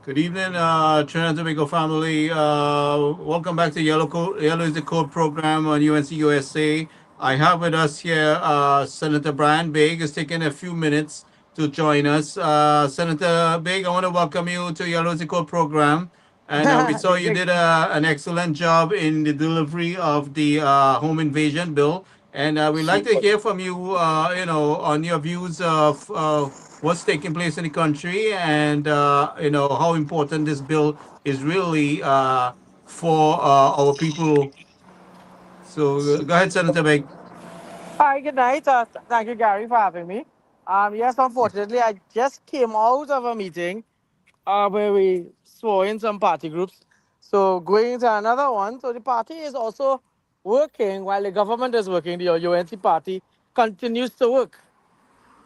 Good evening, Trinidad and Tobago family. Welcome back to Yellow is the Code program on UNC USA. I have with us here Senator Brian Big is taking a few minutes to join us. Senator Big, I want to welcome you to Yellow is the Code program. And we saw you Great. did an excellent job in the delivery of the home invasion bill. And we'd like to Super. hear from you, on your views of what's taking place in the country and how important this bill is really for our people. So go ahead, Senator Beg. Hi, good night. Thank you, Gary, for having me. Yes, unfortunately, I just came out of a meeting where we swore in some party groups. So going to another one. So the party is also working while the government is working. The UNC party continues to work.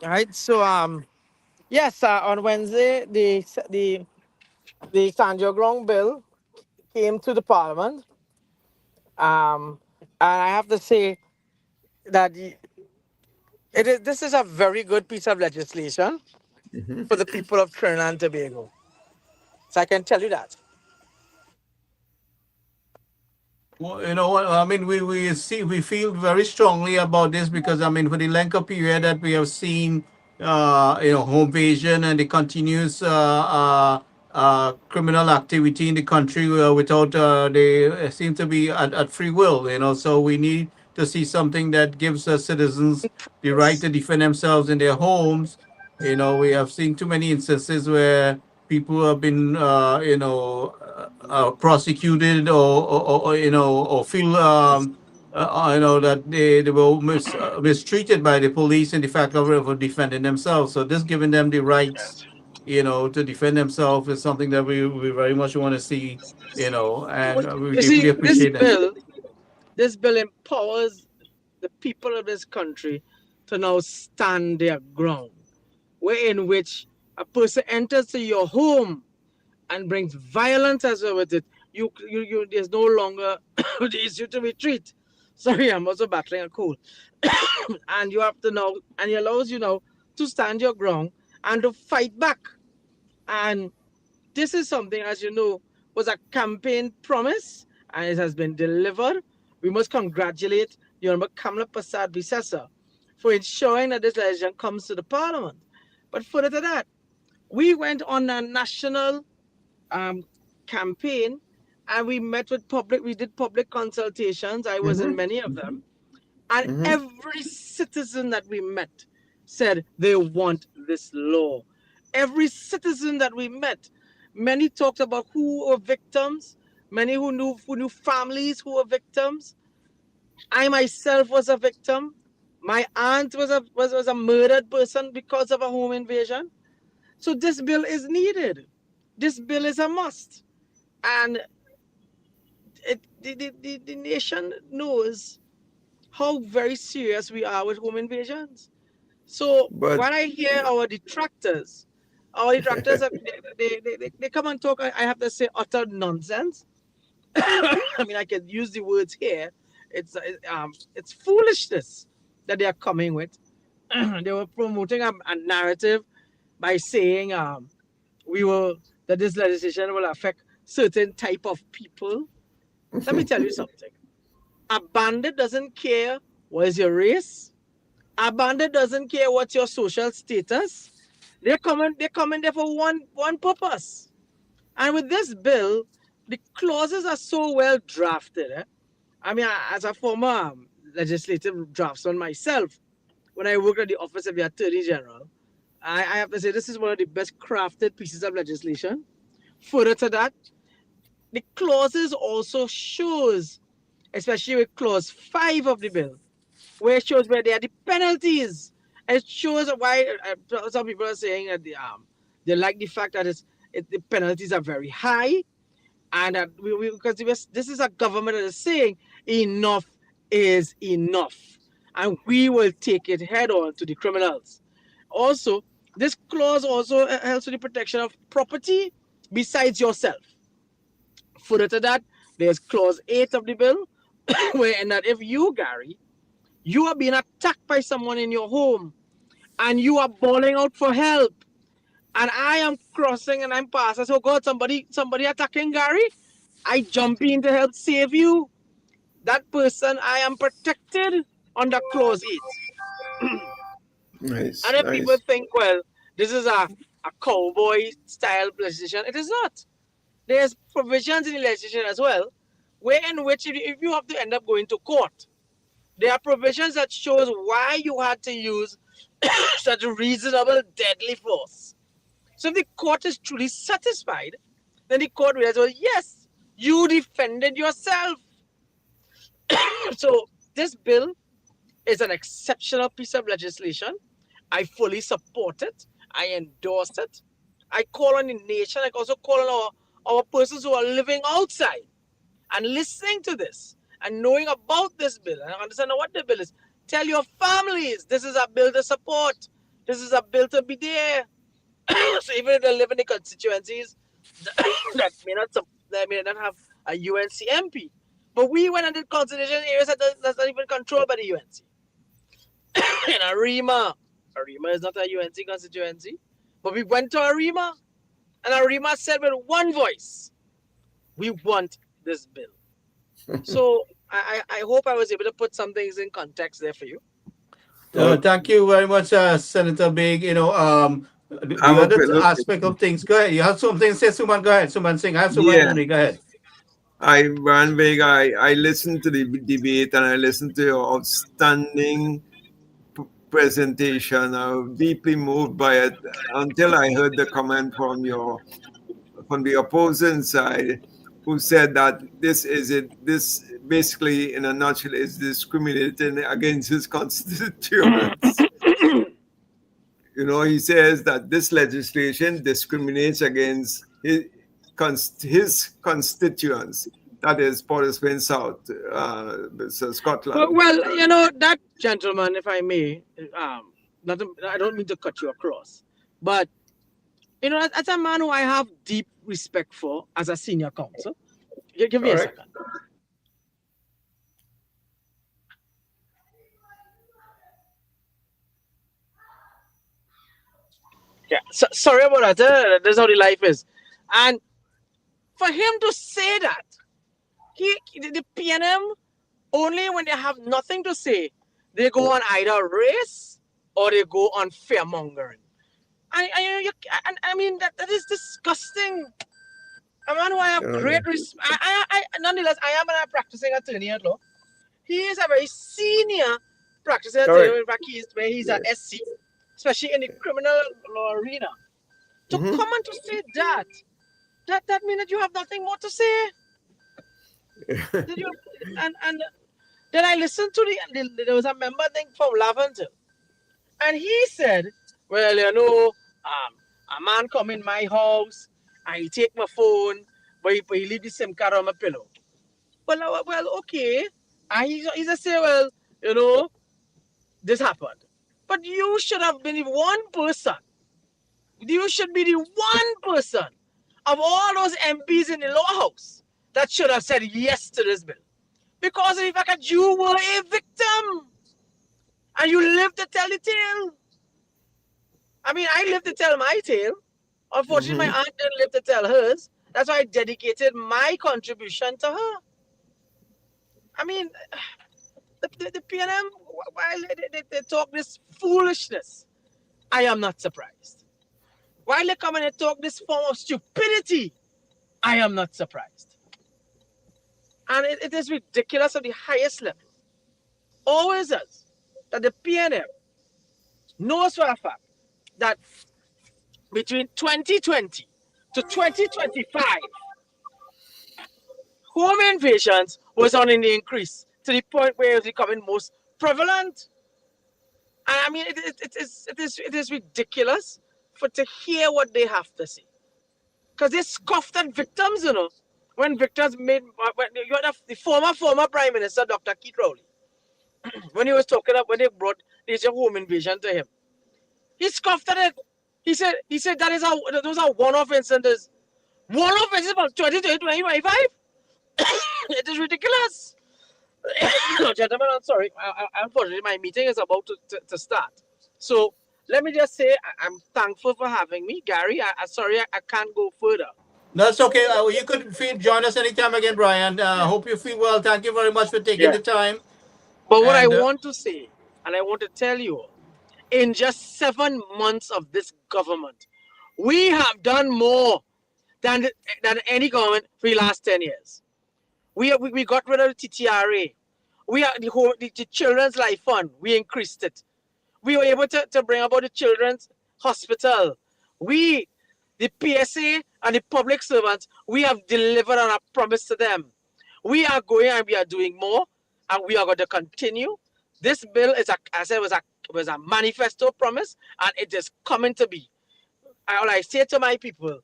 All right. So yes, on Wednesday the Stand Your Ground bill came to the parliament. And I have to say that this is a very good piece of legislation for the people of Trinidad and Tobago. So I can tell you that. Well, you know what? I mean, we feel very strongly about this because I mean, for the length of period that we have seen, home invasion and the continuous criminal activity in the country without they seem to be at free will. So we need to see something that gives citizens the right to defend themselves in their homes. We have seen too many instances where people have been, prosecuted or feel, that they were mistreated by the police in the fact of defending themselves. So this giving them the rights, to defend themselves is something that we very much want to see, and we You see, deeply appreciate that. this bill empowers the people of this country to now stand their ground, where in which a person enters to your home and brings violence as well with it. There's no longer the issue to retreat. Sorry, I'm also battling a cold. And you have to know, and it allows you now to stand your ground and to fight back. And this is something, as you know, was a campaign promise and it has been delivered. We must congratulate the Honorable Kamala Prasad Visesa for ensuring that this legislation comes to the Parliament. But further to that, we went on a national um, campaign and we met with public, we did public consultations. I was in Mm-hmm. many of them. And Mm-hmm. every citizen that we met said they want this law. Every citizen that we met, many talked about who were victims, many who knew families who were victims. I myself was a victim. My aunt was a murdered person because of a home invasion. So this bill is needed. This bill is a must. And the nation knows how very serious we are with home invasions. So But when I hear our detractors, they come and talk. I have to say utter nonsense. I mean, I can use the words here. It's foolishness that they are coming with. They were promoting a narrative by saying we will that this legislation will affect certain type of people. Let me tell you something. A bandit doesn't care what is your race. A bandit doesn't care what's your social status. They're coming there for one purpose. And with this bill, the clauses are so well drafted. I mean, as a former legislative draftsman myself, when I worked at the office of the Attorney General, I have to say this is one of the best crafted pieces of legislation. Further to that, the clauses also shows, especially with clause 5 of the bill, where it shows where there are the penalties. It shows why some people are saying that they like the fact that the penalties are very high, and that because this is a government that is saying enough is enough, and we will take it head on to the criminals. Also, this clause also helps with the protection of property besides yourself. Further to that, there's clause 8 of the bill, where in that if you, Gary, you are being attacked by someone in your home and you are bawling out for help and I am crossing and I'm passing. So God, somebody attacking Gary. I jump in to help save you. That person, I am protected under clause 8. Nice, And if people nice. think, well, this is a cowboy style legislation, it is not. There's provisions in the legislation as well, where in which if you have to end up going to court, there are provisions that shows why you had to use such reasonable deadly force. So if the court is truly satisfied, then the court realizes, well, yes, you defended yourself. So this bill is an exceptional piece of legislation. I fully support it. I endorse it. I call on the nation. I also call on our persons who are living outside and listening to this and knowing about this bill and understanding what the bill is. Tell your families this is a bill to support. This is a bill to be there. So even if they live in the constituencies that may not have a UNC MP, but we went and did constitution areas that's not even controlled by the UNC. In Arima is not a UNC constituency, but we went to Arima, and Arima said with one voice, we want this bill. So I hope I was able to put some things in context there for you. Thank you very much, Senator Big. The I have a other look. aspect of things. Go ahead. You have something to say, Suman. Go ahead, Suman Singh. I have Suman Yeah, only. Go ahead. Brian Big, I listened to the debate and I listened to your outstanding presentation. I was deeply moved by it until I heard the comment from the opposing side, who said that this basically in a nutshell is discriminating against his constituents. He says that this legislation discriminates against his constituents. That is Portespain South, Scotland. Well, that gentleman, if I may, I don't mean to cut you across, but as a man who I have deep respect for as a senior counsel, give me a second. Yeah, sorry about that. That's how the life is. And for him to say that, the PNM, only when they have nothing to say, they go on either race or they go on fearmongering. I mean, that is disgusting. A man who I have great respect. Nonetheless, I am a practicing attorney at law. He is a very senior practicing attorney. In fact, he's an SC, especially in the criminal law arena. To come and to say that means that you have nothing more to say. And then I listened to there was a member thing from Lavender, and he said, well, a man come in my house, I take my phone, but he leave the SIM card on my pillow. Well, okay. And he just say, well, this happened. But you should have been the one person. You should be the one person of all those MPs in the lower house that should have said yes to this bill. Because in fact, you were a victim. And you lived to tell the tale. I mean, I lived to tell my tale. Unfortunately, my aunt didn't live to tell hers. That's why I dedicated my contribution to her. I mean, the PNM, while they talk this foolishness, I am not surprised. While they come and they talk this form of stupidity, I am not surprised. And it is ridiculous at the highest level. Always is that the PNM knows for a fact that between 2020 to 2025, home invasions was on in the increase to the point where it was becoming most prevalent. And I mean, it is ridiculous to hear what they have to say. Because they scoffed at victims, when victims made, you had the former Prime Minister, Dr. Keith Rowley, when he was talking about when they brought this home invasion to him. He scoffed at it. He said those are one-off incidents. One-off incidents from 2025? It is ridiculous. Gentlemen, I'm sorry. Unfortunately, my meeting is about to start. So let me just say I'm thankful for having me, Gary. Sorry I can't go further. That's okay. You could join us anytime again, Brian. Hope you feel well. Thank you very much for taking Yeah. the time. But what I And want to say, and I want to tell you all, in just 7 months of this government, we have done more than any government for the last 10 years. We got rid of the TTRA. We are the Children's Life Fund. We increased it. We were able to bring about the Children's Hospital. We, the PSA and the public servants, we have delivered on our promise to them. We are going and we are doing more, and we are going to continue. This bill is, as I said, was a manifesto promise, and it is coming to be. All I say to my people,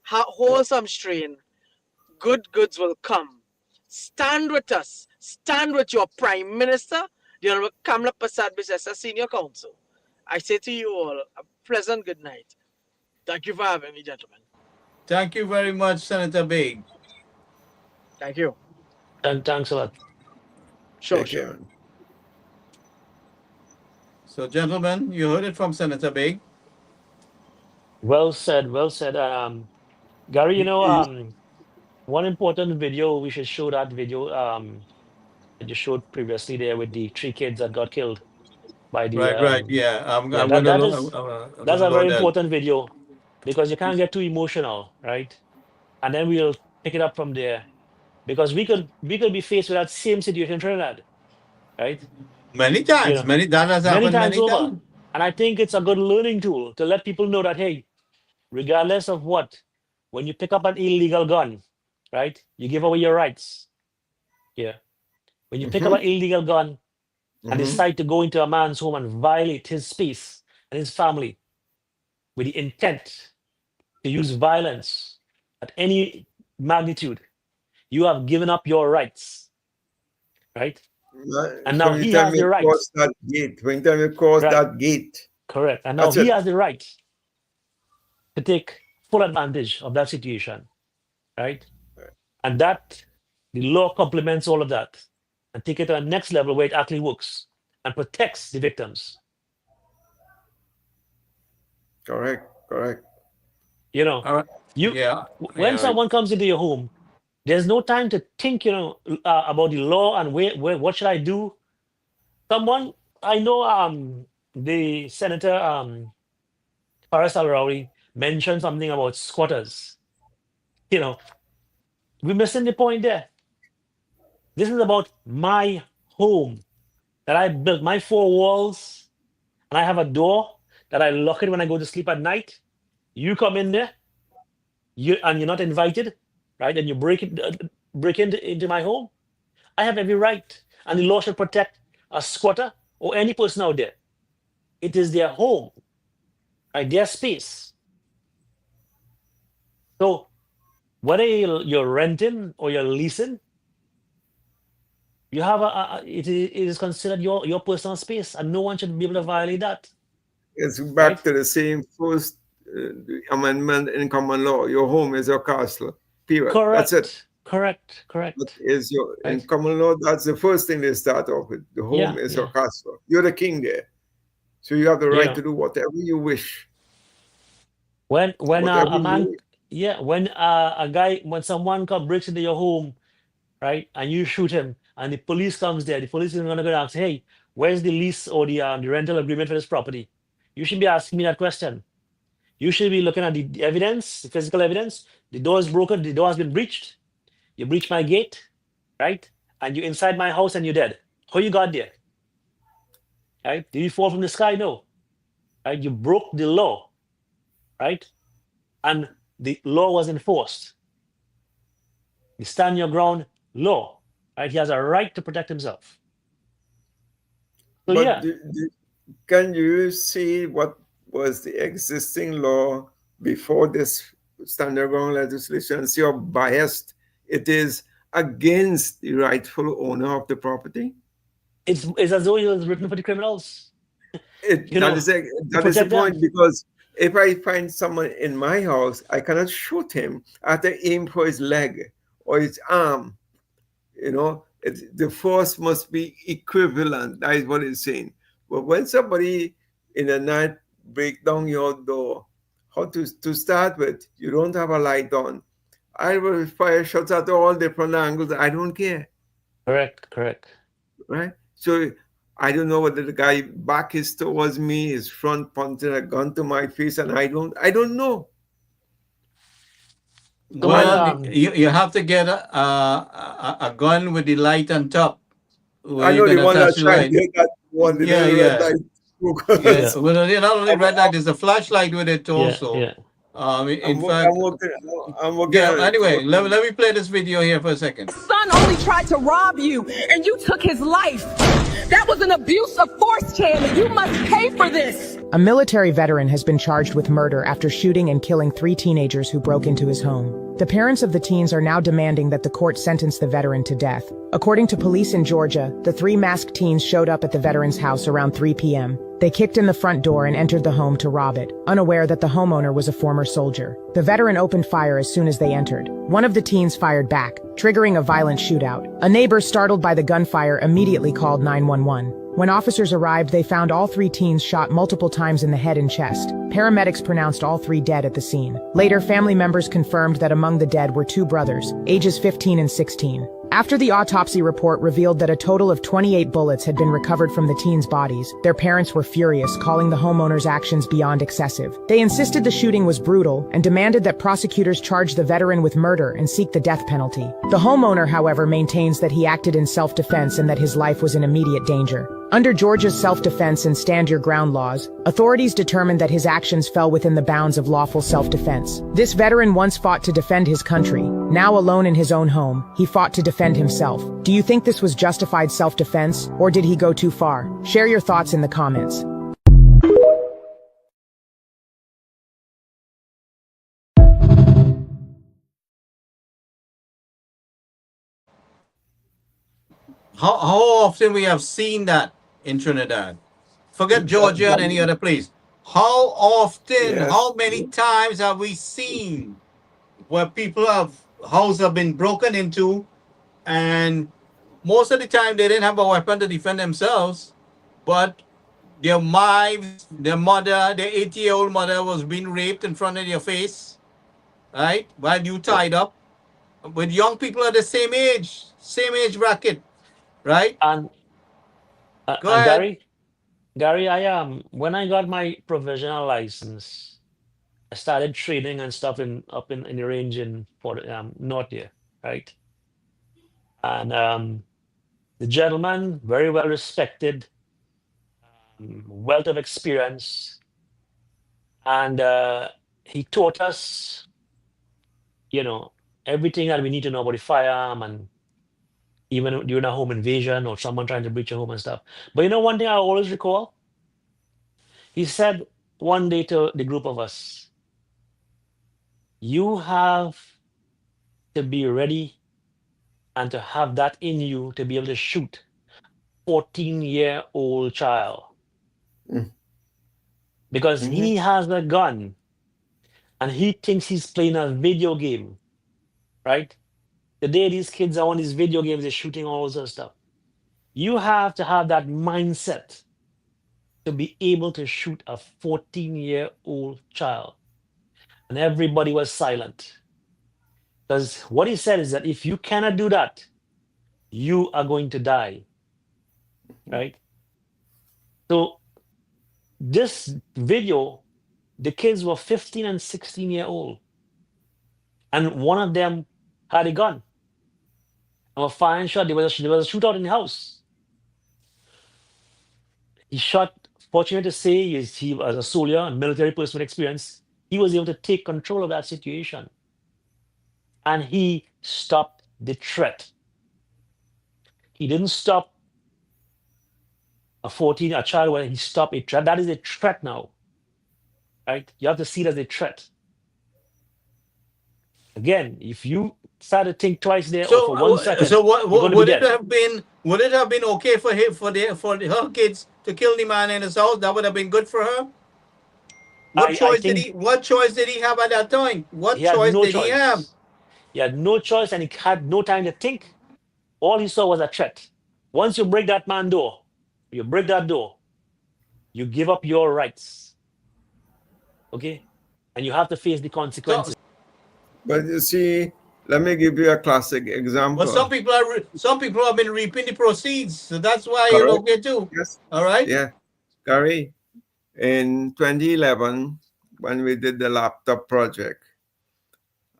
hold some strain. Good goods will come. Stand with us. Stand with your Prime Minister, the Honorable Kamla Prasad Bisesa Senior Counsel. I say to you all, a pleasant good night. Thank you for having me, gentlemen. thank you very much, Senator Big. Thank you. And thanks a lot. Sure, Take sure. care. So, gentlemen, you heard it from Senator Big. Well said. Well said. Gary, He- one important video, we should show that video that you showed previously there with the 3 kids that got killed by the Right. Yeah, yeah, I'm going to I'm that's going to a very load that. important video because you can't get too emotional, right? And then we'll pick it up from there because we could be faced with that same situation in Trinidad, right? Many times, that has Many happened times many over. times. And I think it's a good learning tool to let people know that, hey, regardless of what, when you pick up an illegal gun, right, you give away your rights. Yeah. When you pick up an illegal gun and decide to go into a man's home and violate his space and his family with the intent to use violence at any magnitude, you have given up your rights, right? And now From the he time has the you right. cross that gate, when the time you cross Right. that gate, Correct. And now that's he it. has the right to take full advantage of that situation, right? And that the law complements all of that and take it to a next level where it actually works and protects the victims. Correct. You know, All right. you Yeah. when Yeah. someone comes into your home, there's no time to think, about the law and where what should I do. Someone I know, the Senator Faris Al-Rawi mentioned something about squatters. You know, we're missing the point there. This is about my home that I built, my 4 walls, and I have a door that I lock it when I go to sleep at night. You come in there, and you're not invited, right? And you break into my home. I have every right, and the law should protect a squatter or any person out there. It is their home, right? Their space. So whether you're renting or you're leasing, you have it is considered your personal space, and no one should be able to violate that. It's back Right. to the same first amendment in common law. Your home is your castle. Period. That's it. Correct. That is your in Right. common law. That's the first thing they start off with. The home Yeah, is yeah. your castle. You're the king there, so you have the right Yeah. to do whatever you wish. When Whatever a man, you, yeah, when when someone breaks into your home, right, and you shoot him, and the police comes there, the police is gonna go ask, hey, where's the lease or the rental agreement for this property? You should be asking me that question. You should be looking at the evidence, the physical evidence. The door is broken. The door has been breached. You breached my gate, right? And you're inside my house and you're dead. How you got there? Right? Did you fall from the sky? No. Right? You broke the law, right? And the law was enforced. You stand your ground, law, right? He has a right to protect himself. So but yeah, can you see what was the existing law before this standard ground legislation? See how biased it is against the rightful owner of the property. it's as though it was written for the criminals. That is the protect them. point, because if I find someone in my house, I cannot shoot him. I have to aim for his leg or his arm. The force must be equivalent. That is what it's saying. But when somebody in the night, break down your door. How to start with? You don't have a light on. I will fire shots at all different angles. I don't care, Correct. right? So I don't know whether the guy back is towards me, his front pointing a gun to my face, and I don't know. So my Well, you have to get a gun with the light on top where I you know can the one attach that the tried to light. hit that one, the Yeah, little red yeah. light. Yeah, yeah, well, not only I'm, red light, there's a flashlight with it yeah, also. yeah. In I'm fact, working. I'm working yeah. on it. Anyway, let me play this video here for a second. Son only tried to rob you and you took his life. That was an abuse of force, Chan. You must pay for this. A military veteran has been charged with murder after shooting and killing 3 teenagers who broke into his home. The parents of the teens are now demanding that the court sentence the veteran to death. According to police in Georgia, the 3 masked teens showed up at the veteran's house around 3 p.m. They kicked in the front door and entered the home to rob it, unaware that the homeowner was a former soldier. The veteran opened fire as soon as they entered. One of the teens fired back, triggering a violent shootout. A neighbor, startled by the gunfire, immediately called 911. When officers arrived, they found all 3 teens shot multiple times in the head and chest. Paramedics pronounced all 3 dead at the scene. Later, family members confirmed that among the dead were 2 brothers, ages 15 and 16. After the autopsy report revealed that a total of 28 bullets had been recovered from the teens' bodies, their parents were furious, calling the homeowner's actions beyond excessive. They insisted the shooting was brutal and demanded that prosecutors charge the veteran with murder and seek the death penalty. The homeowner, however, maintains that he acted in self-defense and that his life was in immediate danger. Under Georgia's self-defense and stand your ground laws, authorities determined that his actions fell within the bounds of lawful self-defense. This veteran once fought to defend his country. Now alone in his own home, he fought to defend himself. Do you think this was justified self-defense, or did he go too far? Share your thoughts in the comments. How often we have seen that in Trinidad? Forget Georgia and any other place. How often, Yes. how many times have we seen where people have houses have been broken into, and most of the time they didn't have a weapon to defend themselves, but their wives, their mother, their 80-year-old mother was being raped in front of their face, right? While you tied up with young people at the same age bracket, right? And Go ahead. Gary, I when I got my provisional license, I started trading and stuff in the range in Port North here, right? And the gentleman, very well respected, wealth of experience, and he taught us, you know, everything that we need to know about the firearm, and even during a home invasion or someone trying to breach your home and stuff. But you know, one thing I always recall, he said one day to the group of us, you have to be ready and to have that in you to be able to shoot 14-year-old child. Mm. Because he has a gun and he thinks he's playing a video game, right? The day these kids are on these video games, they're shooting all this other stuff. You have to have that mindset to be able to shoot a 14-year-old child. And everybody was silent. Because what he said is that if you cannot do that, you are going to die, right? So this video, the kids were 15 and 16-year-old. And one of them had a gun. And a firing shot, there was a shootout in the house. He shot, fortunate to say, he was a soldier, a military person with experience. He was able to take control of that situation. And he stopped the threat. He didn't stop a child where he stopped a threat. That is a threat now. Right? You have to see it as a threat. Again, if you start to think twice there or for 1 second, So you're going to be would it dead. have been okay for him for her kids to kill the man in his house? That would have been good for her. What choice did he have at that time? What He had choice no did he have? choice. He had no choice and he had no time to think. All he saw was a threat. Once you break that man's door, you break that door, You give up your rights, okay? And you have to face the So, consequences. But you see, let me give you a classic but example. some people have been reaping the proceeds, so that's why you're Correct? okay too. Yes. All right. Yeah. Gary, in 2011, when we did the laptop project,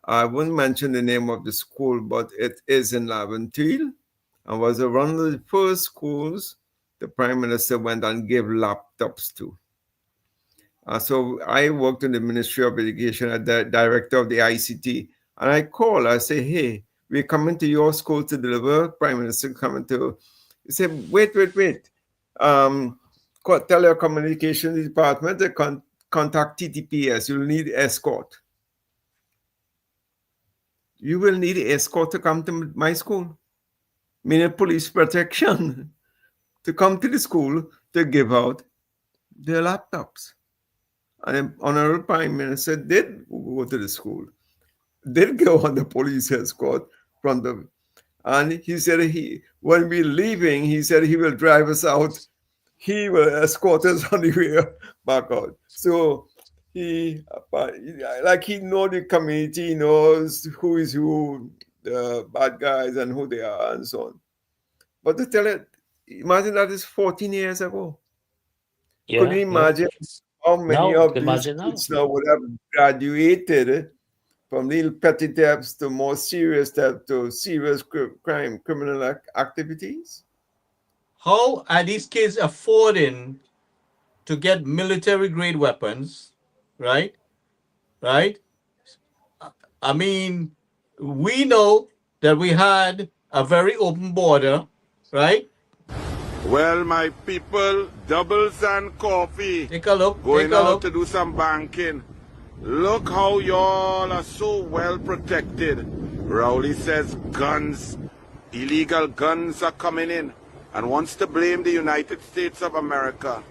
I wouldn't mention the name of the school, but it is in Laventille and was one of the first schools the Prime Minister went and gave laptops to. So I worked in the Ministry of Education as the director of the ICT. And I say, hey, we're coming to your school to deliver. Prime Minister coming to. He said, wait. Telecommunications Department, they contact TTPS. You'll need escort. You will need escort to come to my school, meaning police protection, to come to the school to give out their laptops. And the Honorable Prime Minister did go to the school, did go on the police escort from the, and he said when we're leaving, he said he will drive us out. He will escort us on the way back out. So he know the community, he knows who is who, the bad guys and who they are and so on. But to tell it, imagine that is 14 years ago. Could you imagine how many Now, of can these imagine now. kids now would have graduated from little petty thefts to more serious theft to serious criminal activities? How are these kids affording to get military grade weapons? Right. Right. I mean, we know that we had a very open border, right? Well, my people, doubles and coffee. Take a look. Going Take a out look. to do some banking. Look how y'all are so well protected. Rowley says guns, illegal guns are coming in and wants to blame the United States of America.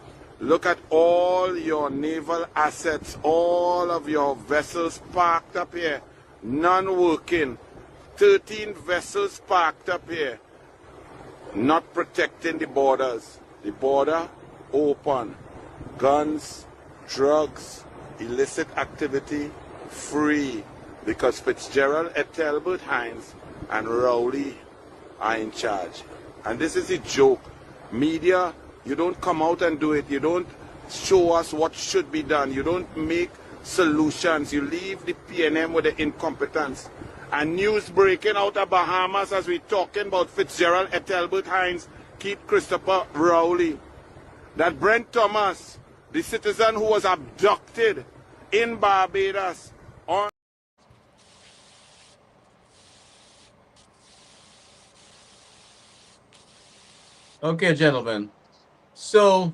Look at all your naval assets, all of your vessels parked up here, none working. 13 vessels parked up here, not protecting the borders. The border open. Guns, drugs, illicit activity, free. Because Fitzgerald Ethelbert Hines and Rowley are in charge. And this is a joke. Media, you don't come out and do it. You don't show us what should be done. You don't make solutions. You leave the PNM with the incompetence. And news breaking out of Bahamas as we're talking about Fitzgerald Ethelbert Hines, Keith Christopher Rowley. That Brent Thomas, the citizen who was abducted in Barbados on Okay, gentlemen. So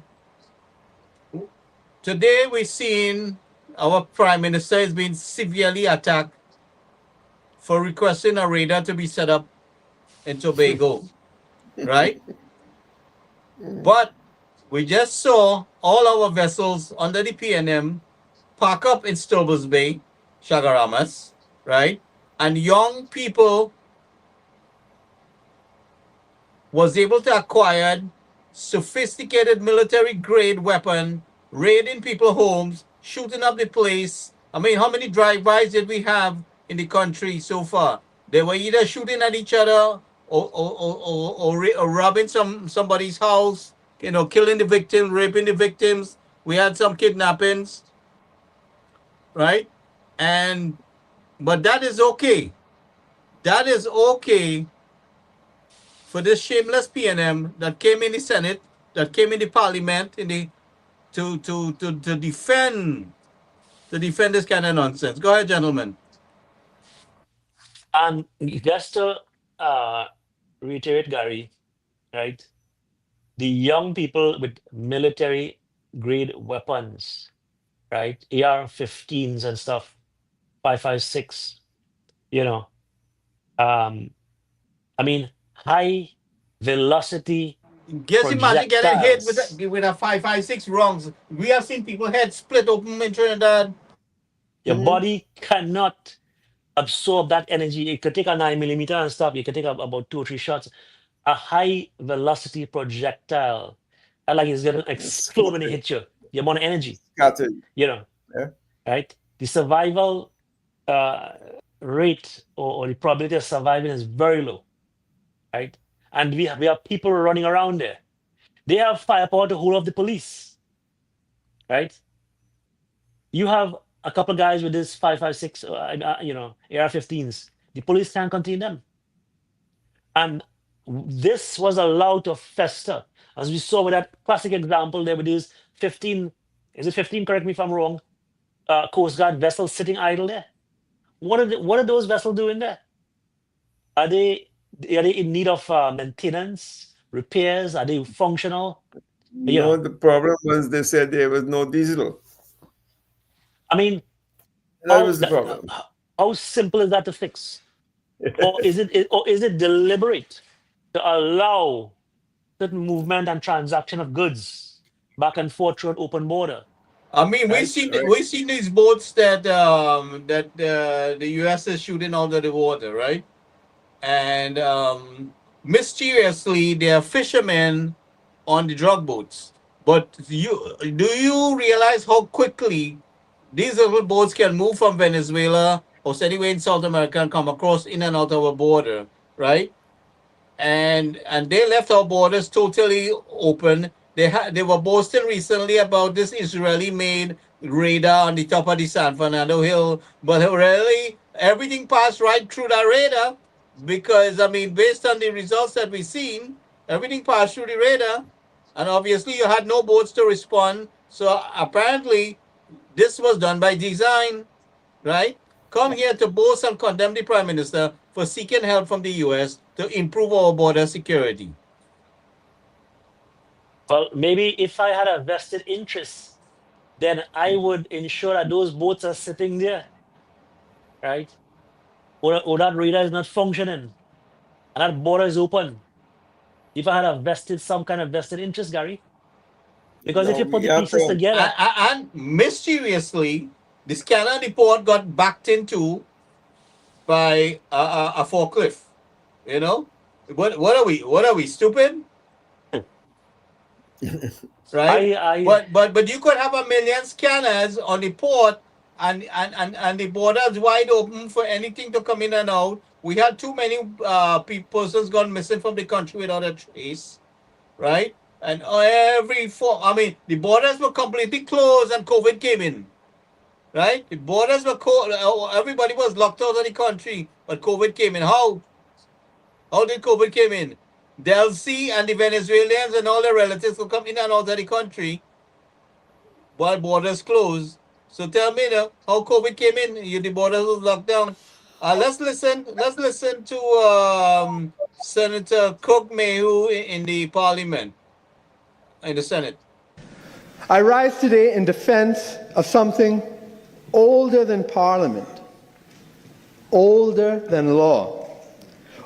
today we've seen our Prime Minister has been severely attacked for requesting a radar to be set up in Tobago, right? But we just saw all our vessels under the PNM park up in Stobers Bay, Chagaramas, right? And young people was able to acquire sophisticated military grade weapon, raiding people's homes, shooting up the place. I mean, how many drive-bys did we have in the country so far? They were either shooting at each other or robbing somebody's house, you know, killing the victim, raping the victims. We had some kidnappings, right? But that is okay. That is okay for this shameless PNM that came in the Senate, that came in the Parliament, to defend this kind of nonsense. Go ahead, gentlemen. And just to reiterate, Gary, right? The young people with military grade weapons, right? AR-15s and stuff, 5.56, you know. I mean, high velocity Just imagine getting hit with projectiles. with a 5.56 rounds. We have seen people head split open in Trinidad. Your body cannot absorb that energy. It could take a 9mm and stuff. You can take about 2 or 3 shots. A high velocity projectile And like it's gonna explode when it hits you. The amount of energy, Scattered. Yeah. Right? The survival rate or the probability of surviving is very low, right? And we have people running around there. They have firepower to hold off the police, right? You have a couple guys with this 5.56, AR-15s. The police can't contain them, and this was allowed to fester, as we saw with that classic example there with these 15. Is it 15? Correct me if I'm wrong. Coast Guard vessels sitting idle there. What are those vessels doing there? Are they in need of maintenance, repairs? Are they functional? No, the problem was they said there was no diesel. I mean, That was the problem. how simple is that to fix? Or is it deliberate to allow certain movement and transaction of goods back and forth through an open border? I mean, That's right. we've seen these boats that the U.S. is shooting out of the water, right? And mysteriously, there are fishermen on the drug boats. But do you realize how quickly these little boats can move from Venezuela or anywhere in South America and come across in and out of a border, right? And they left our borders totally open. They were boasting recently about this Israeli-made radar on the top of the San Fernando Hill, but really everything passed right through that radar because I mean, based on the results that we've seen, everything passed through the radar, and obviously you had no boats to respond. So apparently, this was done by design, right? Come here to boast and condemn the Prime Minister for seeking help from the U.S. to improve our border security. Well, maybe if I had a vested interest, then I would ensure that those boats are sitting there, right? Or that radar is not functioning, and that border is open. If I had some kind of vested interest, Gary, because if No, you put we the have pieces to- together, And mysteriously, the scanner report got backed into by a forklift. You know, what are we? What are we, stupid? Right? But you could have 1 million scanners on the port, and the borders wide open for anything to come in and out. We had too many persons gone missing from the country without a trace, right? And the borders were completely closed and COVID came in, right? The borders were everybody was locked out of the country, but COVID came in. How did COVID came in? Delcy and the Venezuelans and all their relatives will come in and out of the country while borders closed. So tell me now, how COVID came in? The borders was locked down. Let's listen to Senator Cook Mayhew in the Parliament, in the Senate. I rise today in defense of something older than Parliament, older than law,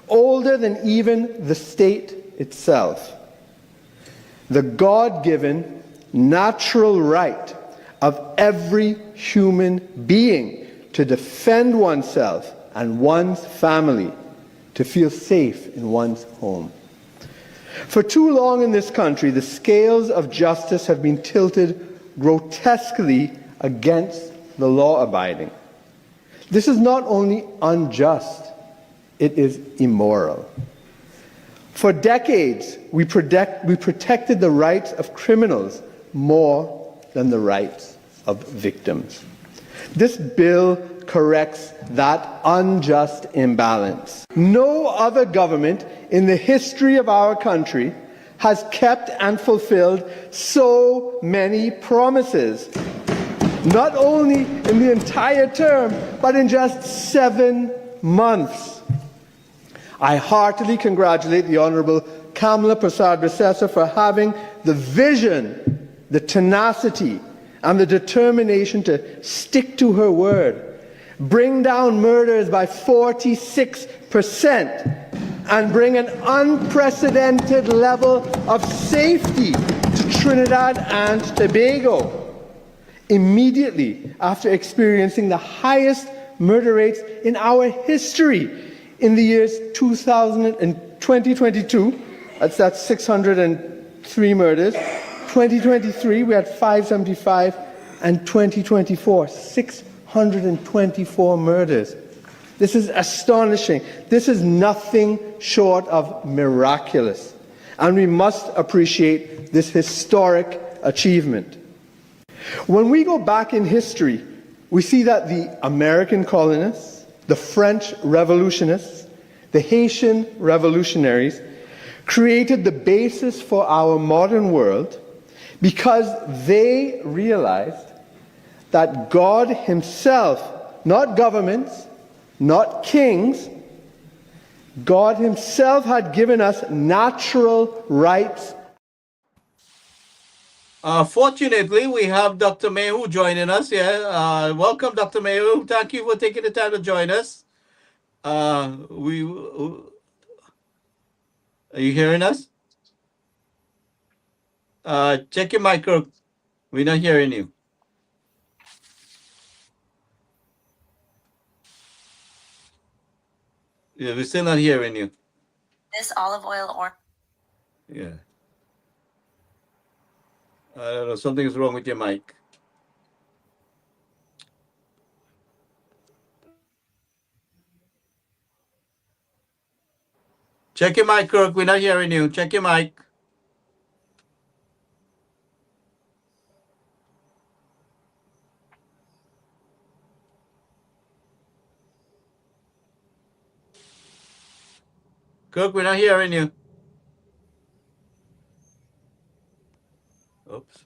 older than even the state itself. The God-given natural right of every human being to defend oneself and one's family, to feel safe in one's home. For too long in this country, the scales of justice have been tilted grotesquely against the law-abiding. This is not only unjust, it is immoral. For decades, we protected the rights of criminals more than the rights of victims. This bill corrects that unjust imbalance. No other government in the history of our country has kept and fulfilled so many promises, not only in the entire term, but in just 7 months. I heartily congratulate the Honourable Kamala Prasad-Bissessar for having the vision, the tenacity, and the determination to stick to her word, bring down murders by 46%, and bring an unprecedented level of safety to Trinidad and Tobago, immediately after experiencing the highest murder rates in our history in the years 2000 and 2022, that's 603 murders, 2023, we had 575, and 2024, 624 murders. This is astonishing. This is nothing short of miraculous. And we must appreciate this historic achievement. When we go back in history, we see that the American colonists, the French revolutionists, the Haitian revolutionaries created the basis for our modern world because they realized that God Himself, not governments, not kings, God Himself had given us natural rights. Fortunately, we have Dr. Mayhew joining us here. Welcome, Dr. Mayhew. Thank you for taking the time to join us. Are you hearing us? Check your mic, Kirk. We're not hearing you. Yeah, we're still not hearing you. This olive oil or Yeah. I don't know. Something's wrong with your mic. Check your mic, Kirk. We're not hearing you. Check your mic. Kirk, we're not hearing you. Oops.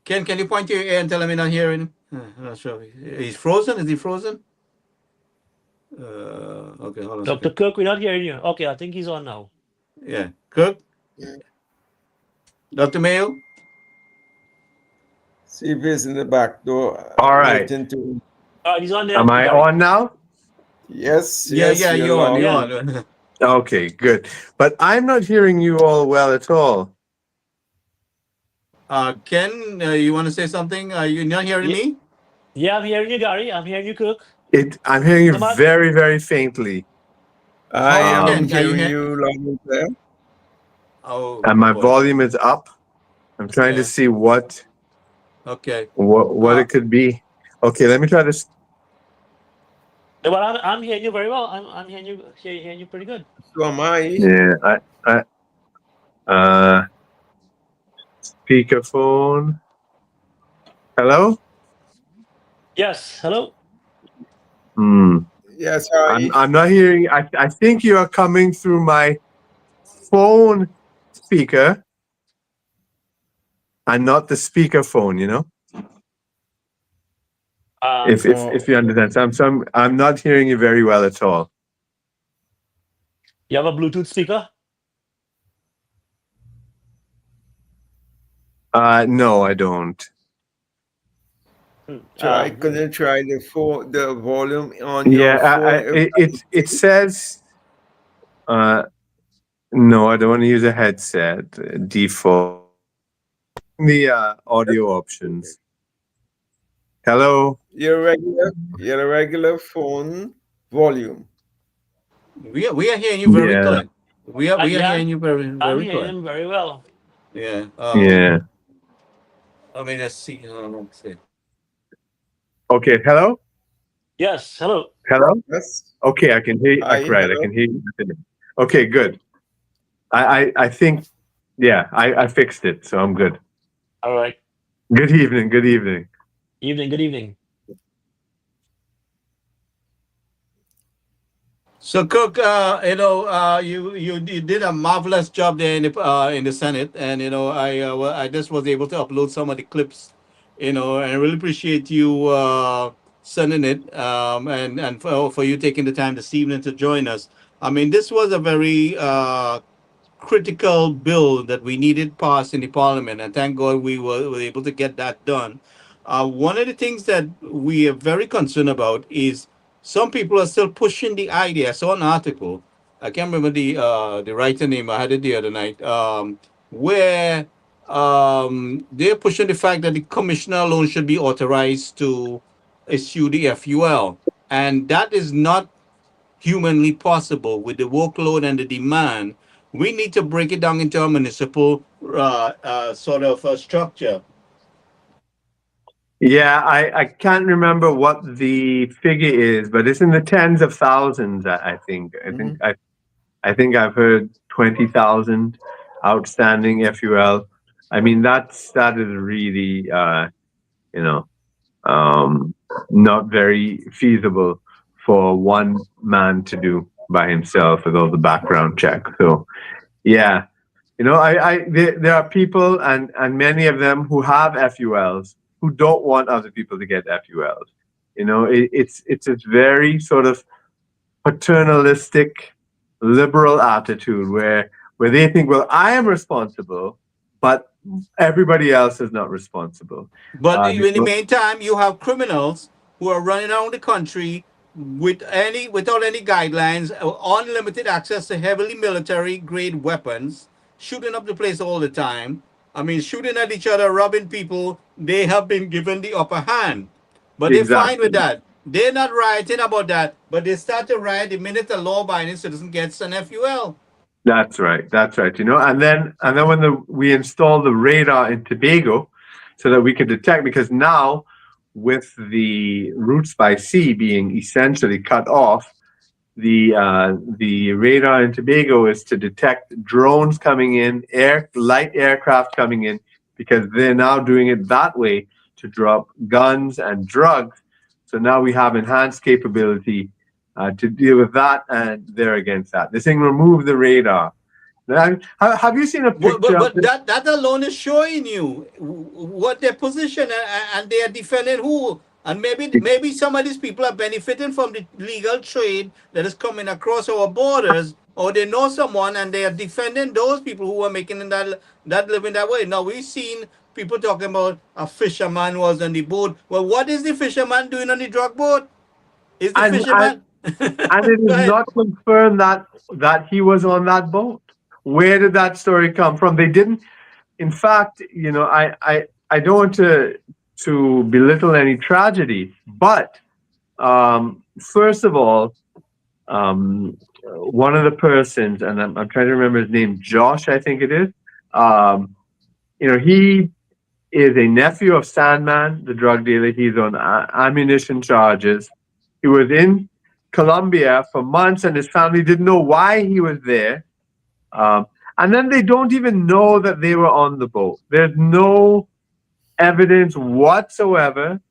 Ken, can you point to your ear and tell him we're not hearing him? I'm not sure. He's frozen? Is he frozen? Okay, hold on. a Dr. second. Kirk, we're not hearing you. Okay, I think he's on now. Yeah. Kirk? Dr. Mayo? See if he's in the back door. All right. waiting to- All right, he's on there. Am I Gary. on now? Yes, Yeah, yes, yeah, you're on. on. You're on. Okay, good. But I'm not hearing you all well at all. Ken, you want to say something? You're not hearing Yeah. me? Yeah, I'm hearing you, Gary. I'm hearing you, Kirk. I'm hearing you Come on. very, very faintly. I am Ken, can you hearing hear- you loud and clear. Oh, And my boy. volume is up. I'm trying Yeah. to see what Okay. it could be. Okay, let me try this. No, but I'm hearing you very well. I'm hearing you pretty good. So am I. Yeah, speakerphone. Hello? Yes. Hello. Yes, hi. I'm not hearing. I think you are coming through my phone speaker and not the speakerphone, you know? If you understand. So I'm not hearing you very well at all. You have a Bluetooth speaker? No, I don't. Could you try the volume on your Yeah, phone? it says no, I don't want to use a headset. Default. The audio options. Hello? Your regular phone volume. We are hearing you very Yeah. clear. We are Yeah, hearing you very, I'm very hearing clear. him very well. Yeah. Yeah. I mean, let's see. Let's see. Okay, hello? Yes. Hello. Hello? Yes. Okay, I can hear you. Hi, Right, I hello. can hear you. Okay, good. I think, yeah, I fixed it, so I'm good. All right. Good evening, good evening. Evening. Good evening. So, Cook, you did a marvelous job there in the Senate, and I just was able to upload some of the clips, and I really appreciate you sending it, and for you taking the time this evening to join us. I mean, this was a very critical bill that we needed passed in the Parliament, and thank God we were able to get that done. One of the things that we are very concerned about is some people are still pushing the idea. I saw an article. I can't remember the writer name. I had it the other night. Where they're pushing the fact that the commissioner alone should be authorized to issue the FUL, and that is not humanly possible with the workload and the demand. We need to break it down into a municipal sort of structure. Yeah, I can't remember what the figure is, but it's in the tens of thousands. I think. I think I've heard 20,000 outstanding FUL. I mean, that is really you know not very feasible for one man to do by himself with all the background checks. So yeah, there are people and many of them who have FULs who don't want other people to get FULs. It's a very sort of paternalistic liberal attitude where they think, well, I am responsible, but everybody else is not responsible. But in the meantime, you have criminals who are running around the country without any guidelines, unlimited access to heavily military grade weapons, shooting up the place all the time. I mean, shooting at each other, robbing people. They have been given the upper hand, but they're fine with that. They're not rioting about that, but they start to riot the minute a law-abiding citizen gets an FUL. That's right. And then when we install the radar in Tobago, so that we can detect, because now with the routes by sea being essentially cut off, the radar in Tobago is to detect drones coming in, light aircraft coming in, because they're now doing it that way to drop guns and drugs. So now we have enhanced capability to deal with that, and they're against that. They're saying remove the radar. Have you seen a picture? But that alone is showing you what their position and they are defending who. And maybe some of these people are benefiting from the legal trade that is coming across our borders, or they know someone and they are defending those people who are making that living that way. Now we've seen people talking about a fisherman was on the boat. Well, what is the fisherman doing on the drug boat? Is the fisherman? And it is not confirmed that he was on that boat. Where did that story come from? They didn't. In fact, I don't want to belittle any tragedy, but first of all, one of the persons, and I'm trying to remember his name, Josh, I think it is. He is a nephew of Sandman, the drug dealer. He's on ammunition charges. He was in Colombia for months, and his family didn't know why he was there. And then they don't even know that they were on the boat. There's no evidence whatsoever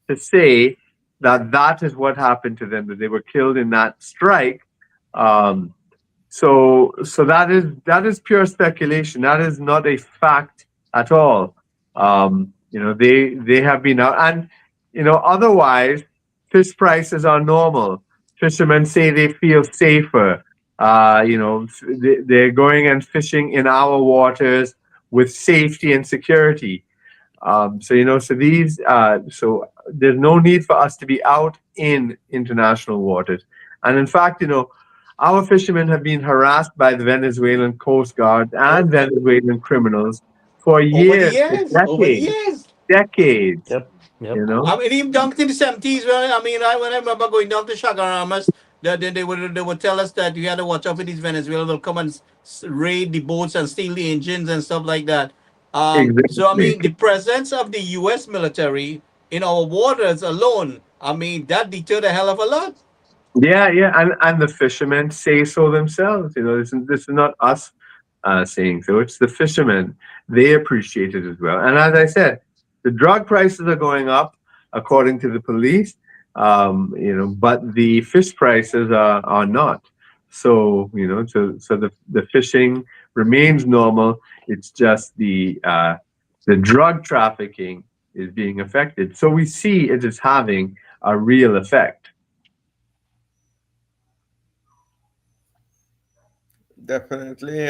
to say that is what happened to them, that they were killed in that strike. So that is pure speculation. That is not a fact at all. They have been out, and otherwise fish prices are normal. Fishermen say they feel safer. They're going and fishing in our waters with safety and security. So there's no need for us to be out in international waters. And in fact, our fishermen have been harassed by the Venezuelan Coast Guard and Venezuelan criminals for years, decades. Yep. I mean, even down in the 70s, when I remember going down to Chagaramas, they would tell us that you had to watch out for these Venezuelans. They'll come and raid the boats and steal the engines and stuff like that. Exactly. So, the presence of the U.S. military in our waters alone, that deterred a hell of a lot. Yeah, and the fishermen say so themselves. This is not us saying so. It's the fishermen. They appreciate it as well. And as I said, the drug prices are going up, according to the police. But the fish prices are not. So the fishing remains normal. It's just the drug trafficking is being affected. So we see it is having a real effect. Definitely.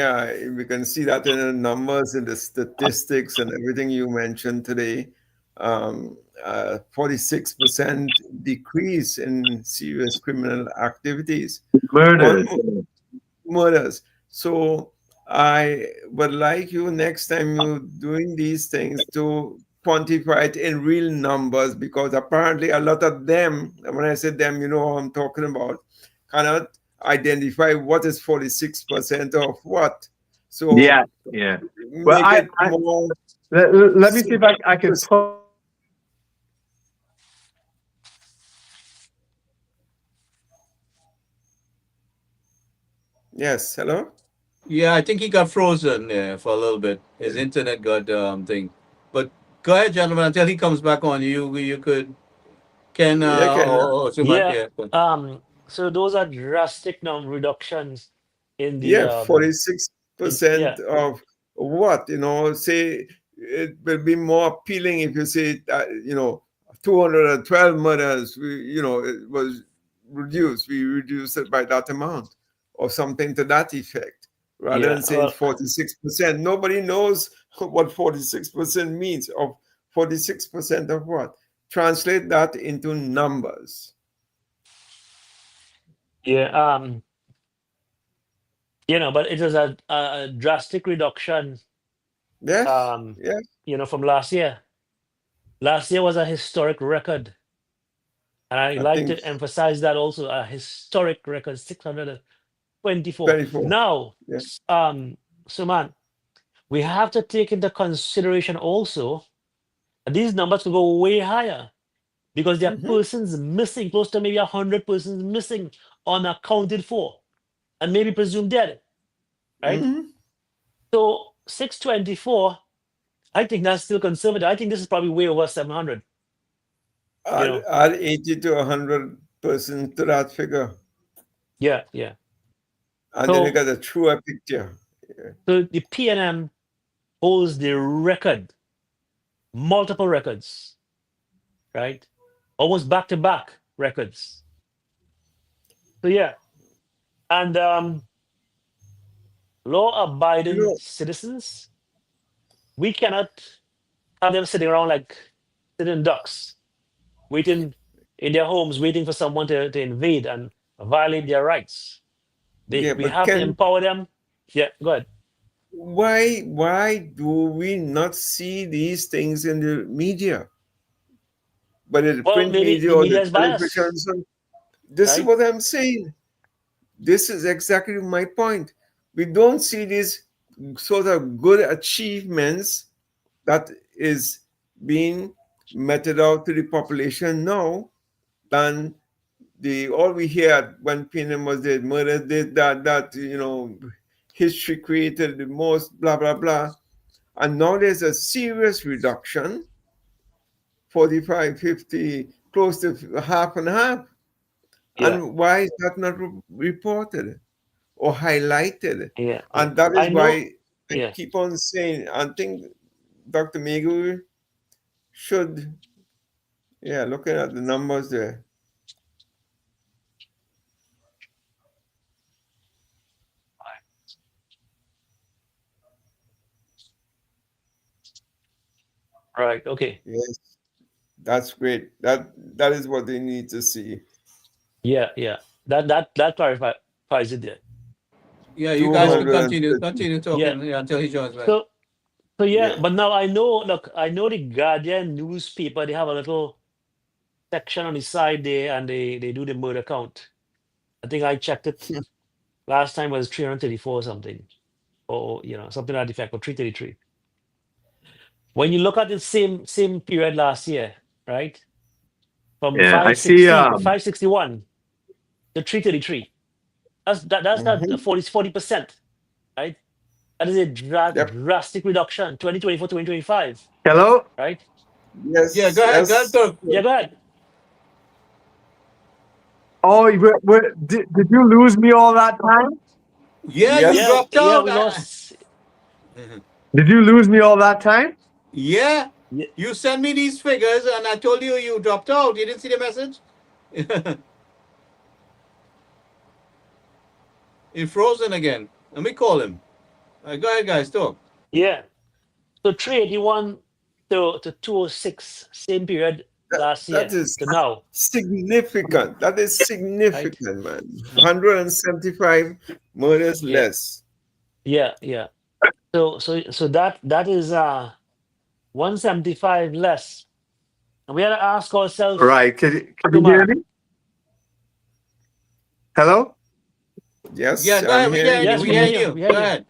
We can see that in the numbers, in the statistics and everything you mentioned today. 46% decrease in serious criminal activities. Murders. So I would like you, next time you're doing these things, to quantify it in real numbers, because apparently a lot of them, when I say them, you know what I'm talking about, cannot identify what is 46% of what. So Yeah, yeah. Well, make it more. let me see if I can pull. Yes, hello? Yeah, I think he got frozen there for a little bit. His internet got thing. But go ahead, gentlemen. Until he comes back on, you could can Yeah, can or Suman, Yeah. yeah. But So those are drastic reductions in the yeah, 46% yeah. of what? Say it will be more appealing if you say, 212 murders, it was reduced. We reduced it by that amount or something to that effect rather Yeah. than saying 46%. Nobody knows what 46% means. Of 46% of what? Translate that into numbers. Yeah. But it was a drastic reduction Yes, yes. from last year. Last year was a historic record. And I I like think to emphasize that also, a historic record, 624. 24. Now, Yeah. Suman, we have to take into consideration also that these numbers could go way higher because there are persons missing, close to maybe 100 persons missing, unaccounted for, and maybe presumed dead, right? So 624, I think that's still conservative. I think this is probably way over 700. Add 80 to 100 persons to that figure. Yeah, yeah. And then you got a truer picture. Yeah. So the PNM holds the record, multiple records, right? Almost back-to-back records. So yeah. And law-abiding citizens, we cannot have them sitting around like sitting ducks, waiting in their homes, waiting for someone to invade and violate their rights. We have to empower them. Yeah, go ahead. Why do we not see these things in the media? But in the print media or the television, this is what I'm saying. This is exactly my point. We don't see these sort of good achievements that is being meted out to the population now than all we hear when PNM was dead, murder did that, history created the most, blah, blah, blah. And now there's a serious reduction, 45, 50, close to half and half. Yeah. And why is that not reported or highlighted? Yeah. And that is why I keep on saying, I think Dr. Megu should, looking at the numbers there. Right. Okay. Yes, that's great. That is what they need to see. Yeah, yeah. That clarifies it there. Yeah, you guys can continue talking until he joins back. So but now I know. Look, I know the Guardian newspaper. They have a little section on the side there, and they do the murder count. I think I checked it last time was 334 or something, or something like that effect, or 333. When you look at the same period last year, right? From 561 to 333. That's not 40%, right? That is a drastic reduction. 2024, 2025. Hello? Right? Yes. Yeah, go ahead. Yeah, go ahead. Oh, did you lose me all that time? Yeah, you dropped out. We lost. Did you lose me all that time? Yeah. You sent me these figures and I told you dropped out. You didn't see the message? He's frozen again. Let me call him. Go ahead, guys, talk. Yeah. So 381 to 206, same period last year to now. Significant. That is significant, right? Man. 175 murders less. Yeah, yeah. So that is 175 less. And we had to ask ourselves. Right. Can you hear me? Hello? Yes, Yeah, go I'm ahead. We hearing hear you. Yes, We you. we hear hear you. you. We hear Go you. ahead.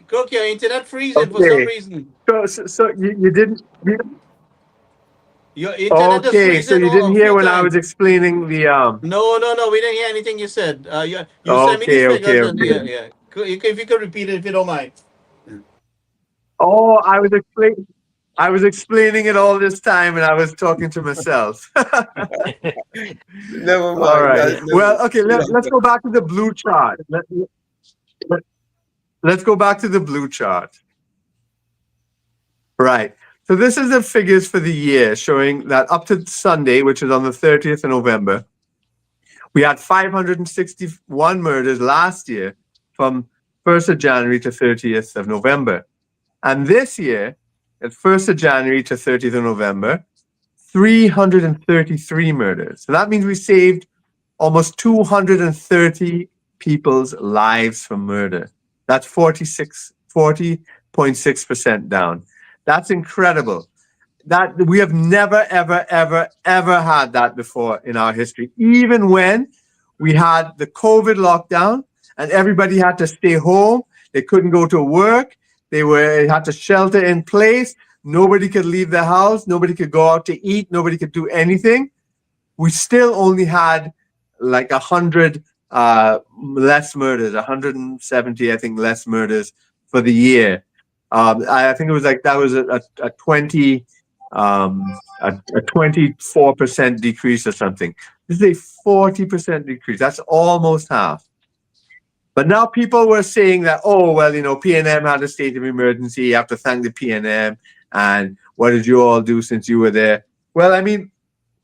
Cook, your internet freezing for some Okay. reason. So you didn't. Your internet is Okay, so freezing you didn't a hear few when I was times. explaining the No. We didn't hear anything you said. You sent me these Okay, okay, figures, and okay. yeah. If you could repeat it, if you don't mind. Oh, I was explaining it all this time, and I was talking to myself. Never All mind. right. Well, okay. Let's go back to the blue chart. Let's go back to the blue chart. Right. So this is the figures for the year showing that up to Sunday, which is on the 30th of November, we had 561 murders last year from 1st of January to 30th of November. And this year, at 1st of January to 30th of November, 333 murders. So that means we saved almost 230 people's lives from murder. That's 40.6% down. That's incredible. That we have never, ever had that before in our history. Even when we had the COVID lockdown and everybody had to stay home, they couldn't go to work, they had to shelter in place, nobody could leave the house, nobody could go out to eat, nobody could do anything. We still only had like 100 less murders, 170, I think, less murders for the year. I think it was like that was a 24% decrease or something. This is a 40% decrease. That's almost half. But now people were saying that, oh, well, PNM had a state of emergency. You have to thank the PNM. And what did you all do since you were there? Well, I mean,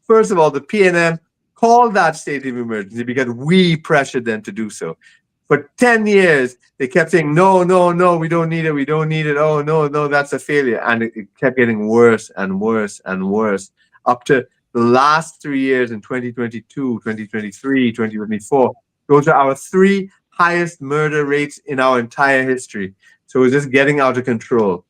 first of all, the PNM called that state of emergency because we pressured them to do so. For 10 years, they kept saying, no, we don't need it, oh, no, that's a failure. And it kept getting worse and worse and worse up to the last 3 years in 2022, 2023, 2024. Those are our three highest murder rates in our entire history. So it's just getting out of control.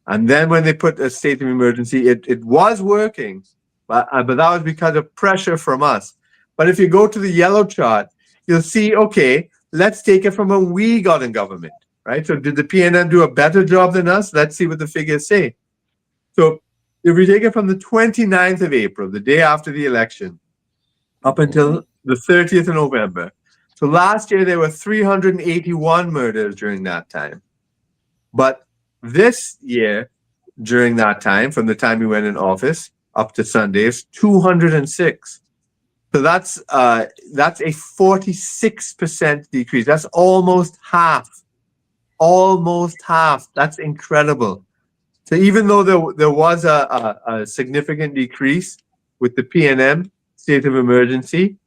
And then when they put a state of emergency, it was working, but that was because of pressure from us. But if you go to the yellow chart, you'll see, okay, let's take it from when we got in government, right? So did the PNM do a better job than us? Let's see what the figures say. So if we take it from the 29th of April, the day after the election, up until the 30th of November. So last year, there were 381 murders during that time. But this year, during that time, from the time we went in office up to Sundays, 206. So that's a 46% decrease. That's almost half. Almost half. That's incredible. So even though there was a significant decrease with the PNM state of emergency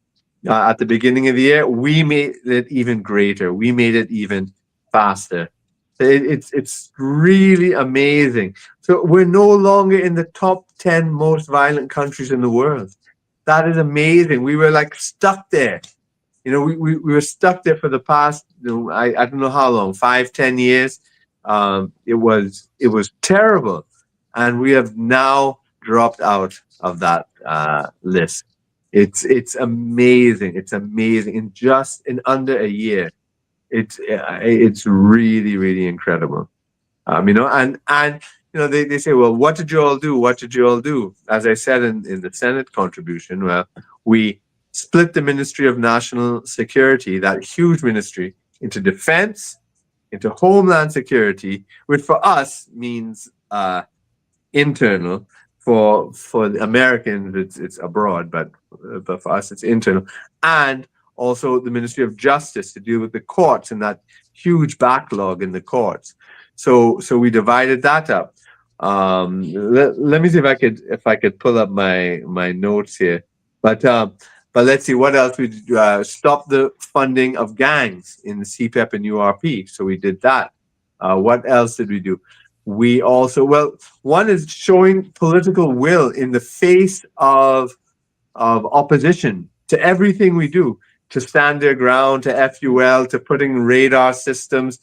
at the beginning of the year, we made it even greater. We made it even faster. It's really amazing. So we're no longer in the top 10 most violent countries in the world. That is amazing. We were like stuck there. We were stuck there for the past, I don't know how long, 5-10 years. It was terrible. And we have now dropped out of that list. It's amazing. It's amazing. In under a year. It's really, really incredible. And they say, well, what did you all do? What did you all do? As I said in the Senate contribution, well, we split the Ministry of National Security, that huge ministry, into defense, into homeland security, which for us means internal. For the Americans, it's abroad, but for us, it's internal. And also the Ministry of Justice to deal with the courts and that huge backlog in the courts. So we divided that up. Let me see if I could pull up my notes here. But let's see what else we stop the funding of gangs in the CPEP and URP. So we did that. What else did we do? We also, one is showing political will in the face of opposition to everything we do, to stand their ground, to FUL, to putting radar systems.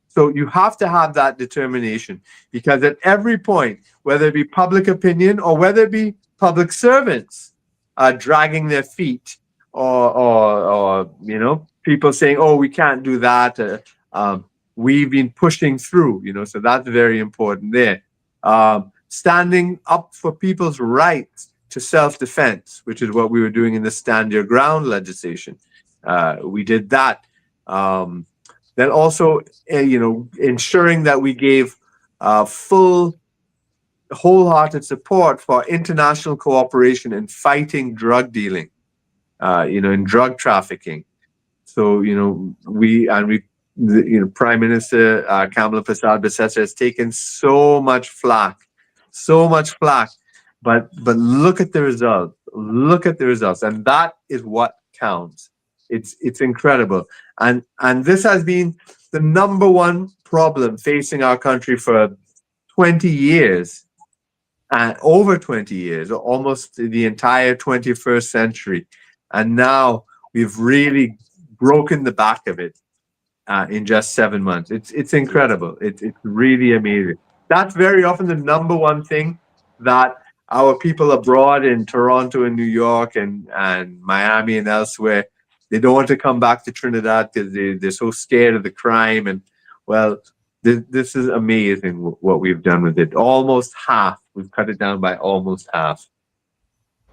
So you have to have that determination, because at every point, whether it be public opinion or whether it be public servants dragging their feet or you know, people saying, oh, we can't do that. We've been pushing through, you know, so that's very important there. Standing up for people's rights to self-defense, which is what we were doing in the Stand Your Ground legislation. We did that. Then also, you know, ensuring that we gave full, wholehearted support for international cooperation in fighting drug dealing, you know, in drug trafficking. So, you know, Prime Minister Kamala Persad-Bissessar has taken so much flack, but look at the results. Look at the results, and that is what counts. It's incredible, and this has been the number one problem facing our country for 20 years, and over 20 years, almost the entire 21st century, and now we've really broken the back of it in just 7 months. It's incredible. It's really amazing. That's very often the number one thing that our people abroad in Toronto and New York and Miami and elsewhere, they don't want to come back to Trinidad because they're so scared of the crime. And well, this is amazing what we've done with it. Almost half. We've cut it down by almost half.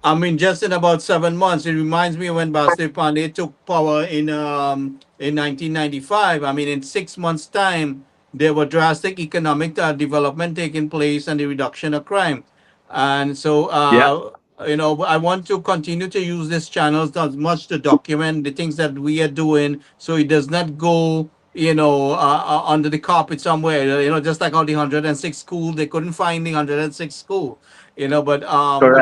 I mean, just in about 7 months, it reminds me of when Bastille Pandey took power in 1995. I mean, in 6 months' time, there were drastic economic development taking place and the reduction of crime. And so, you know, I want to continue to use this channel as much to document the things that we are doing, so it does not go, you know, under the carpet somewhere. You know, just like how the 106 school, they couldn't find the 106 school. You know, but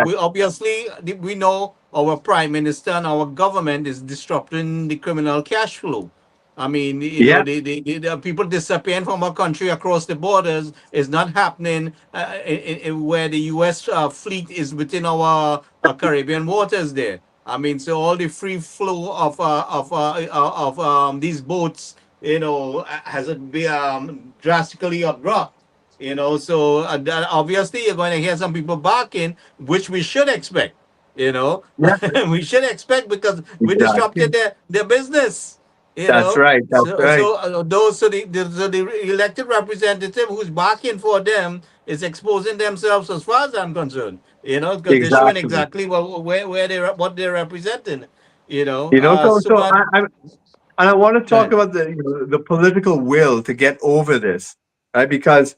we obviously, we know our prime minister and our government is disrupting the criminal cash flow. I mean, you know, the people disappearing from our country across the borders is not happening where the U.S. Fleet is within our Caribbean waters there. I mean, so all the free flow of these boats, you know, has been drastically abrupt. You know, so obviously you're going to hear some people barking, which we should expect. You know, we should expect because we disrupted their business. That's right. That's right. So the elected representative who's barking for them is exposing themselves, as far as I'm concerned. You know, because they're showing exactly what they're representing. You know. I want to talk about the political will to get over this, right? Because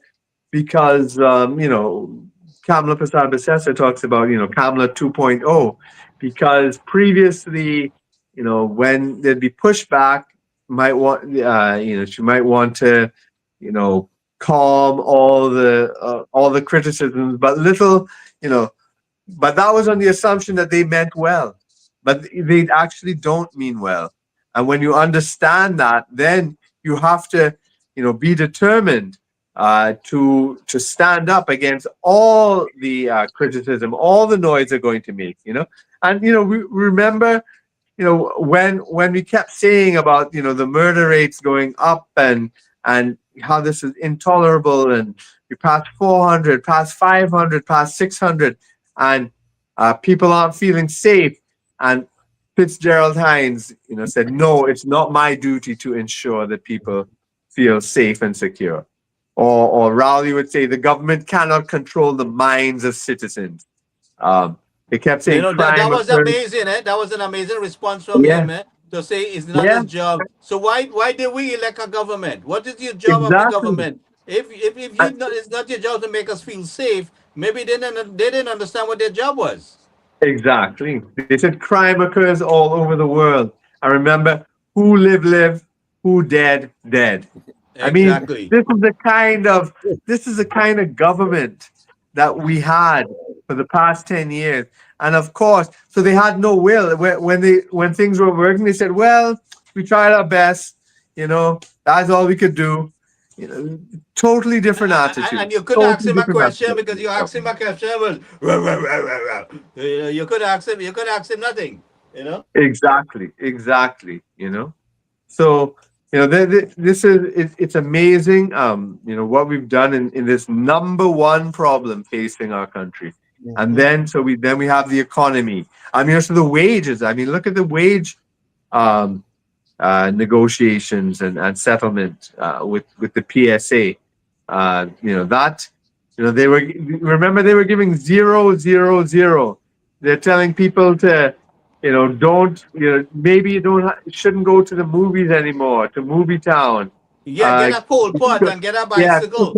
you know, Kamala Persad-Bissessar talks about, you know, Kamala 2.0, because previously, you know, when there'd be pushback, you know, she might want to, you know, calm all the criticisms, but little, you know, but that was on the assumption that they meant well, but they actually don't mean well. And when you understand that, then you have to, you know, be determined to stand up against all the criticism, all the noise they're going to make, you know. And you know, we remember, you know, when we kept saying about, you know, the murder rates going up and how this is intolerable, and we passed 400, past 500, past 600, and people aren't feeling safe. And Fitzgerald Hines, you know, said, no, it's not my duty to ensure that people feel safe and secure. Or Rowley would say the government cannot control the minds of citizens. They kept saying, you know, that was amazing. That was an amazing response from him, to say it's not his job. So why did we elect a government? What is your job of the government? If it's not your job to make us feel safe, maybe they didn't understand what their job was. Exactly. They said crime occurs all over the world. I remember, who live, who dead. I mean, this is the kind of government that we had for the past 10 years. And of course, so they had no will. When things were working, they said, well, we tried our best, you know, that's all we could do. You know, totally different attitude. And you couldn't ask him a question because you asked him a question was you could ask him nothing, you know? Exactly, you know. So, you know, it's amazing, you know, what we've done in this number one problem facing our country. And then we have the economy. I mean, also the wages. I mean, look at the wage negotiations and settlement with the PSA. They were giving 0, 0, 0. They're telling people to, maybe shouldn't go to the movies anymore, to Movie Town. Yeah, get a pole pot and get a bicycle.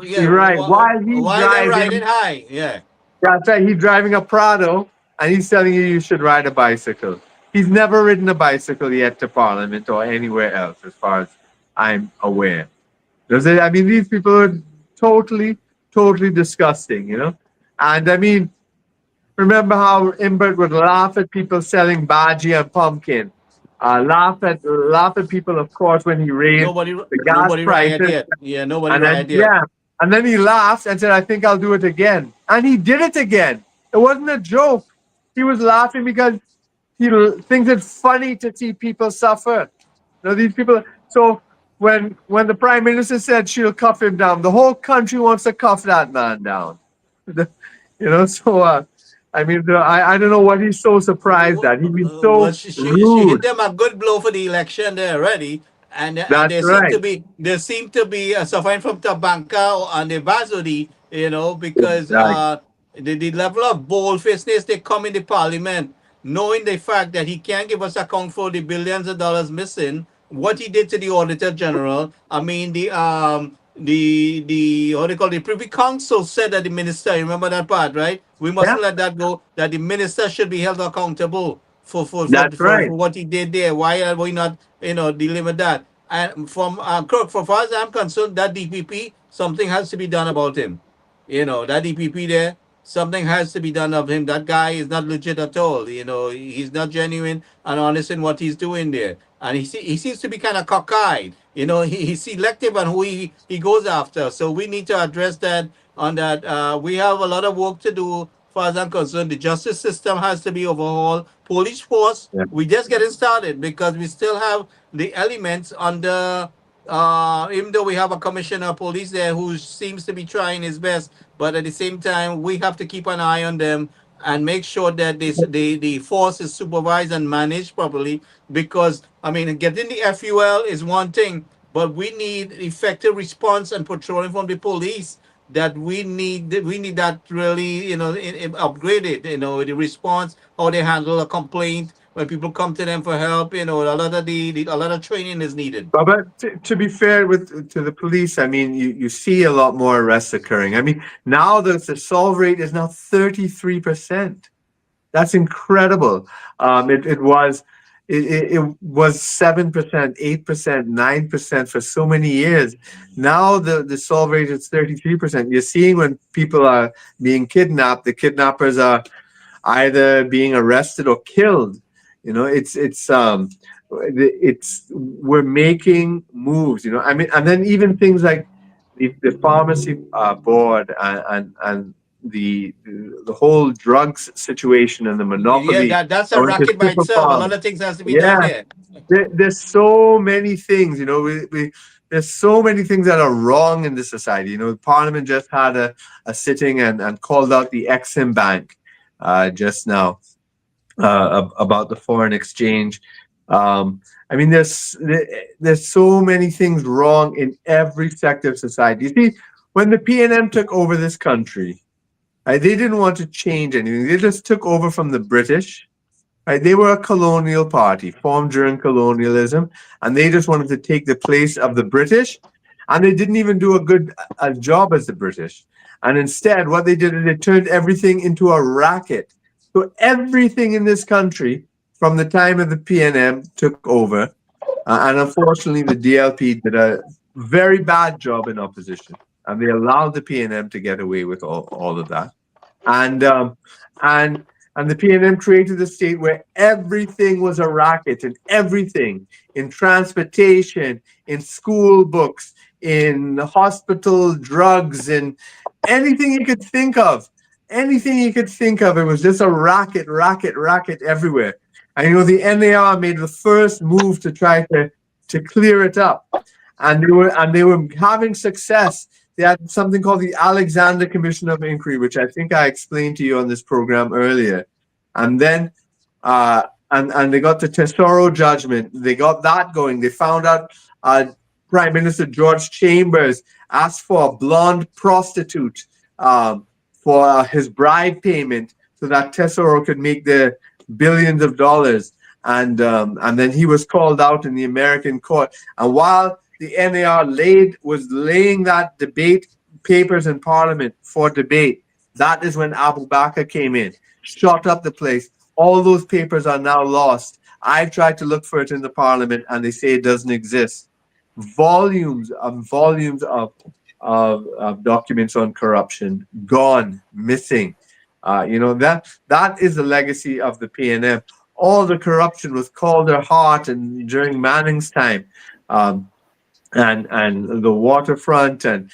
You're right. While they're riding high. Yeah. That's right. He's driving a Prado and he's telling you should ride a bicycle. He's never ridden a bicycle yet to Parliament or anywhere else, as far as I'm aware. I mean, these people are totally disgusting, And I mean, remember how Imbert would laugh at people selling bhaji and pumpkin? Laugh at people, of course, when he raised the gas prices. Nobody rioted yet. Yeah, and then he laughed and said, "I think I'll do it again," and he did it again. It wasn't a joke. He was laughing because he thinks it's funny to see people suffer. These people. So when the Prime Minister said she'll cuff him down, the whole country wants to cuff that man down. I mean, I don't know what he's so surprised at. He's been so she rude. hit them a good blow for the election there already, and they seem to be suffering from Tabanka and the Bazodi, because the level of boldfacedness they come in the Parliament, knowing the fact that he can't give us account for the billions of dollars missing, what he did to the Auditor General. I mean, the Privy Council said that the minister, remember that part, right? We mustn't let that go, that the minister should be held accountable for what he did there. Why are we not, dealing with that? And from Kirk, for far as I'm concerned, that DPP, something has to be done about him. That DPP there, something has to be done of him. That guy is not legit at all. He's not genuine and honest in what he's doing there. And he seems to be kind of cockeyed. He's selective on who he goes after. So we need to address that on that. We have a lot of work to do, as far as I'm concerned. The justice system has to be overhauled. Police force, we're just getting started because we still have the elements under, even though we have a commissioner of police there who seems to be trying his best, but at the same time, we have to keep an eye on them and make sure that the force is supervised and managed properly. Because, I mean, getting the FUL is one thing, but we need effective response and patrolling from the police. That we need that really, upgraded. The response, how they handle a complaint when people come to them for help. A lot of training is needed. But to be fair to the police, I mean, you see a lot more arrests occurring. I mean, now the solve rate is now 33%. That's incredible. It was 7%, 8%, 9% for so many years. Now the solve rate is 33%. You're seeing when people are being kidnapped, the kidnappers are either being arrested or killed. We're making moves. I mean, and then even things like the pharmacy board and the whole drugs situation and the monopoly. Yeah, that's a racket by itself. A lot of things has to be done there. There's so many things, there's so many things that are wrong in this society. Parliament just had a sitting and called out the Exim Bank just now about the foreign exchange. I mean, there's so many things wrong in every sector of society. You see, when the PNM took over this country, they didn't want to change anything. They just took over from the British. They were a colonial party formed during colonialism, and they just wanted to take the place of the British. And they didn't even do a job as the British. And instead, what they did is they turned everything into a racket. So everything in this country, from the time of the PNM, took over. And unfortunately, the DLP did a very bad job in opposition. And they allowed the PNM to get away with all of that. And the PNM created a state where everything was a racket, and everything in transportation, in school books, in hospital drugs, in anything you could think of. Anything you could think of, it was just a racket everywhere. And the NAR made the first move to try to clear it up. And they were having success. they had something called the Alexander Commission of Inquiry, which I think I explained to you on this program earlier. And then, and they got the Tesoro judgment. They got that going. They found out Prime Minister George Chambers asked for a blonde prostitute for his bribe payment so that Tesoro could make the billions of dollars. And then he was called out in the American court. And while the NAR was laying that debate papers in Parliament for debate, that is when Abu Bakr came in, shut up the place. All those papers are now lost. I've tried to look for it in the Parliament, and they say it doesn't exist. Volumes and volumes of documents on corruption gone, missing. That is the legacy of the PNM. All the corruption was Calder Hart and during Manning's time, and the waterfront and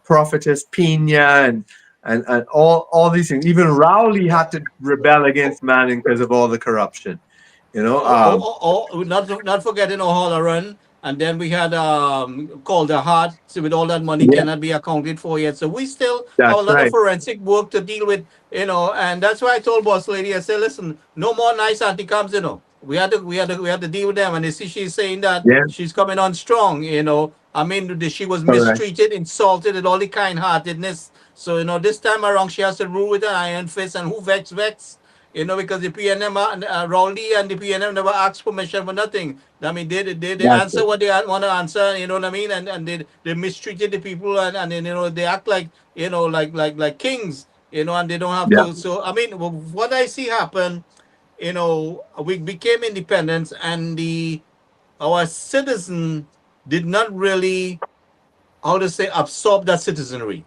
Prophetess Pina and all these things. Even Rowley had to rebel against Manning because of all the corruption. Not forgetting O'Halloran. And then we had Calder Hart. So with all that money cannot be accounted for yet. So we still have a lot of forensic work to deal with, and that's why I told Boss Lady, I said, listen, no more nice anti-cams, We had to deal with them. And you see she's saying that she's coming on strong, I mean, she was mistreated, insulted, and all the kind-heartedness. So, this time around she has to rule with an iron fist, and who vex? Because the PNM, Rowley and the PNM never asked permission for nothing. I mean, they answer what they want to answer, you know what I mean? And they mistreated the people, and they act like, like kings, and they don't have to. So, I mean, what I see happen, we became independent, and our citizen did not really, absorb that citizenry.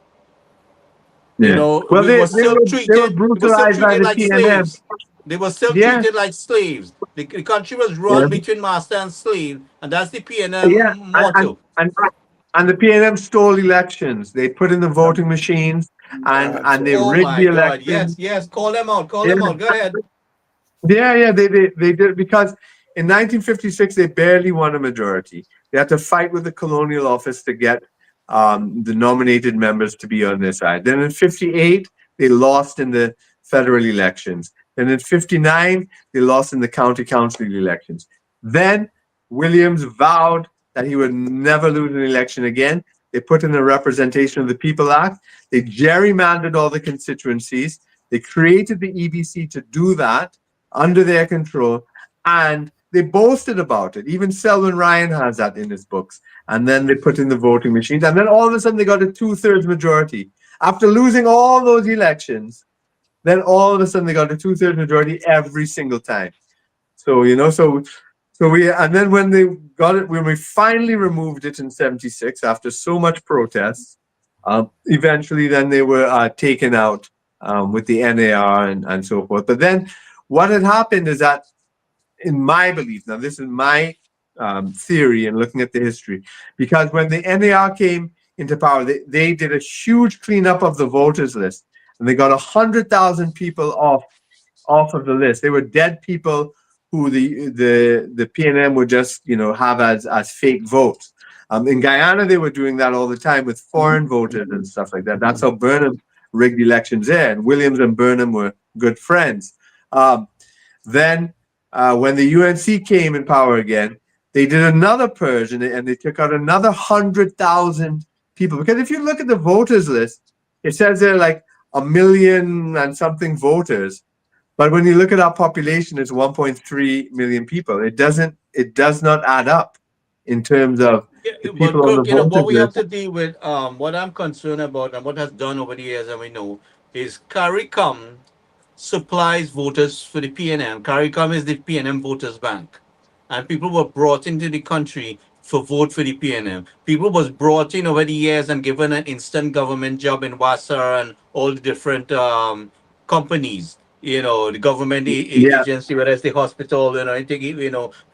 We were still treated like slaves. They were still treated like slaves. The country was run between master and slave, and that's the PNM motto. And the PNM stole elections. They put in the voting machines and they rigged the elections. Yes, call them out. Go ahead. Yeah, they did, because in 1956 they barely won a majority. They had to fight with the colonial office to get the nominated members to be on their side. Then in 58, they lost in the federal elections. Then in 59, they lost in the county council elections. Then Williams vowed that he would never lose an election again. They put in the Representation of the People Act. They gerrymandered all the constituencies. They created the EBC to do that under their control, and they boasted about it. Even Selwyn Ryan has that in his books. And then they put in the voting machines. And then all of a sudden they got a 2/3 majority. After losing all those elections, then all of a sudden they got a 2/3 majority every single time. So, and then when they got it, when we finally removed it in 76, after so much protests, eventually then they were taken out with the NAR and so forth. But then what had happened is that, in my belief, now this is my theory and looking at the history, because when the NAR came into power, they did a huge cleanup of the voters list, and they got 100,000 people off of the list. They were dead people who the PNM would just have as fake votes. In Guyana, they were doing that all the time with foreign voters and stuff like that. That's how Burnham rigged elections there, and Williams and Burnham were good friends. Then when the UNC came in power again, they did another purge, and they took out another 100,000 people. Because if you look at the voters list, it says there are like 1 million and something voters. But when you look at our population, it's 1.3 million people. It does not add up in terms of the people on the voters what we have list. to deal with, what I'm concerned about and what has done over the years, and we know, is CARICOM supplies voters for the PNM. CARICOM is the PNM Voters Bank. And people were brought into the country for vote for the PNM. People was brought in over the years and given an instant government job in Wasser and all the different companies, the government agency, whether it's the hospital,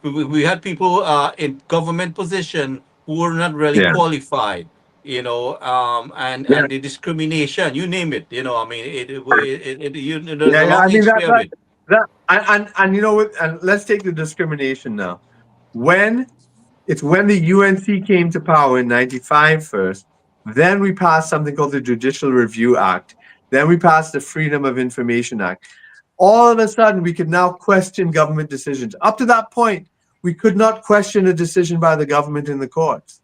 we had people and government position who were not really qualified, and the discrimination, you name it, there's a long history of it. And let's take the discrimination now. When the UNC came to power in 95 first, Then we passed something called the Judicial Review Act. Then we passed the Freedom of Information Act. All of a sudden, we could now question government decisions. Up to that point, we could not question a decision by the government in the courts.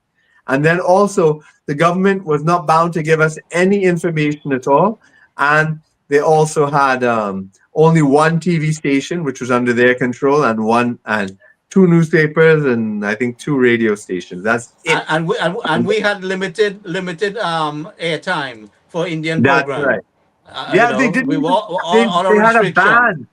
And then also, the government was not bound to give us any information at all. And they also had only one TV station, which was under their control, and two newspapers, and I think 2 radio stations. That's it. And we had limited airtime for Indian That's program. right. You know, they did. we were They on had a restriction. ban.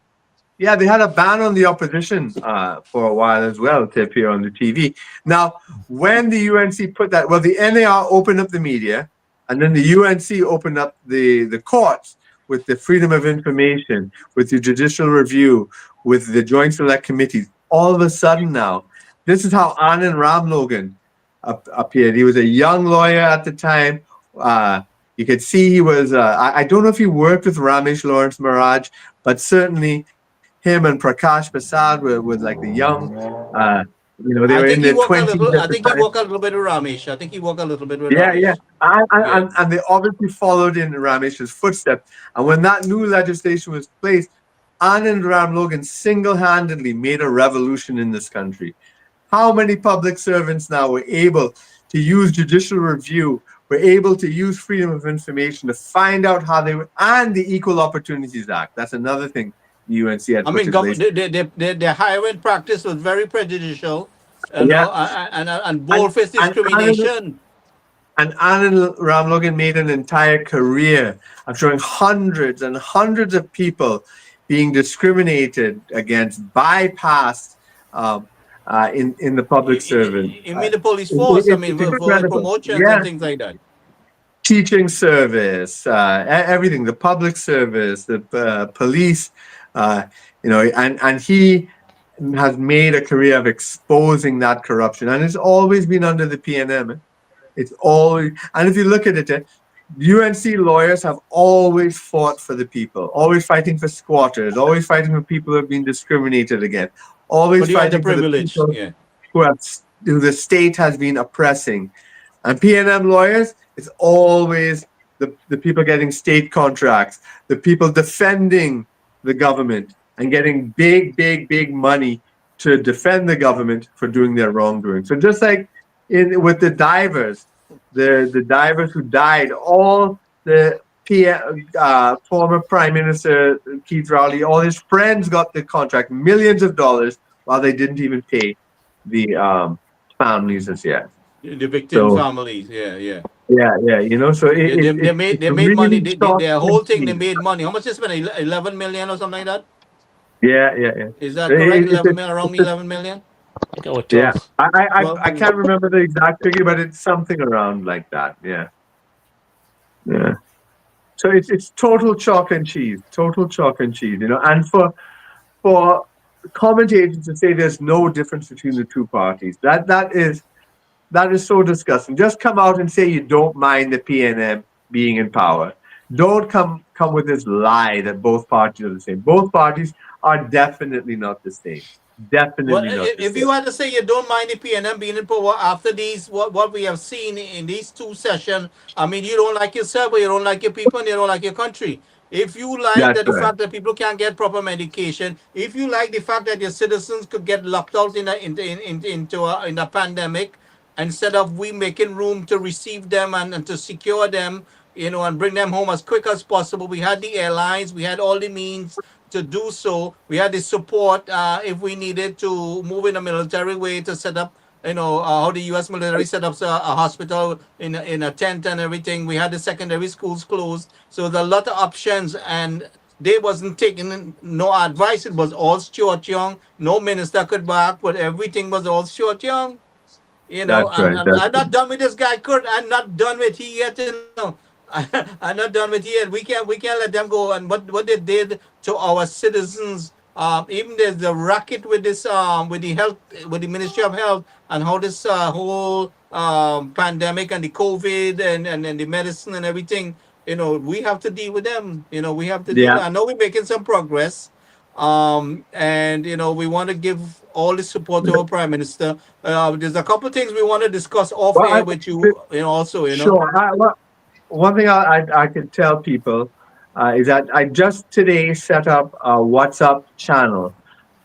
Yeah, they had a ban on the opposition for a while as well to appear on the TV. Now, when the UNC put that, well, the NAR opened up the media, and then the UNC opened up the courts with the freedom of information, with the judicial review, with the joint select committees. All of a sudden now, this is how Anand Ramlogan appeared. He was a young lawyer at the time. You could see he was, I don't know if he worked with Ramesh Lawrence Maharaj, but certainly him and Prakash Prasad were like the young, they were in their 20s. I think he worked a little bit with Ramesh. I think he worked a little bit with Ramesh. Yeah. And they obviously followed in Ramesh's footsteps. And when that new legislation was placed, Anand Ramlogan single-handedly made a revolution in this country. How many public servants now were able to use judicial review, were able to use freedom of information to find out how they were, and the Equal Opportunities Act. That's another thing the UNC had put in place. Their hiring practice was very prejudicial, and bold-faced discrimination. And Anand Ramlogan made an entire career of showing hundreds and hundreds of people being discriminated against, bypassed in the public service. You mean the police force? For promotions and things like that. Teaching service, everything, the public service, the police, and he has made a career of exposing that corruption, and it's always been under the PNM. It's always, and if you look at it, UNC lawyers have always fought for the people, always fighting for squatters, always fighting for people who have been discriminated against, always fighting for the people who the state has been oppressing. And PNM lawyers, it's always the people getting state contracts, the people defending the government and getting big money to defend the government for doing their wrongdoing. So just like with the divers, the divers who died, all the former Prime Minister Keith Rowley, all his friends got the contract, millions of dollars, while they didn't even pay the families as yet. The victim families, yeah. So they made really money. Their whole thing, they made money. How much they spent? 11 million or something like that? Yeah. Is that correct? 11 million, around 11 million? Yeah, I can't remember the exact figure, but it's something around like that. Yeah. So it's total chalk and cheese, And for commentators to say there's no difference between the two parties, that is so disgusting. Just come out and say you don't mind the PNM being in power. Don't come with this lie that both parties are the same. Both parties are definitely not the same. If you had to say you don't mind the PNM being in power after these, what we have seen in these 2 sessions, I mean, you don't like yourself, but you don't like your people, and you don't like your country. If you like the fact that people can't get proper medication, if you like the fact that your citizens could get locked out in a pandemic, instead of we making room to receive them and to secure them, and bring them home as quick as possible, we had the airlines, we had all the means to do so. We had the support if we needed to move in a military way to set up, how the U.S. military set up a hospital in a tent and everything. We had the secondary schools closed. So there's a lot of options, and they wasn't taking no advice. It was all Stuart Young. No minister could back, but everything was all Stuart Young. I'm not done with this guy, Kurt. I'm not done with he yet, I'm not done with it. We can't let them go. And what they did to our citizens, even there's the racket with this with the Ministry of Health, and how this whole pandemic and the COVID and the medicine and everything, we have to deal with them. We have to deal. I know we're making some progress. And we want to give all the support to our Prime Minister. There's a couple of things we want to discuss off Well, air with you know, also, you know. sure. One thing I could tell people is that I just today set up a WhatsApp channel.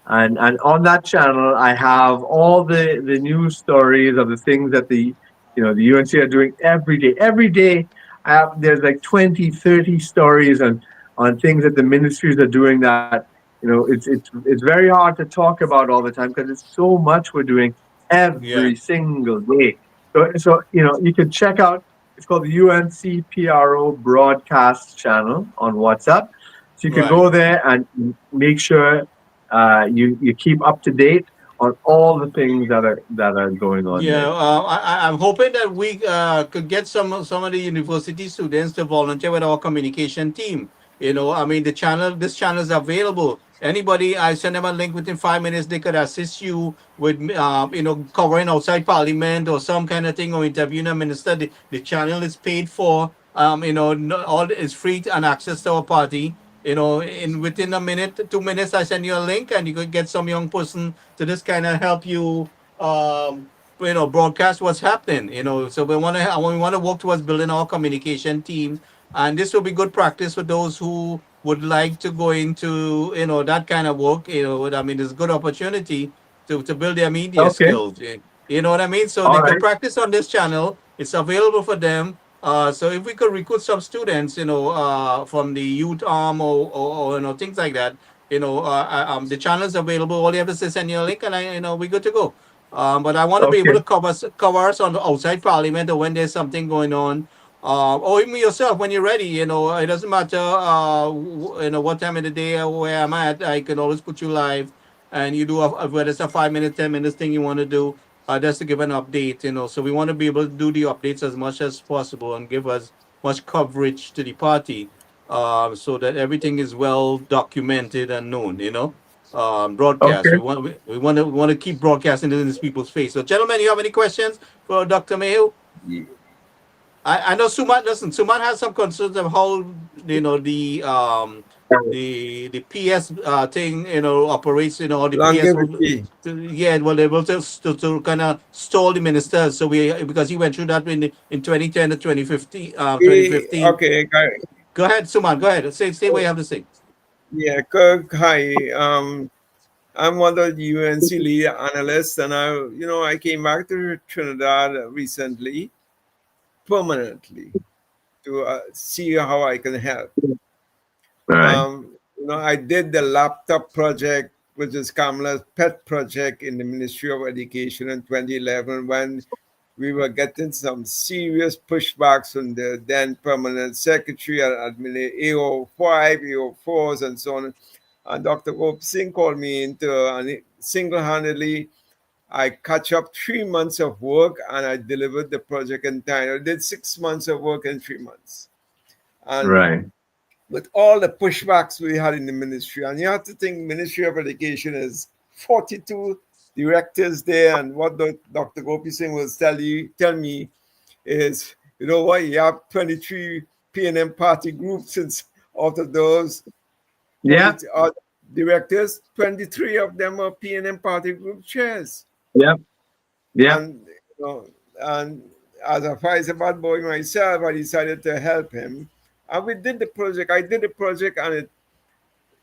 And on that channel, I have all the news stories of the things that the UNC are doing every day. Every day, there's like 20, 30 stories on things that the ministries are doing that, it's very hard to talk about all the time because it's so much we're doing Yeah. every single day. So you can check out, it's called the UNC PRO broadcast channel on WhatsApp. So you can Right. go there and make sure you keep up to date on all the things that are going on Yeah, there. I'm hoping that we could get some of the university students to volunteer with our communication team. You know, I mean, this channel is available. Anybody, I send them a link within 5 minutes. They could assist you with, covering outside Parliament or some kind of thing, or interviewing a minister. The channel is paid for. All is free and access to our party. You know, in within a minute, 2 minutes, I send you a link, and you could get some young person to just kind of help you. Broadcast what's happening. So we want to work towards building our communication team, and this will be good practice for those who would like to go into that kind of work. I mean, it's a good opportunity to build their media Okay. skills. You know what I mean? So All they could right. practice on this channel. It's available for them. So if we could recruit some students, from the youth arm or things like that, the channel is available. All you have to say is send you a link, and we're good to go. But I want to be able Okay. to cover us on the outside Parliament, or when there's something going on, or even yourself when you're ready. It doesn't matter, what time of the day or where I'm at. I can always put you live, and you do whether it's a 5 minute, 10 minutes thing you want to do, just to give an update. So we want to be able to do the updates as much as possible and give as much coverage to the party, so that everything is well documented and known. Broadcast. Okay. We want to keep broadcasting it in these people's face. So, gentlemen, you have any questions for Dr. Mayhew? Ye- I know Suman. Listen, Suman has some concerns of how the PS thing operates. The PS. Longevity. Yeah, well, they will to kind of stall the ministers. So because he went through that in 2010 to 2015. 2015. Okay, Go ahead, Suman. Go ahead. Say what you have to say. yeah, Kirk, hi. I'm one of the UNC lead analysts, and I came back to Trinidad recently, permanently, to see how I can help. All right. I did the laptop project, which is Kamala's pet project in the Ministry of Education in 2011, when we were getting some serious pushbacks from the then permanent secretary and AO5, AO4s, and so on. And Dr. Gopi Singh called me into, and single-handedly, I catch up 3 months of work, and I delivered the project in time. I did 6 months of work in 3 months. And Right. with all the pushbacks we had in the ministry, and you have to think Ministry of Education is 42 directors there, and what Dr. Gopi Singh will tell me is, you have 23 P&M party groups, and out of those Yeah. directors, 23 of them are P&M party group chairs. Yeah. Yeah. And as a Faisal boy myself, I decided to help him. And we did the project. I did the project, and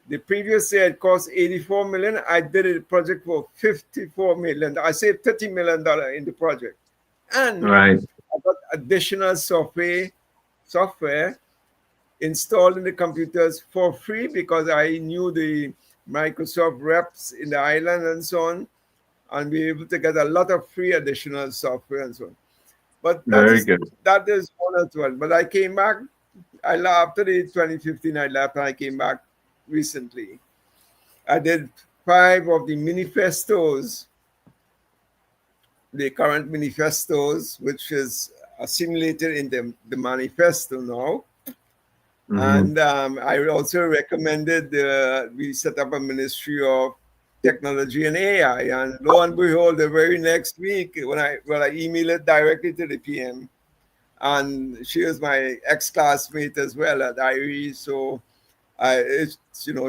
the previous year it cost $84 million. I did the project for $54 million. I saved $30 million in the project. And Right. I got additional software installed in the computers for free because I knew the Microsoft reps in the island and so on, and we were able to get a lot of free additional software and so on. But Very good. that is one as well. But I came back. After the 2015, I left, and I came back recently. I did 5 of the manifestos, the current manifestos, which is assimilated in the manifesto now. Mhm. And I also recommended we set up a Ministry of Technology and AI. And lo and behold, the very next week, when I emailed it directly to the PM, and she was my ex-classmate as well at IRE. So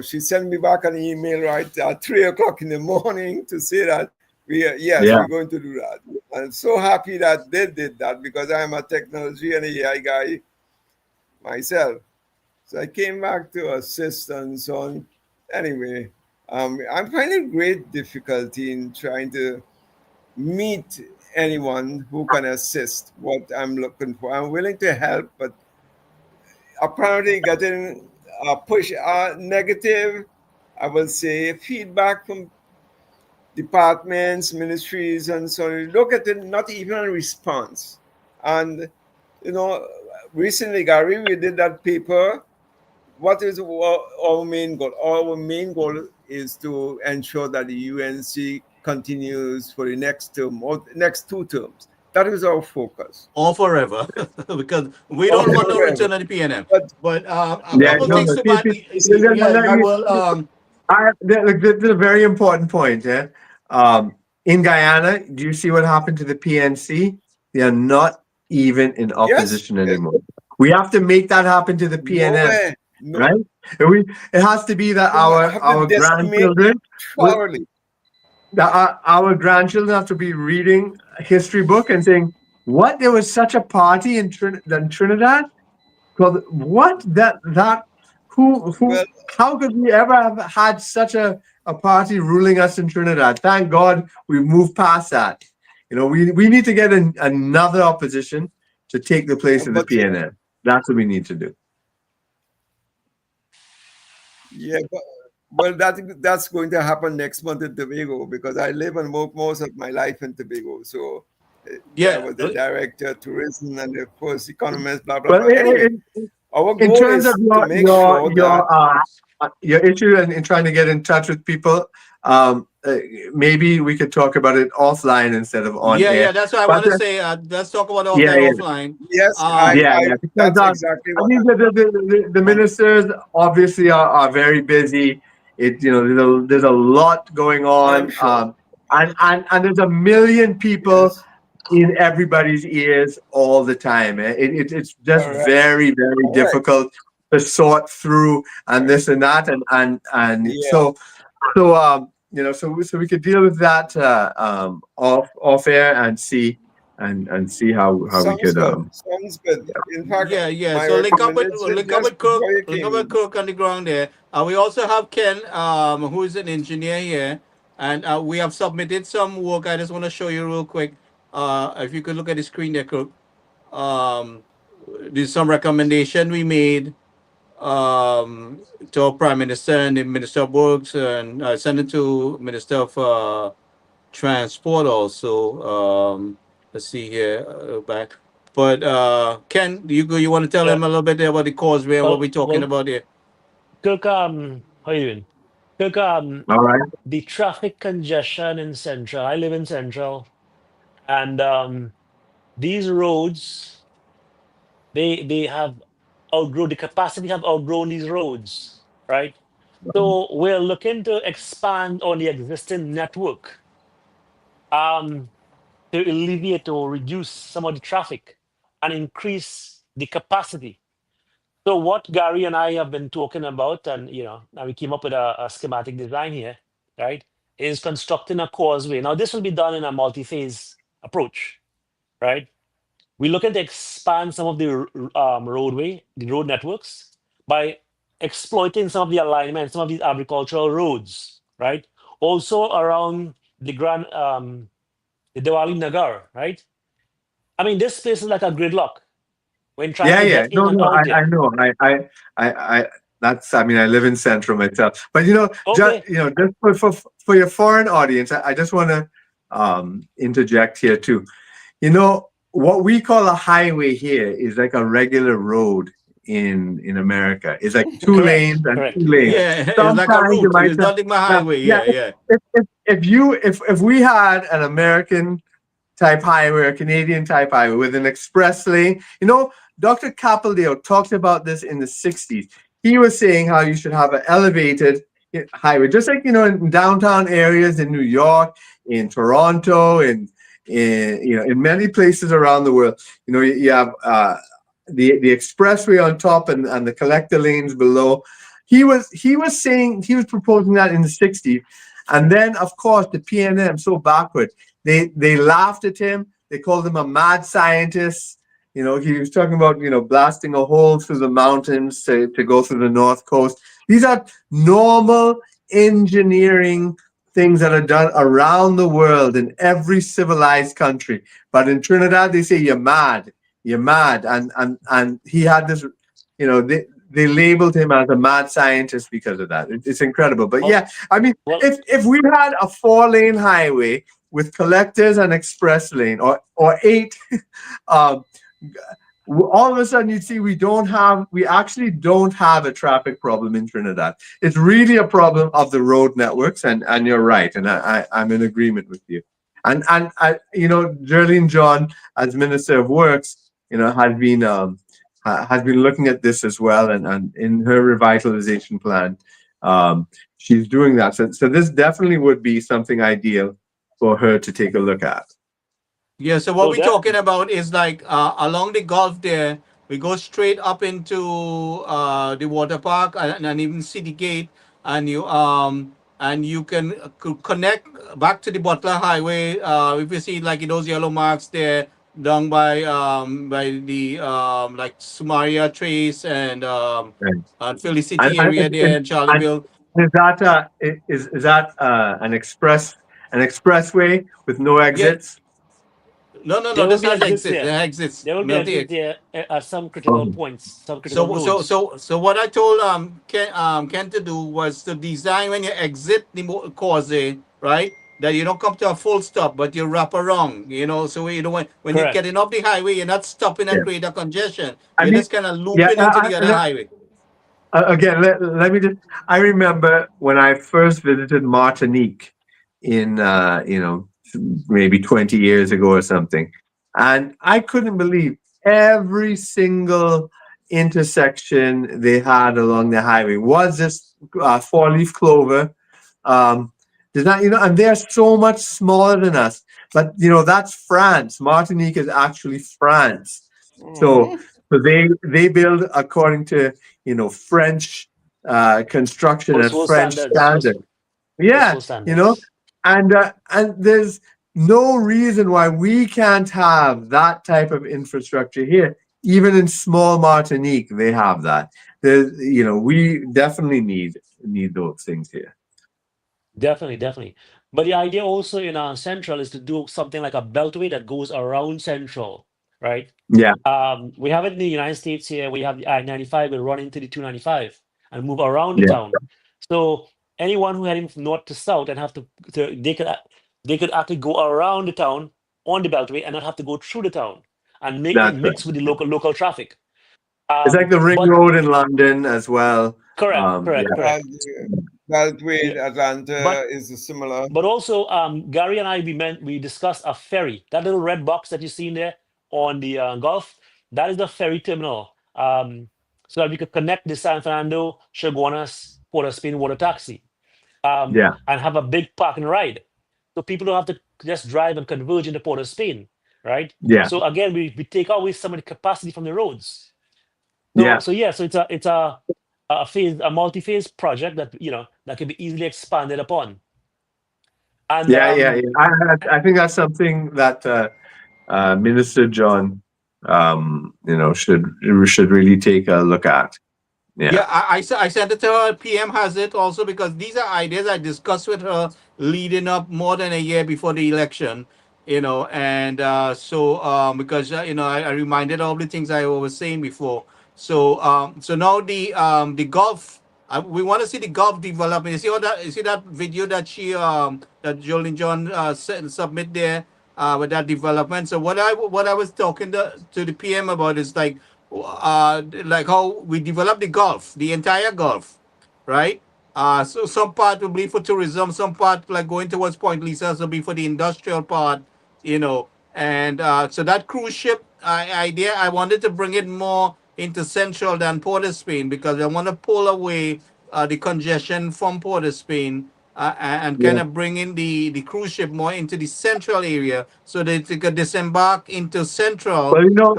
she sent me back an email right at 3:00 in the morning to say that we're going to do that. I'm so happy that they did that because I'm a technology and AI guy myself. So I came back to assist and so on. Anyway, I'm finding great difficulty in trying to meet anyone who can assist what I'm looking for. I'm willing to help, but apparently getting negative, I will say, feedback from departments, ministries, and so on. Look at it, not even a response. And, recently, Gary, we did that paper. What is our main goal? Our main goal is to ensure that the UNC continues for the next term or next 2 terms. That is our focus. Or forever, because we don't want to return to the PNM. But a couple things about this is a very important point. In Guyana, do you see what happened to the PNC? They are not even in opposition anymore. We have to make that happen to the PNM, right? It has to be that our grandchildren, our grandchildren have to be reading a history book and saying, "What? There was such a party in Trinidad? Well, what that who? How could we ever have had such a party ruling us in Trinidad? Thank God we've moved past that. We need to get another opposition to take the place of the PNM. That's what we need to do." Yeah, well, that's going to happen next month in Tobago because I live and work most of my life in Tobago. So I was the director of tourism and the first economist, blah, blah, blah. Anyway, our goal in terms is of to make sure your issue and in trying to get in touch with people, maybe we could talk about it offline instead of on air. Yeah, that's what I want to say. Let's talk about it offline. Yes, that's exactly what the ministers obviously are very busy. There's a lot going on, and there's a million people in everybody's ears all the time. It's just very, very difficult to sort through and this and that, so we could deal with that off air and see how we could. Sounds good. In fact, So link up with Kirk on the ground there. We also have Ken, who is an engineer here, and we have submitted some work. I just want to show you real quick. If you could look at the screen there, Kirk. There's some recommendation we made to our Prime Minister and the Minister of Works, and I sent it to Minister of Transport also. Let's see here back. But Ken, you want to tell him a little bit there about the causeway and what we're talking about here? Kirk, how are you doing? Kirk, all right. The traffic congestion in Central. I live in Central, and these roads, they have outgrown the capacity. Have outgrown these roads, right? So we're looking to expand on the existing network, to alleviate or reduce some of the traffic and increase the capacity. So what Gary and I have been talking about, and now we came up with a schematic design here, right, is constructing a causeway. Now this will be done in a multi-phase approach, right? We're looking to expand some of the road networks by exploiting some of the alignment, some of these agricultural roads, right? Also around the the Diwali Nagar, right? I mean, this place is like a gridlock when trying to get in and out there. I know. I live in Central myself, but just for your foreign audience, I just want to interject here too. What we call a highway here is like a regular road in America. It's like 2 lanes and 2 lanes. Yeah, it's like a route. It's not my highway. If we had an American type highway or Canadian type highway with an express lane, Dr. Capildeo talked about this in the 60s. He was saying how you should have an elevated highway, just like in downtown areas in New York, in Toronto, in many places around the world. You have the expressway on top and the collector lanes below. he was saying, he was proposing that in the 60s. And then, of course, the PNM, so backward, they laughed at him. They called him a mad scientist. You know, he was talking about, you know, blasting a hole through the mountains to go through the North Coast. These are normal engineering things that are done around the world in every civilized country. But in Trinidad, they say, you're mad. And he had this, you know, they labeled him as a mad scientist because of that. It's incredible. But yeah, I mean, if we had a 4-lane highway with collectors and express lane, or 8, all of a sudden you'd see we actually don't have a traffic problem in Trinidad. It's really a problem of the road networks, and you're right, and I'm in agreement with you. And I, you know, Jerlene John, as Minister of Works, you know, has been looking at this as well, and in her revitalization plan, she's doing that. So this definitely would be something ideal for her to take a look at. Yeah, so what we're talking about is like along the Gulf there, we go straight up into the water park and even City Gate, and you can connect back to the Butler Highway. If you see like those yellow marks there down by the like Sumaria Trace and Felicity area there in Charleville. Is that an expressway with no exits? No, there's not exits. There exits. There will be exits there at some critical points, some critical nodes. So what I told Ken to do was to design when you exit the causeway, right? That you don't come to a full stop, but you wrap around. You know, so you know when you're getting off the highway, you're not stopping and create a congestion. You're just kind of looping into the other highway. Again, let me just. I remember when I first visited Martinique in you know, maybe 20 years ago or something, and I couldn't believe every single intersection they had along the highway was this 4-leaf clover. There's not, you know, and they're so much smaller than us, but you know, that's France. Martinique is actually France. So they build according to, you know, French construction and French standard. Yeah, you know, and there's no reason why we can't have that type of infrastructure here. Even in small Martinique, they have that. There's, you know, we definitely need those things here. Definitely. But the idea also in Central is to do something like a beltway that goes around Central, right? Yeah. We have it in the United States here. We have the I-95 will run into the 295 and move around the town. So anyone who heading from north to south and have to they could actually go around the town on the beltway and not have to go through the town and make it mix with the local traffic. It's like the Ring Road in London as well. Correct. Beltway, Atlanta is similar. But also, Gary and I, we discussed a ferry. That little red box that you see in there on the Gulf, that is the ferry terminal. So that we could connect the San Fernando, Chaguanas, Port of Spain water taxi. And have a big park and ride. So people don't have to just drive and converge into Port of Spain, right? Yeah. So again, we take away some of the capacity from the roads. So it's a multi-phase project that, you know, that can be easily expanded upon. And I think that's something that Minister John, you know, should really take a look at. I sent it to her. PM has it also, because these are ideas I discussed with her leading up more than a year before the election, you know, and because you know, I reminded all the things I was saying before. So now the Gulf, we want to see the Gulf development. You see that video that she that Jolene John submit there with that development. So what I was talking to the PM about is like how we develop the Gulf, the entire Gulf, right? So some part will be for tourism, some part like going towards Point Lisa will be for the industrial part, you know, and so that cruise ship idea, I wanted to bring it more into Central than Port of Spain, because I want to pull away the congestion from Port of Spain and kind of bring in the cruise ship more into the Central area so that they could disembark into Central. Well, you know,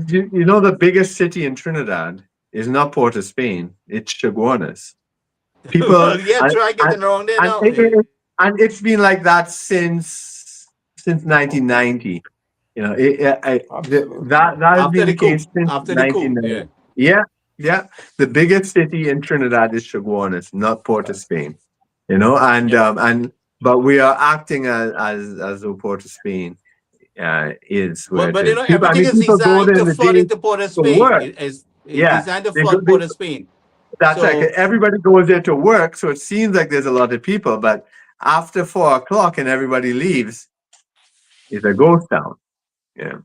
you know, the biggest city in Trinidad is not Port of Spain, it's Chaguanas. People, Well, yeah, try getting around there now. and it's been like that since 1990. You know, that has After been the the case coup. since After the coup, 1990. yeah. Yeah. The biggest city in Trinidad is Chaguanas, not Port of Spain. You know, and but we are acting as though Port of Spain is where But it you is. know, People, I everything mean, is people go designed there in to the flood day into Port of to Spain. work. It's Yeah, designed to they flood go, Port of Spain. that's right. So Everybody goes there to work, so it seems like there's a lot of people. But after 4 o'clock and everybody leaves, it's a ghost town. Yeah.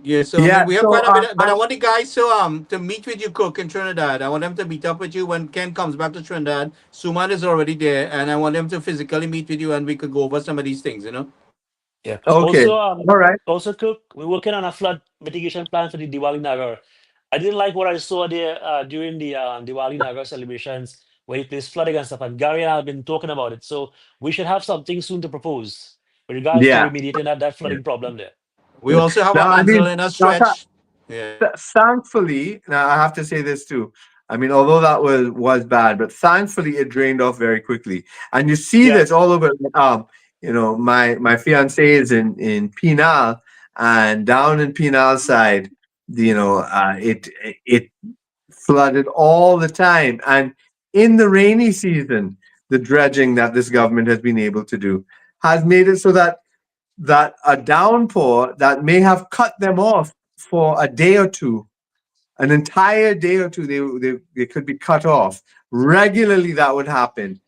yeah, so I Yeah. mean, we have So quite a bit, but I want the guys to meet with you, Cook, in Trinidad. I want them to meet up with you when Ken comes back to Trinidad. Suman is already there, and I want them to physically meet with you, and we could go over some of these things. You know. Yeah. okay. Also, All right. also, Cook, we're working on a flood mitigation plan for the Diwali Nagar. I didn't like what I saw there during the Diwali Nagar celebrations, where it is flooding and stuff. And Gary and I have been talking about it. So we should have something soon to propose with regards to Yeah. remediating that flooding problem there. We also have a Now, I mean, Manzalina stretch. Yeah. thankfully, now I have to say this too. I mean, although that was bad, but thankfully it drained off very quickly. And you see Yeah. this all over. You know, my fiance is in Penal, and down in Penal side, you know, it flooded all the time. And in the rainy season, the dredging that this government has been able to do has made it so that a downpour that may have cut them off for a day or two, an entire day or two, they could be cut off. Regularly, that would happen.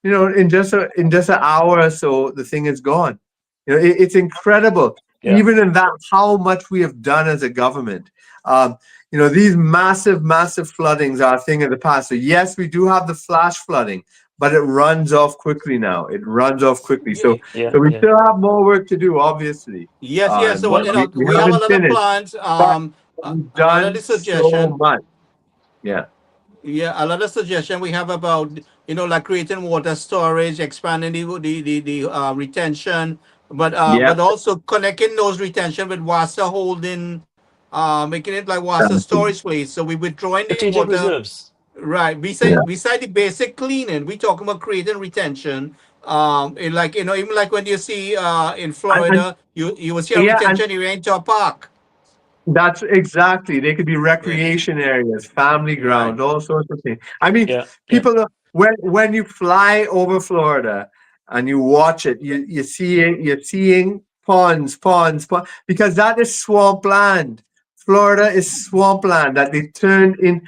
You know, in just an hour or so, the thing is gone. You know, it's incredible. Yeah. Even in that, how much we have done as a government. You know, these massive floodings are a thing of the past. So yes, we do have the flash flooding, but it runs off quickly now. It runs off quickly. So Yeah. we Yeah. still have more work to do, obviously. Yes. So But you know, we we have a haven't lot of finished. plans. But we've Another done suggestion. so much. Yeah. Yeah, another suggestion we have about, you know, like creating water storage, expanding the retention, but Yeah. also connecting those retention with water holding, making it like water Exactly. storage place. So we withdrawing the Strategic water. reserves. Right. Beside the basic cleaning, we talking about creating retention. In like, you know, even like when you see in Florida, you will see a Yeah, and retention area into a park. that's exactly. They could be Yeah. recreation areas, family Right. grounds, all sorts of things. I mean, Yeah. Yeah. people when you fly over Florida and you watch it, you're seeing ponds, because that is swampland. Florida is swampland that they turned in,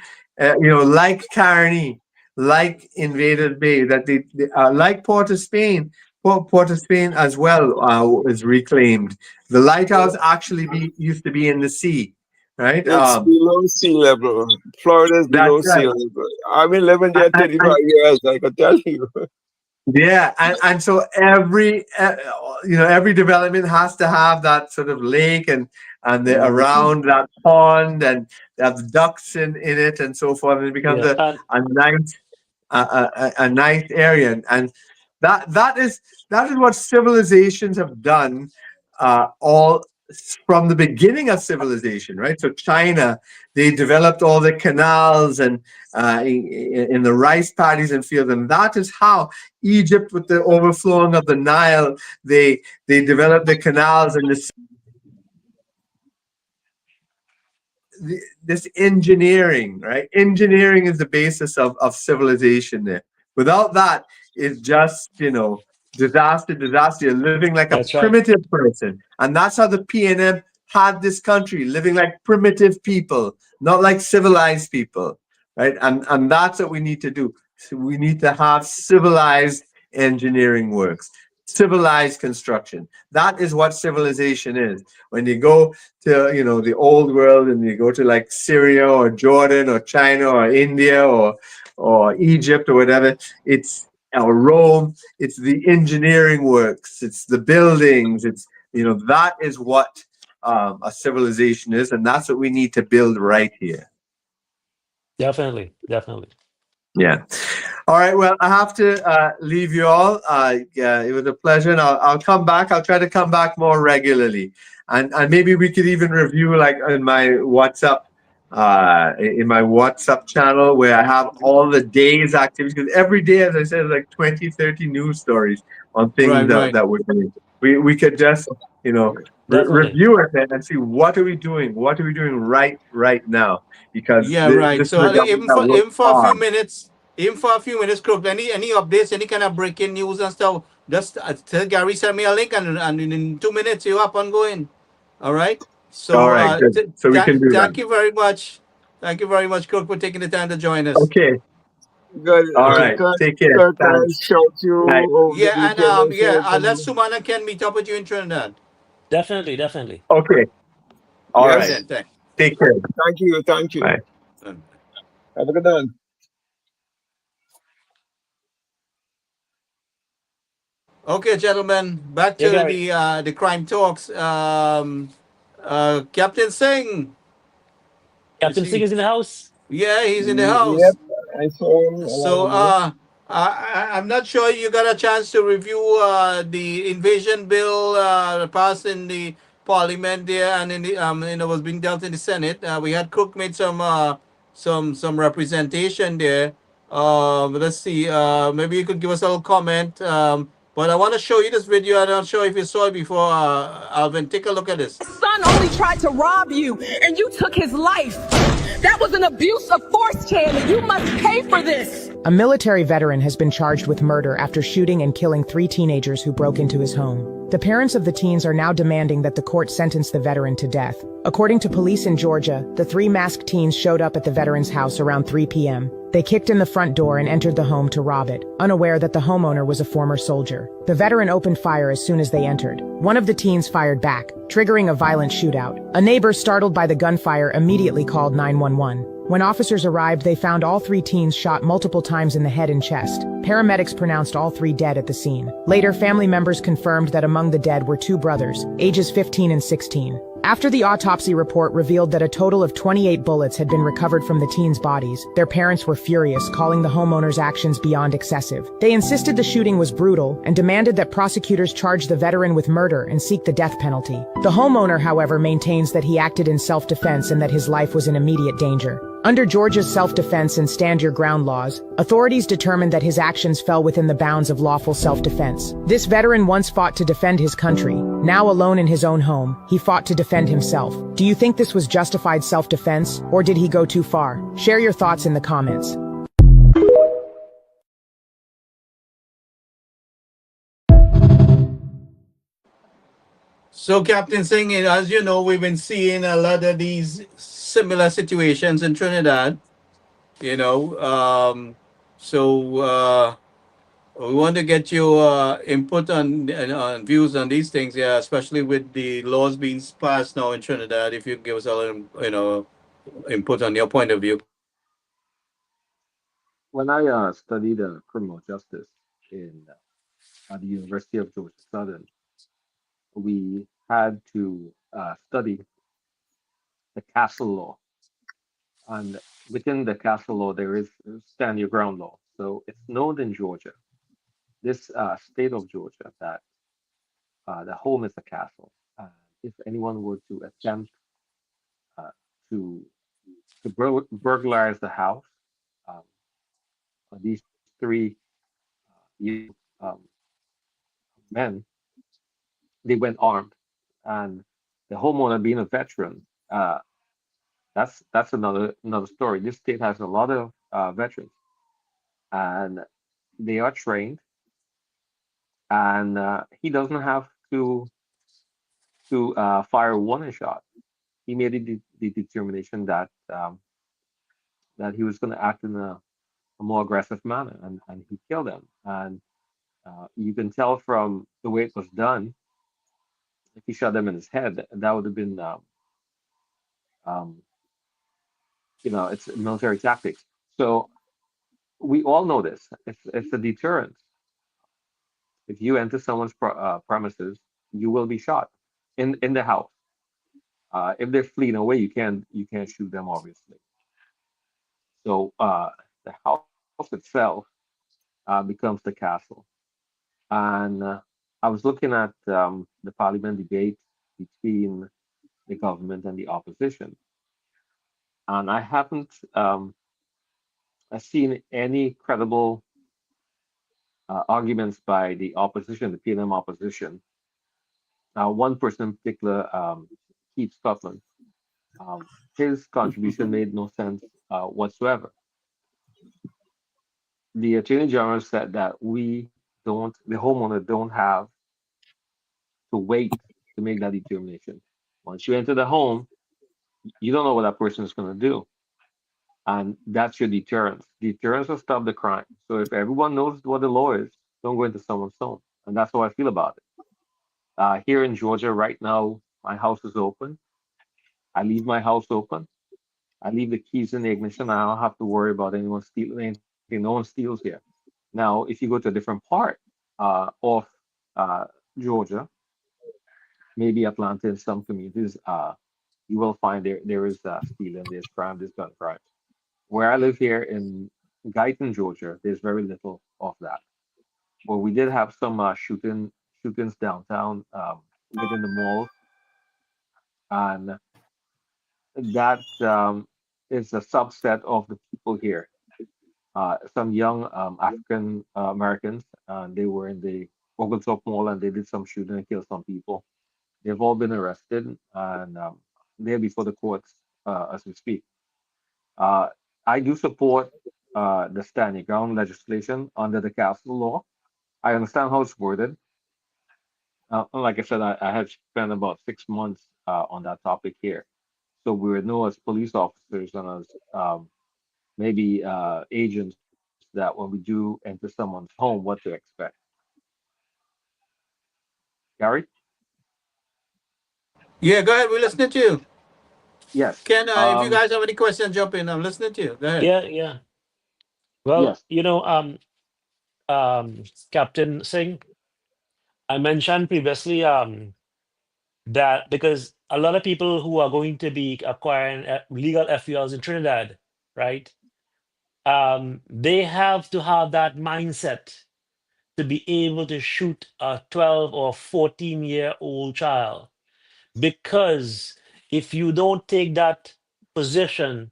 you know, like Carney, like Invaded Bay, that they like Port of Spain. Port of Spain as well is reclaimed. The lighthouse actually used to be in the sea, right? It's below sea level. Florida is That's below sea right. level. I've been living there And- 35 years, I can tell you. Yeah, and so every you know, every development has to have that sort of lake and the around that pond, and have ducks in it and so forth, and it becomes Yeah. And a nice area, and that is what civilizations have done all from the beginning of civilization, right? So China, they developed all the canals and in the rice paddies and fields, and that is how Egypt, with the overflowing of the Nile, they developed the canals and this engineering, right? Engineering is the basis of civilization there. Without that, it's just, you know, disaster. You're living like a That's right. primitive person. And that's how the PNM had this country, living like primitive people, not like civilized people, right? And that's what we need to do. So we need to have civilized engineering works, civilized construction. That is what civilization is. When you go to, you know, the old world and you go to like Syria or Jordan or China or India or Egypt or whatever, it's Rome, it's the engineering works, it's the buildings, it's, you know, that is what a civilization is, and that's what we need to build right here. Definitely. Yeah. All right. Well, I have to leave you all. It was a pleasure, and I'll come back. I'll try to come back more regularly, and maybe we could even review like in my WhatsApp in my WhatsApp channel where I have all the day's activities. Because every day, as I said, like 20, 30 news stories on things Right, right. that we're doing. We could just, you know, Definitely. review it and see what are we doing? What are we doing right now? Because Yeah, right. this is So a government that works even for a few hard. minutes, Crook, any updates, any kind of breaking news and stuff, just tell Gary send me a link and in 2 minutes you're up and going. All right. All So right, good. So we can do that. thank you very much. Thank you very much, Crook, for taking the time to join us. Okay. Good. All Okay. right. Take care. Kurt, I'll Thanks. shout you Bye. over the Yeah, and weekend and say let Suman and Ken meet up with you in Trinidad. Definitely, definitely. Okay. All All right Yes. right. then. Thanks. Take care. Thank you. Thank you. Bye. Have a good one. Okay, gentlemen, back Yeah, to Gary. the crime talks. Captain Singh. Captain Is Singh he? is in the house. Yeah, he's in the Yep, house. I saw him a So while ago. I'm not sure you got a chance to review the invasion bill passed in the parliament there, and in the was being dealt in the Senate. We had Cook made some representation there. Let's see. Maybe you could give us a little comment. But I want to show you this video. I'm not sure if you saw it before. Alvin, take a look at this. Son only tried to rob you, and you took his life. That was an abuse of force, Chandler. You must pay for this. A military veteran has been charged with murder after shooting and killing 3 teenagers who broke into his home. The parents of the teens are now demanding that the court sentence the veteran to death. According to police in Georgia, the 3 masked teens showed up at the veteran's house around 3 p.m. They kicked in the front door and entered the home to rob it, unaware that the homeowner was a former soldier. The veteran opened fire as soon as they entered. One of the teens fired back, triggering a violent shootout. A neighbor, startled by the gunfire, immediately called 911. When officers arrived, they found all 3 teens shot multiple times in the head and chest. Paramedics pronounced all 3 dead at the scene. Later, family members confirmed that among the dead were 2 brothers, ages 15 and 16. After the autopsy report revealed that a total of 28 bullets had been recovered from the teens' bodies, their parents were furious, calling the homeowner's actions beyond excessive. They insisted the shooting was brutal and demanded that prosecutors charge the veteran with murder and seek the death penalty. The homeowner, however, maintains that he acted in self-defense and that his life was in immediate danger. Under Georgia's self-defense and stand your ground laws, authorities determined that his actions fell within the bounds of lawful self-defense. This veteran once fought to defend his country. Now alone in his own home, he fought to defend himself. Do you think this was justified self-defense, or did he go too far? Share your thoughts in the comments. So, Captain Singh, as you know, we've been seeing a lot of these similar situations in Trinidad. You know, we want to get your input on views on these things, yeah, especially with the laws being passed now in Trinidad. If you give us a little, input on your point of view. When I studied criminal justice at the University of Georgia Southern, we had to study the castle law. And within the castle law, there is stand your ground law. So it's known in Georgia, this state of Georgia, that the home is a castle. If anyone were to attempt uh, to burglarize the house, um, these 3 um, men, they went armed, and the homeowner, being a veteran, that's another story. This state has a lot of veterans, and they are trained, and he doesn't have to fire a warning shot. He made the determination that that he was going to act in a more aggressive manner, and he killed them. And you can tell from the way it was done, if he shot them in his head, that would have been um, it's military tactics. So we all know this. It's a deterrent. If you enter someone's premises, you will be shot in the house. If they're fleeing away, you can't shoot them, obviously. So the house itself becomes the castle. And I was looking at the parliament debate between the government and the opposition, And I haven't seen any credible arguments by the opposition, the PLM opposition. One person in particular, Keith Scotland, his contribution made no sense whatsoever. The Attorney General said that the homeowner don't have to wait to make that determination. Once you enter the home, you don't know what that person is going to do. And that's your deterrence. Deterrence will stop the crime. So if everyone knows what the law is, don't go into someone's home. And that's how I feel about it. Here in Georgia right now, my house is open. I leave my house open. I leave the keys in the ignition. I don't have to worry about anyone stealing anything. No one steals here. Now, if you go to a different part of Georgia, maybe Atlanta in some communities, you will find there is stealing, there's crime, there's gun crime. Where I live here in Guyton, Georgia, there's very little of that. But we did have some shootings downtown within the mall, and that is a subset of the people here. Some young African Americans, they were in the Oglethorpe Mall and they did some shooting and killed some people. They've all been arrested and they're before the courts as we speak. I do support the stand your ground legislation under the castle law. I understand how it's worded. Like I said, I have spent about 6 months on that topic here. So we would know as police officers and as maybe agents that when we do enter someone's home, what to expect. Gary? Yeah, go ahead. We're listening to you. Yes. Ken, if you guys have any questions, jump in. I'm listening to you. Go ahead. Yeah. Well, Yes. Captain Singh, I mentioned previously that because a lot of people who are going to be acquiring legal FULs in Trinidad, right? They have to have that mindset to be able to shoot a 12 or 14-year-old child. Because if you don't take that position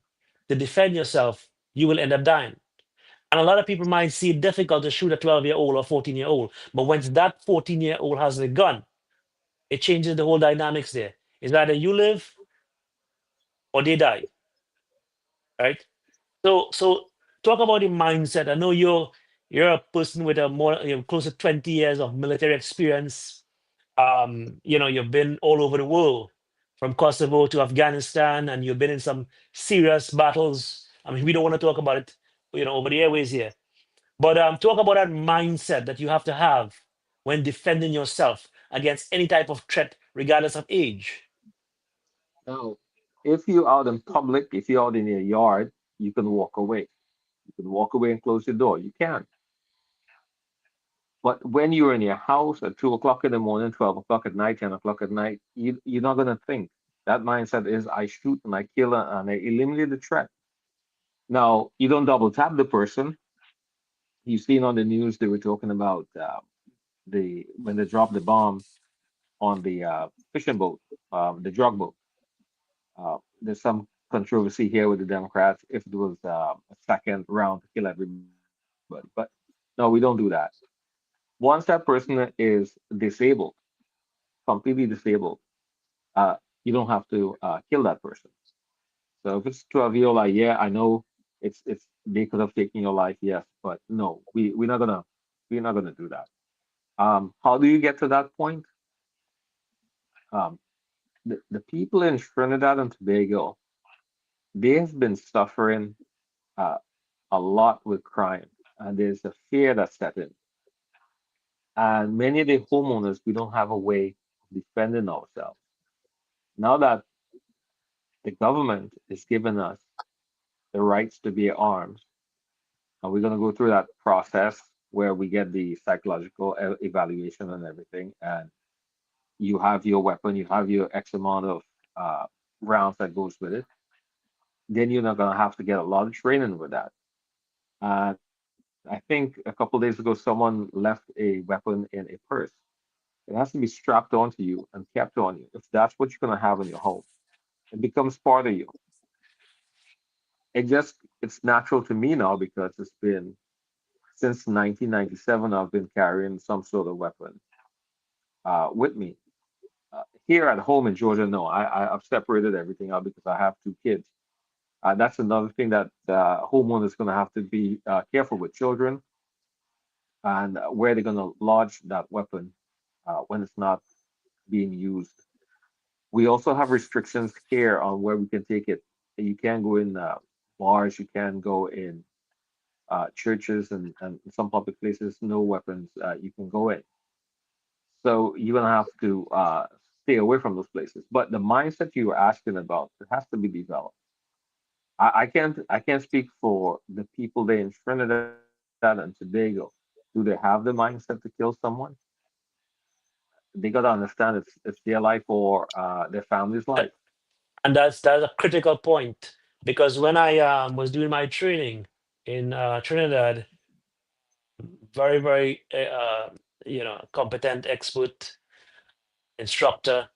to defend yourself, you will end up dying. And a lot of people might see it difficult to shoot a 12-year-old or 14-year-old. But once that 14-year-old has a gun, it changes the whole dynamics there. It's either you live or they die, right? So talk about the mindset. I know you're a person with a more close to 20 years of military experience. You've been all over the world, from Kosovo to Afghanistan, and you've been in some serious battles. I mean, we don't want to talk about it, over the airways here. But talk about that mindset that you have to have when defending yourself against any type of threat, regardless of age. Now, if you're out in public, if you're out in your yard, you can walk away. You can walk away and close your door. You can. But when you're in your house at 2 o'clock in the morning, 12 o'clock at night, 10 o'clock at night, you're not going to think. That mindset is I shoot and I kill and I eliminate the threat. Now, you don't double tap the person. You've seen on the news they were talking about when they dropped the bomb on the fishing boat, the drug boat. There's some controversy here with the Democrats if it was a second round to kill everybody. But no, we don't do that. Once that person is disabled, completely disabled, you don't have to kill that person. So if it's 12-year-old, yeah, I know it's they could have taken your life, yes, but no, we're not gonna do that. How do you get to that point? The people in Trinidad and Tobago, they have been suffering a lot with crime, and there's a fear that's set in. And many of the homeowners, we don't have a way of defending ourselves. Now that the government is giving us the rights to bear arms, and we're going to go through that process where we get the psychological evaluation and everything, and you have your weapon, you have your X amount of rounds that goes with it, then you're not going to have to get a lot of training with that. I think a couple of days ago, someone left a weapon in a purse. It has to be strapped onto you and kept on you. If that's what you're going to have in your home, it becomes part of you. it's natural to me now because it's been since 1997 I've been carrying some sort of weapon with me. Here at home in Georgia, no, I've separated everything out because I have two kids. That's another thing that homeowners is going to have to be careful with children and where they're going to lodge that weapon when it's not being used. We also have restrictions here on where we can take it. You can't go in bars, you can go in churches and some public places, no weapons you can go in. So you're gonna have to stay away from those places. But the mindset you were asking about, it has to be developed. I can't speak for the people there in Trinidad and Tobago. Do they have the mindset to kill someone? They gotta understand it's their life or their family's life. And that's a critical point, because when I was doing my training in Trinidad, very very competent expert instructor.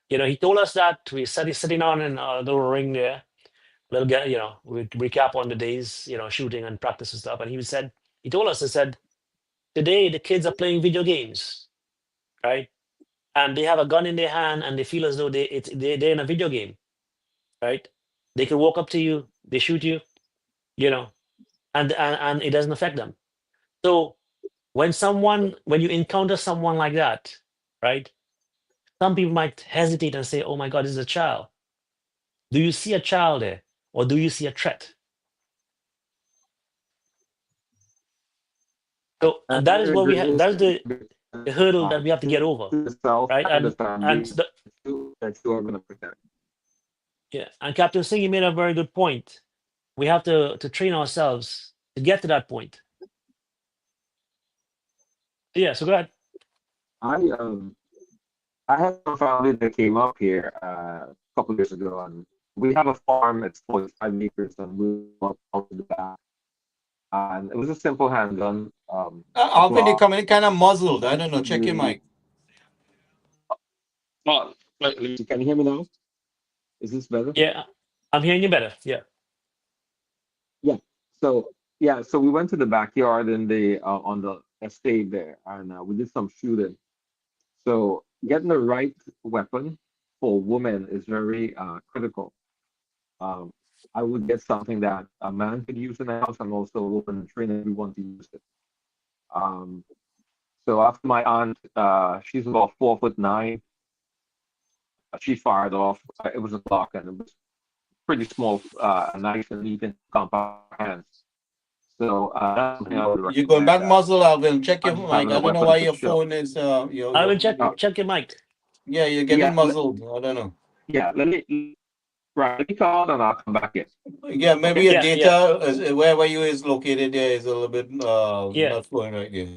He told us that we sitting on in a little ring there. Little get we recap on the days shooting and practice and stuff. And he told us, he said, today the kids are playing video games, right? And they have a gun in their hand and they feel as though they're in a video game, right? They can walk up to you, they shoot you, and it doesn't affect them. So when you encounter someone like that, right? Some people might hesitate and say, "Oh my God, this is a child." Do you see a child there, or do you see a threat? So and that is what we have. That's the hurdle that we have to get over, right? And that you are going to protect. Yeah, and Captain Singh, you made a very good point. We have to train ourselves to get to that point. Yeah, so go ahead. I have a family that came up here a couple of years ago, and we have a farm. It's 45 acres, and we walked out to the back. And it was a simple handgun. Alvin, you're coming in kind of muzzled. I don't know. Check your mic. Oh, can you hear me now? Is this better? Yeah, I'm hearing you better. Yeah. So we went to the backyard in the on the estate there, and we did some shooting. So getting the right weapon for women is very critical. I would get something that a man could use in the house, and also a woman train everyone to use it. So after my aunt, she's about 4'9". She fired off. It was a Glock, and it was pretty small, nice and neat and compact hands. So you're going back muzzle, Alvin. Check your mic. I don't know why your phone is. I will check your mic. Yeah, you're getting muzzled. I don't know. Yeah, let me call and I'll come back in. Yeah, maybe your data wherever you is located there is a little bit not flowing right there.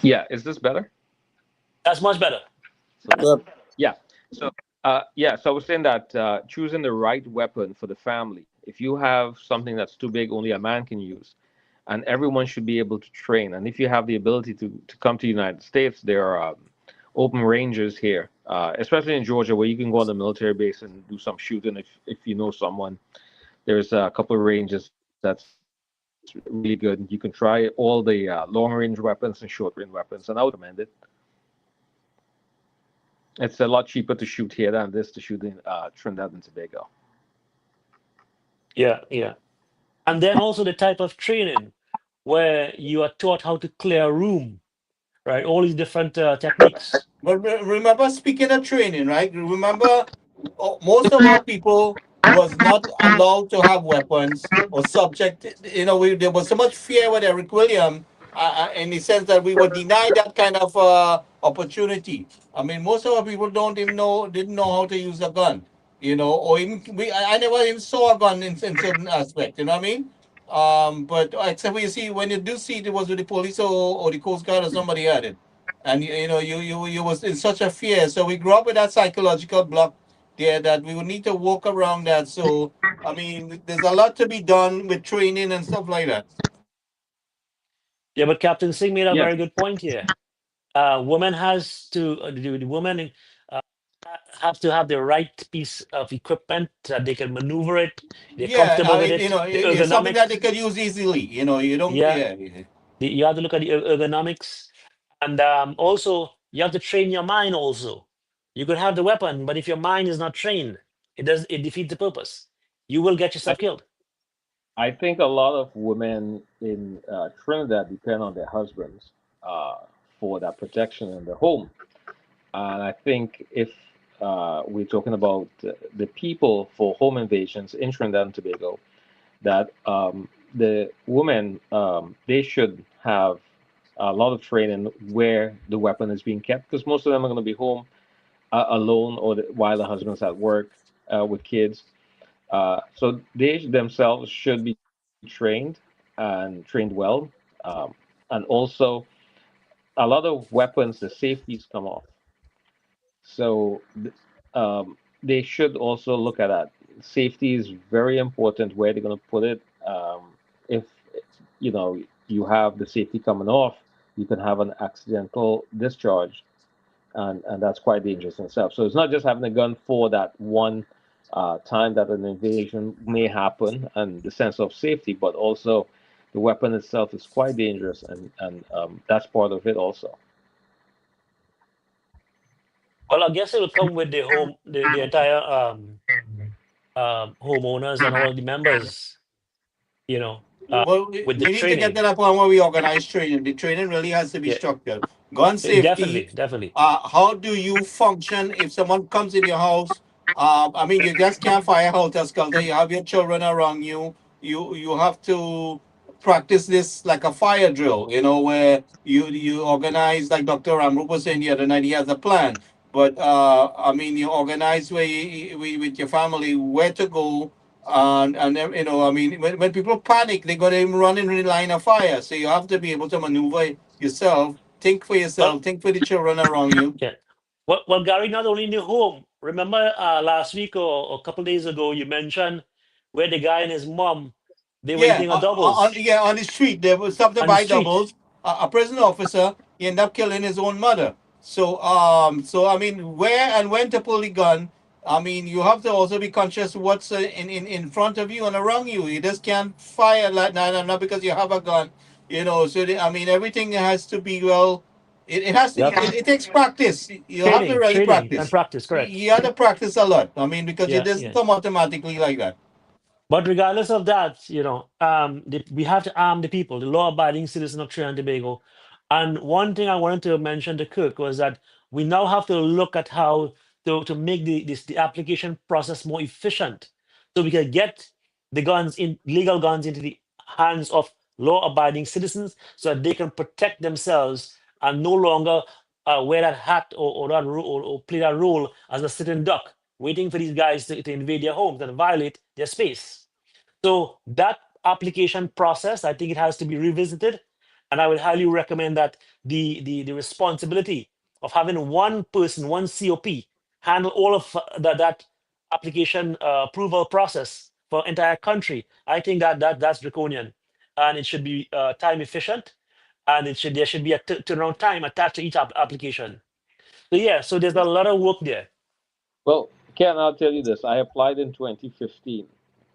Yeah, is this better? That's much better. So so I was saying that choosing the right weapon for the family. If you have something that's too big, only a man can use, and everyone should be able to train. And if you have the ability to come to the United States, there are open ranges here, especially in Georgia, where you can go on the military base and do some shooting if you know someone. There's a couple of ranges that's really good. You can try all the long-range weapons and short-range weapons, and I would recommend it. It's a lot cheaper to shoot here than this to shoot in Trinidad and Tobago. Yeah. And then also the type of training where you are taught how to clear a room, right? All these different techniques. But remember, speaking of training, right? Remember, most of our people was not allowed to have weapons or subject. There was so much fear with Eric Williams in the sense that we were denied that kind of opportunity. I mean, most of our people didn't know how to use a gun. Or even I never even saw a gun in certain aspects. You know what I mean? But except when you do see it was with the police or the Coast Guard or somebody had it, and you was in such a fear. So we grew up with that psychological block there that we would need to walk around that. So I mean, there's a lot to be done with training and stuff like that. Yeah, but Captain Singh made a very good point here. Woman has to the woman have to have the right piece of equipment that they can maneuver it. They're Yeah, comfortable I with mean, it. The it's something that they ergonomics. could use easily. You don't. Yeah, Yeah, yeah. you have to look at the ergonomics, and also you have to train your mind. Also, you could have the weapon, but if your mind is not trained, it defeats the purpose. You will get yourself killed. I think a lot of women in Trinidad depend on their husbands uh, for that protection in the home. And I think if we're talking about the people for home invasions in Trinidad and Tobago, that the women, they should have a lot of training where the weapon is being kept, because most of them are going to be home alone or while the husband's at work with kids. So they themselves should be trained and trained well. And also, a lot of weapons, the safeties come off. So they should also look at that. Safety is very important where they're going to put it. If you have the safety coming off, you can have an accidental discharge, and that's quite dangerous in itself. So it's not just having a gun for that one time that an invasion may happen and the sense of safety, but also the weapon itself is quite dangerous, and that's part of it also. Well, I guess it will come with the entire homeowners and all the members, you know, Well, we with the need to get training. to that point where we organize training. The training really has to be Yeah, structured. Gun safety. definitely. How do you function if someone comes in your house? I mean, you just can't fire helter skelter. You have your children around you. You have to practice this like a fire drill. Where you organize, like Dr. Ramrup was saying the other night. He has a plan, but I mean, you organize where with your family where to go. And then, I mean, when people panic, they're going to run in the line of fire. So you have to be able to maneuver yourself, think for Well, yourself, think for the children around you. yeah. Well, Gary, not only in the home. Remember last week or a couple days ago, you mentioned where the guy and his mom, they were Yeah, eating a doubles on the street, there was something to on the buy street. doubles. A prison officer, he ended up killing his own mother. So I mean, where and when to pull the gun. I mean, you have to also be conscious what's in front of you and around you. You just can't fire like that, not because you have a gun. I mean, everything has to be well. It has to. You have to, It takes practice. You have to really Training and practice. practice, correct. You have to practice a lot. I mean, because it Yeah, doesn't yeah. come automatically like that. But regardless of that, we have to arm the people, the law-abiding citizen of Trinidad and Tobago. And one thing I wanted to mention to Kirk was that we now have to look at how to make the application process more efficient, so we can get the legal guns into the hands of law-abiding citizens, so that they can protect themselves and no longer wear that hat or that or play that role as a sitting duck, waiting for these guys to invade their homes and violate their space. So that application process, I think it has to be revisited, and I would highly recommend that the responsibility of having one person, one COP, handle all of that application approval process for entire country. I think that's draconian, and it should be time efficient, and there should be a turnaround time attached to each application. So yeah, so there's a lot of work there. well, Ken, I'll tell you this. I applied in 2015.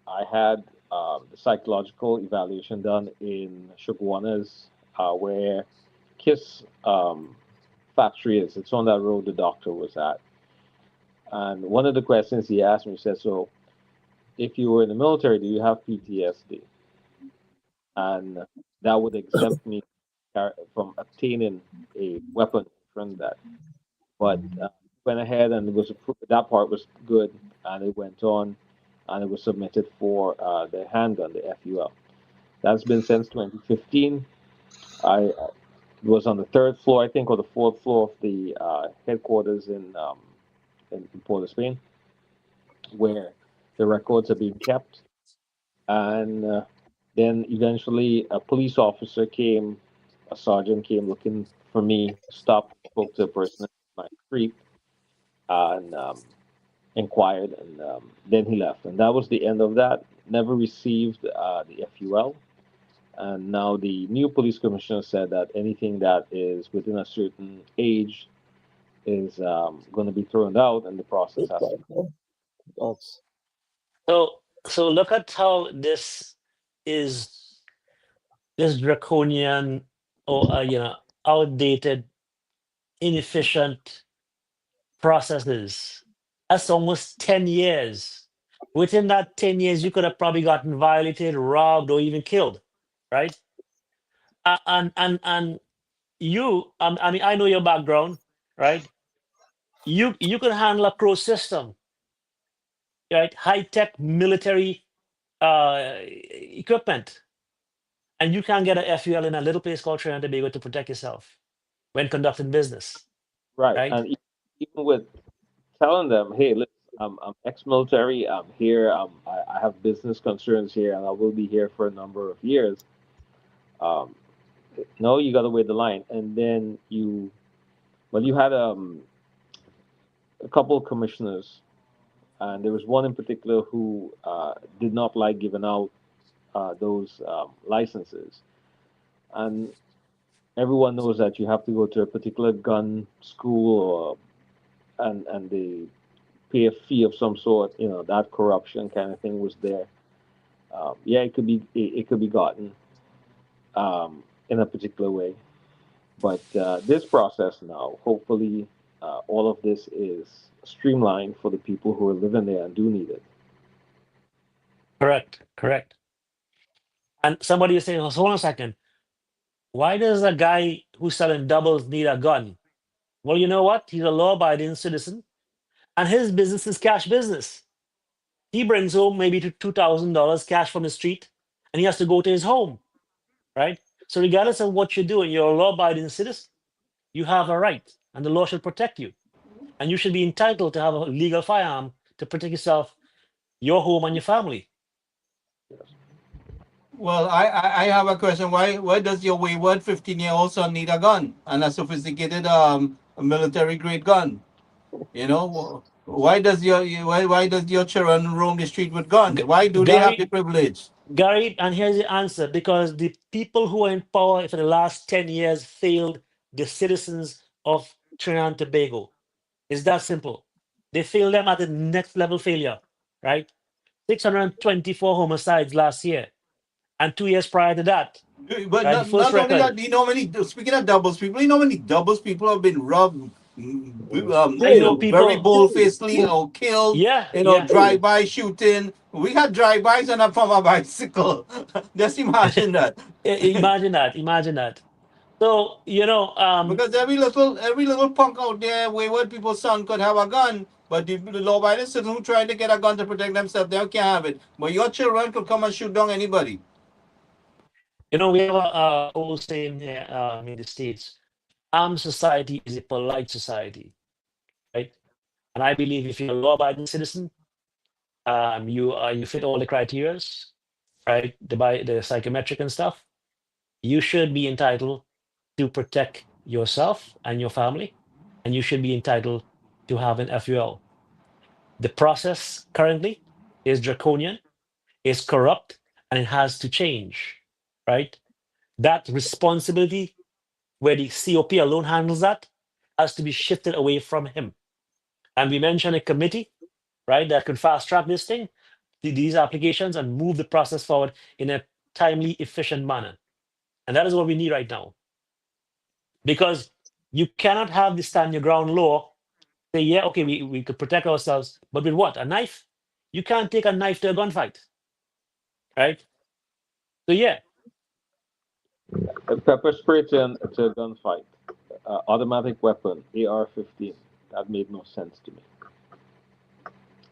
I had the psychological evaluation done in Shoguanas, where KISS factory is. It's on that road the doctor was at. And one of the questions he asked me, he said, so if you were in the military, do you have PTSD? And that would exempt me from obtaining a weapon from that. But went ahead and that part was good, and it went on, and it was submitted for the handgun, the FUL. That's been since 2015. I was on the third floor, I think, or the fourth floor of the headquarters in Port of Spain, where the records are being kept. And then eventually a police officer came, a sergeant came looking for me, stopped, spoke to a person in my street, and inquired, and then he left. And that was the end of that. Never received the FUL. And now the new police commissioner said that anything that is within a certain age is going to be thrown out, and the process has to. So look at how this is this draconian or outdated, inefficient processes. That's almost 10 years. Within that 10 years, you could have probably gotten violated, robbed, or even killed, right? And you, I mean, I know your background, right? You can handle a Crow system, right? High tech military equipment, and you can't get a FUL in a little place called Trinidad and Tobago to protect yourself when conducting business, Right, right? and even with telling them, hey, listen, I'm ex-military. I'm here. I have business concerns here, and I will be here for a number of years. Um, no, you got to wait the line, and then you had a couple of commissioners, and there was one in particular who did not like giving out those licenses, and everyone knows that you have to go to a particular gun school, and they pay a fee of some sort. That corruption kind of thing was there. Yeah, it could be gotten in a particular way, but this process now, hopefully, all of this is streamlined for the people who are living there and do need it. Correct. And somebody is saying, oh, hold on a second. Why does a guy who's selling doubles need a gun? Well, you know what? He's a law-abiding citizen, and his business is cash business. He brings home maybe $2,000 cash from the street, and he has to go to his home, right? So regardless of what you're doing, you're a law-abiding citizen. You have a right, and the law should protect you. And you should be entitled to have a legal firearm to protect yourself, your home, and your family. Well, I have a question. Why does your wayward 15-year-old son need a gun and a sophisticated military grade gun? Why does your children roam the street with guns? Why do they have the privilege? Gary, and here's the answer: because the people who are in power for the last 10 years failed the citizens of Trinidad and Tobago. It's that simple. They failed them at the next level failure, right? 624 homicides last year, and 2 years prior to that. But right, not only that, speaking of doubles people, how many doubles people have been robbed, very bold-facedly or killed, drive-by shooting. We had drive-bys on a from a bicycle. Just imagine that. Imagine that. So, because every little punk out there, wayward people's son could have a gun, but the law-abiding citizens who trying to get a gun to protect themselves, they can't have it. But your children could come and shoot down anybody. We have a old saying here in the States: armed society is a polite society, right? And I believe if you're a law-abiding citizen, you fit all the criteria, right? The psychometric and stuff. You should be entitled to protect yourself and your family, and you should be entitled to have an FUL. The process currently is draconian, is corrupt, and it has to change, right? That responsibility, where the COP alone handles that, has to be shifted away from him. And we mentioned a committee, right, that could fast track this thing, these applications, and move the process forward in a timely, efficient manner. And that is what we need right now. Because you cannot have the stand your ground law, say, yeah, okay, we could protect ourselves, but with what? A knife? You can't take a knife to a gunfight, right? So, yeah. A pepper spray to a gunfight, automatic weapon, AR-15. That made no sense to me.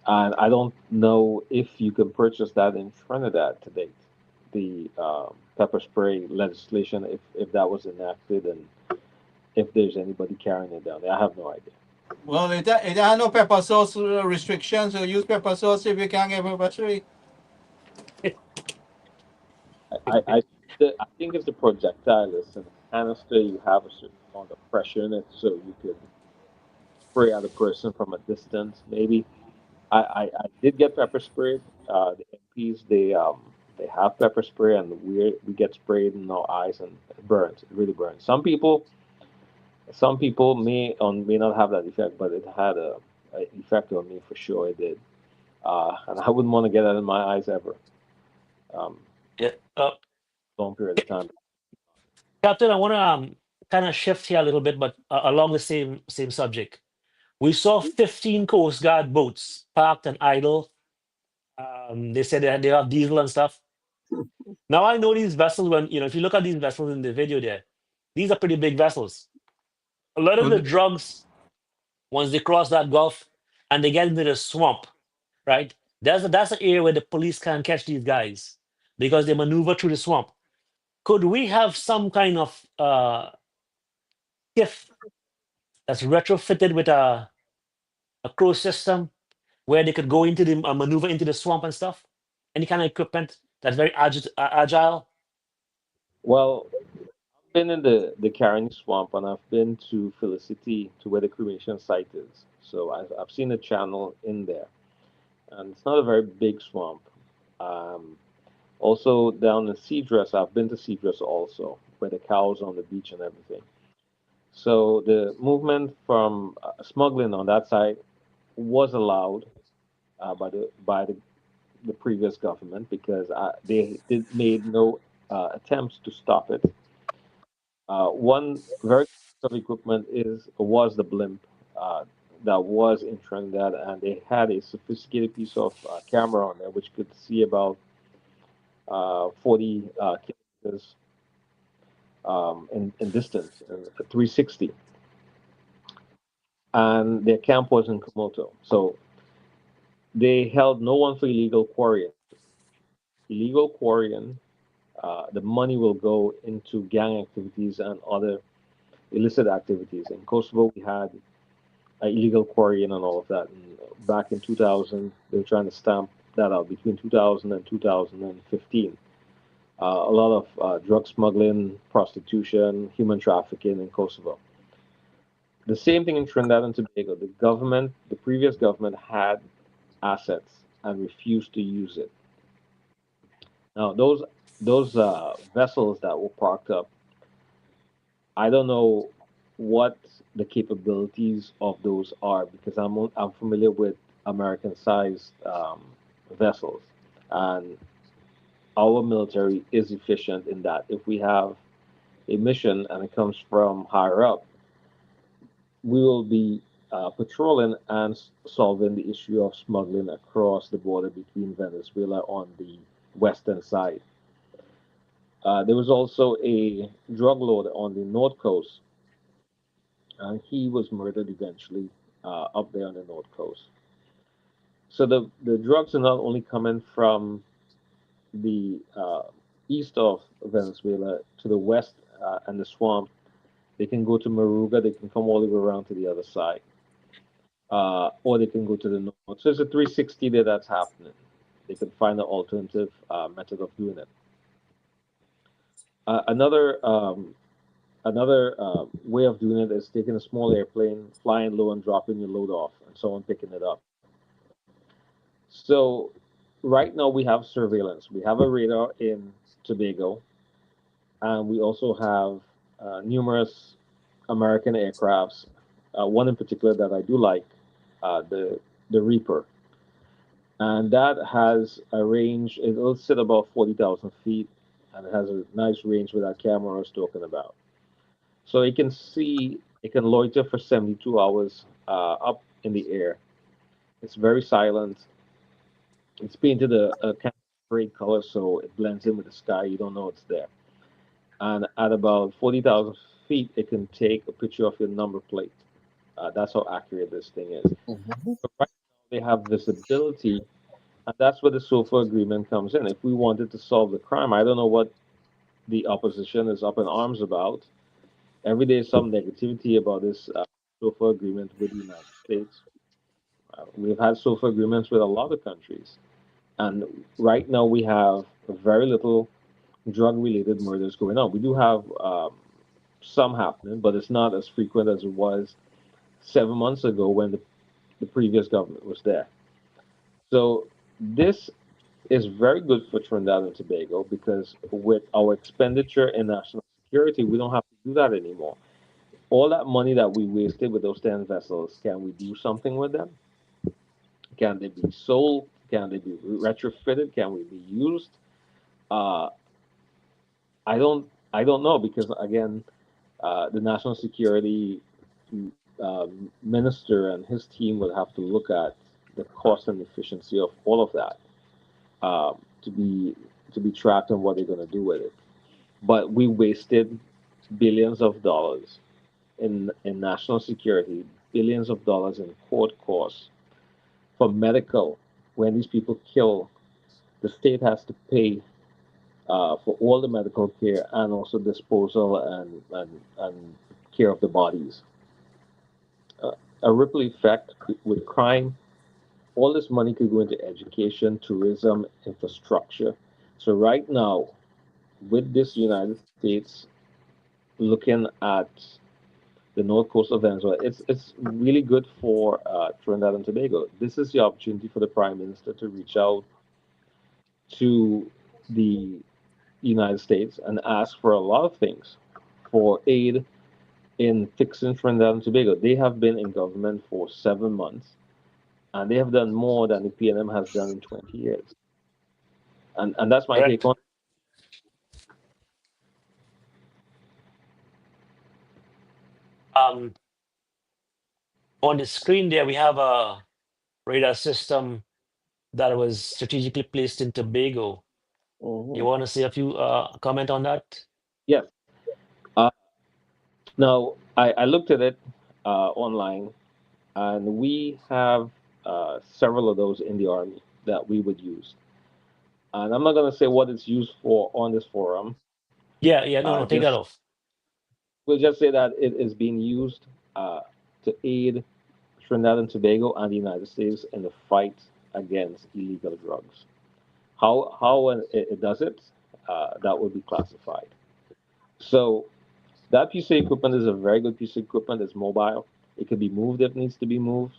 And I don't know if you can purchase that in Trinidad to date, the pepper spray legislation, if that was enacted, and if there's anybody carrying it down there. I have no idea. Well, it has no pepper sauce restrictions, so use pepper sauce if you can't get pepper spray. I think if the projectile is in a canister, you have a certain amount of pressure in it, so you could spray at a person from a distance. Maybe I did get pepper sprayed. The MPs they have pepper spray, and we get sprayed in our eyes, and it burns. It really burns. Some people, Some people may or may not have that effect, but it had a effect on me for sure. It did, and I wouldn't want to get that in my eyes ever. Yeah. Long period of time. Captain, I want to kind of shift here a little bit, but along the same subject. We saw 15 Coast Guard boats parked and idle. They said they have diesel and stuff. Now I know these vessels. When if you look at these vessels in the video, there, these are pretty big vessels. A lot of Well, the drugs, once they cross that gulf and they get into the swamp, right? That's an area where the police can't catch these guys because they maneuver through the swamp. Could we have some kind of skiff that's retrofitted with a cruise system where they could go into the maneuver into the swamp and stuff? Any kind of equipment that's very agile? Well, I've been in the Caroni Swamp, and I've been to Felicity, to where the cremation site is. So I've seen the channel in there, and it's not a very big swamp. Um, Also down in Cedrus, I've been to Cedrus also, where the cows on the beach and everything. So the movement from smuggling on that side was allowed by the previous government because they did made no attempts to stop it. One very piece of equipment was the blimp that was in Trinidad, and they had a sophisticated piece of camera on there which could see about 40 kilometers in distance, 360. And their camp was in Komoto. So they held no one for illegal quarrying. Illegal quarrying, the money will go into gang activities and other illicit activities. In Kosovo, we had illegal quarrying and all of that. And back in 2000, they were trying to stamp that out between 2000 and 2015. A lot of drug smuggling, prostitution, human trafficking in Kosovo. The same thing in Trinidad and Tobago. The previous government had assets and refused to use it. Now, those vessels that were parked up, I don't know what the capabilities of those are because I'm familiar with American-sized vessels, and our military is efficient in that if we have a mission and it comes from higher up, we will be patrolling and solving the issue of smuggling across the border between Venezuela on the western side. There was also a drug lord on the north coast, and he was murdered eventually up there on the north coast. So the drugs are not only coming from the east of Venezuela to the west and the swamp. They can go to Moruga, they can come all the way around to the other side, or they can go to the north. So it's a 360 there that's happening. They can find an alternative method of doing it. Another way of doing it is taking a small airplane, flying low and dropping your load off, and someone picking it up. So right now we have surveillance. We have a radar in Tobago, and we also have numerous American aircrafts. One in particular that I do like, the Reaper, and that has a range. It'll sit about 40,000 feet, and it has a nice range with that camera I was talking about. So it can loiter for 72 hours up in the air. It's very silent. It's painted a kind of gray color, so it blends in with the sky. You don't know it's there. And at about 40,000 feet, it can take a picture of your number plate. That's how accurate this thing is. But right now, they have visibility, and that's where the SOFA agreement comes in. If we wanted to solve the crime, I don't know what the opposition is up in arms about. Every day, some negativity about this SOFA agreement with the United States. We've had SOFA agreements with a lot of countries. And right now, we have very little drug-related murders going on. We do have some happening, but it's not as frequent as it was 7 months ago when the previous government was there. So this is very good for Trinidad and Tobago because with our expenditure in national security, we don't have to do that anymore. all that money that we wasted with those 10 vessels, can we do something with them? Can they be sold? Can they be retrofitted? Can we be used? Uh, I don't know, because again, the national security minister and his team would have to look at the cost and efficiency of all of that, to be tracked on what they're going to do with it. But we wasted billions of dollars in national security, billions of dollars in court costs for medical. When these people kill, the state has to pay for all the medical care and also disposal and care of the bodies. A ripple effect with crime. All this money could go into education, tourism, infrastructure. So right now, with this United States looking at the north coast of Venezuela, it's really good for Trinidad and Tobago. This is the opportunity for the Prime Minister to reach out to the United States and ask for a lot of things, for aid in fixing Trinidad and Tobago. They have been in government for 7 months, and they have done more than the PNM has done in 20 years. And that's my take on it. On the screen there, we have a radar system that was strategically placed in Tobago. You want to say a few comment on that? Yes. Now, I looked at it online, and we have several of those in the Army that we would use. And I'm not going to say what it's used for on this forum. Yeah, no, take that off. We'll just say that it is being used to aid Trinidad and Tobago and the United States in the fight against illegal drugs. How it does it, that will be classified. So that piece of equipment is a very good piece of equipment. It's mobile. It can be moved if it needs to be moved.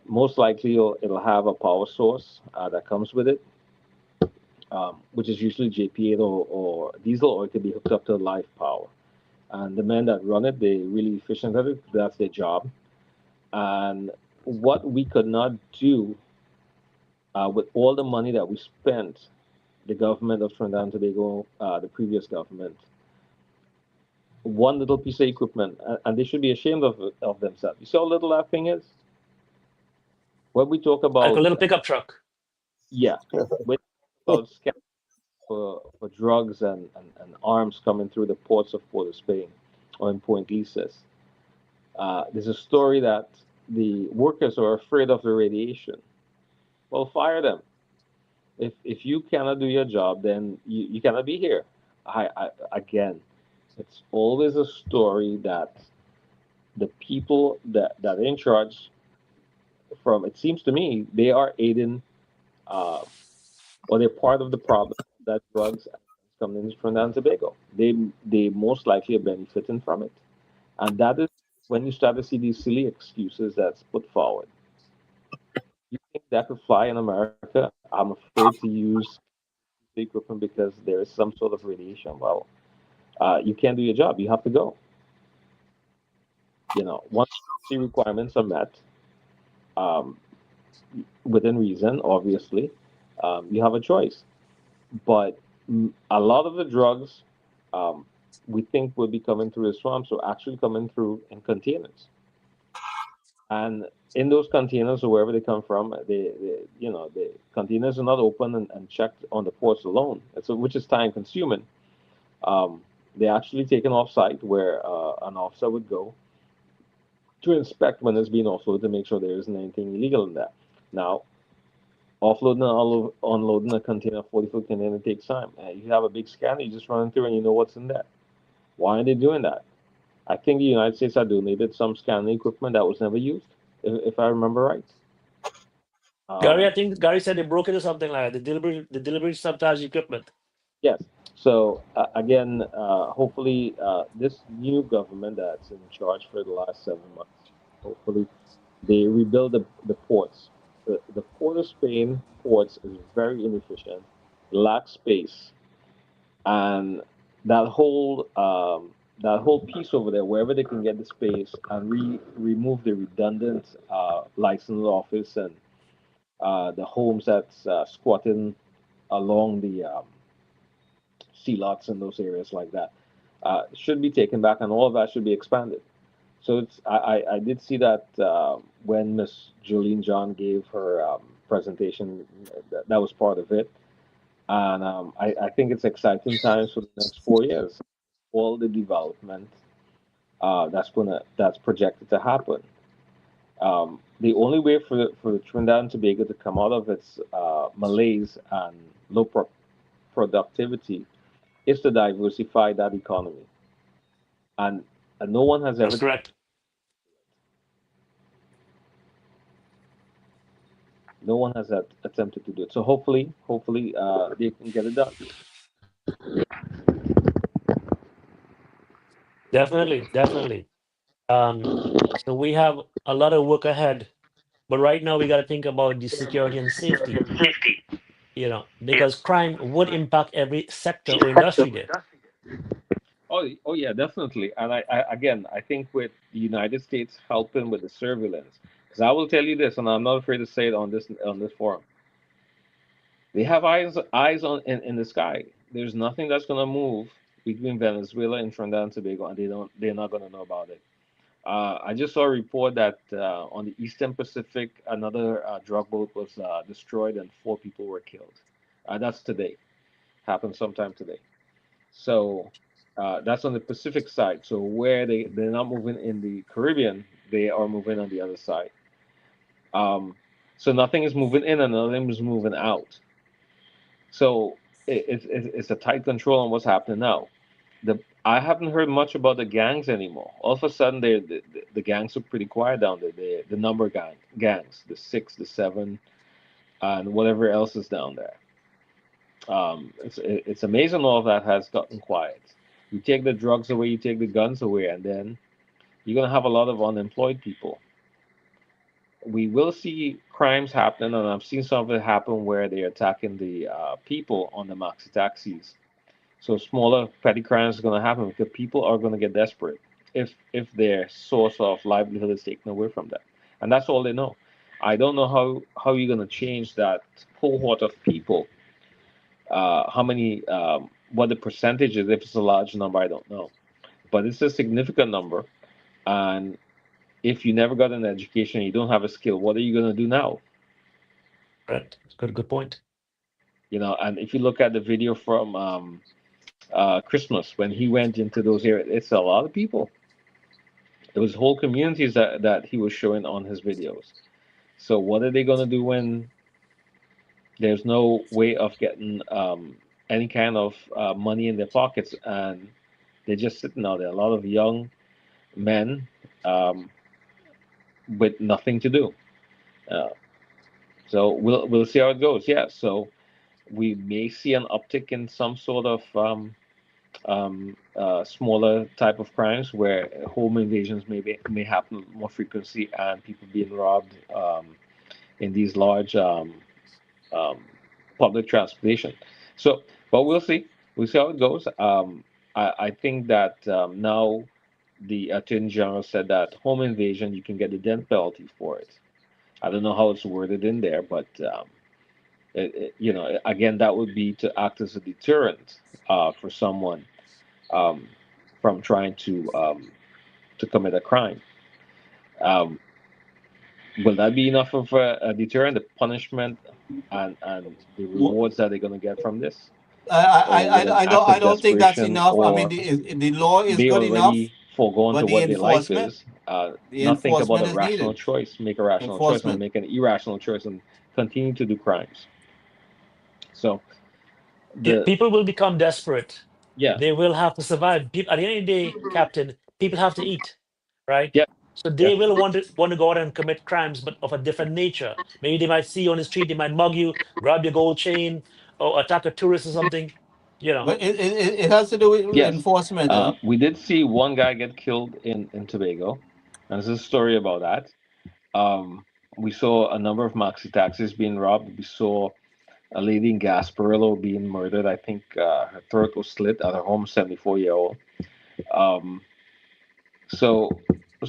Most likely, it'll have a power source that comes with it, which is usually JP8 or diesel, or it can be hooked up to live power. And the men that run it, they're really efficient at it. That's their job. And what we could not do with all the money that we spent, the government of Trinidad and Tobago, the previous government, one little piece of equipment, and they should be ashamed of themselves. You see how little that thing is? When we talk about like a little pickup truck. Yeah, when about for drugs and arms coming through the ports of Port of Spain or in Point Lisas, there's a story that the workers are afraid of the radiation. Well, fire them. If you cannot do your job, then you cannot be here. Again, it's always a story that the people that are in charge, from it seems to me, they are aiding or they're part of the problem that drugs come into Trinidad and Tobago. They most likely are benefiting from it. And that is when you start to see these silly excuses that's put forward. You think that could fly in America? I'm afraid to use the equipment because there is some sort of radiation. Well, you can't do your job. You have to go. Once the requirements are met, within reason, obviously, you have a choice. But a lot of the drugs we think will be coming through the swamps are actually coming through in containers. And in those containers or wherever they come from, the containers are not open and checked on the ports alone, which is time consuming. They're actually taken off site where an officer would go to inspect when it's being offloaded to make sure there isn't anything illegal in that. Now, offloading and unloading a container, 40-foot container, takes time. You have a big scanner, you just run through and you know what's in there. Why are they doing that? I think the United States had donated some scanning equipment that was never used, if I remember right. Gary, I think Gary said they broke it or something like that. The delivery sabotage equipment. Yes. So again, hopefully this new government that's in charge for the last 7 months, hopefully they rebuild the ports. The Port of Spain ports is very inefficient, lacks space, and that whole that whole piece over there, wherever they can get the space and remove the redundant license office and the homes that's squatting along the sea lots and those areas like that, should be taken back, and all of that should be expanded. So I did see that when Miss Jolene John gave her presentation, that was part of it. And I think it's exciting times for the next 4 years. All the development that's projected to happen. The only way for Trinidad and Tobago to come out of its malaise and low productivity is to diversify that economy, and no one has That's ever. correct. No one has attempted to do it. So hopefully, they can get it done. Definitely, definitely. So we have a lot of work ahead, but right now we got to think about the security and safety, because crime would impact every sector or industry there. Oh yeah, definitely. And I think with the United States helping with the surveillance, because I will tell you this, and I'm not afraid to say it on this forum. They have eyes on in the sky. There's nothing that's gonna move between Venezuela and Trinidad and Tobago, and they're not gonna know about it. I just saw a report that on the Eastern Pacific, another drug boat was destroyed and 4 people were killed. That's today. Happened sometime today. So that's on the Pacific side. So where they're not moving in the Caribbean, they are moving on the other side. So nothing is moving in and nothing is moving out. So it's a tight control on what's happening now. I haven't heard much about the gangs anymore. All of a sudden, the gangs are pretty quiet down there. The number gangs, the 6, the 7, and whatever else is down there. It's amazing all of that has gotten quiet. You take the drugs away, you take the guns away, and then you're gonna have a lot of unemployed people. We will see crimes happening, and I've seen some of it happen where they're attacking the people on the maxi taxis. So smaller petty crimes are going to happen because people are going to get desperate if their source of livelihood is taken away from them, and that's all they know. I don't know how you're going to change that cohort of people. How many? What the percentage is? If it's a large number, I don't know, but it's a significant number. And if you never got an education, you don't have a skill, what are you going to do now? Right. Good point. And if you look at the video from Christmas when he went into those areas, it's a lot of people. There was whole communities that he was showing on his videos. So what are they going to do when there's no way of getting any kind of money in their pockets, and they're just sitting out there? A lot of young men with nothing to do. So we'll see how it goes. Yeah. So we may see an uptick in some sort of smaller type of crimes where home invasions may happen more frequently, and people being robbed in these large public transportation. So, but we'll see. We'll see how it goes. I think that now the Attorney General said that home invasion, you can get the death penalty for it. I don't know how it's worded in there, but again, that would be to act as a deterrent for someone from trying to commit a crime. Will that be enough of a deterrent? The punishment and the rewards that they're going to get from this? I don't think that's enough. I mean, the law is good enough. Foregone to what their life is. Not think about a is rational needed. choice, make a rational choice, and make an irrational choice, and continue to do crimes. So people will become desperate. Yeah. They will have to survive. At the end of the day, Captain, people have to eat, right? Yeah. So they will want to go out and commit crimes, but of a different nature. Maybe they might see you on the street, they might mug you, grab your gold chain, or attack a tourist or something. But it has to do with enforcement. We did see one guy get killed in Tobago, and there's a story about that. We saw a number of maxi taxis being robbed. We saw a lady in Gasparillo being murdered. I think her throat was slit at her home, 74-year-old. Um, so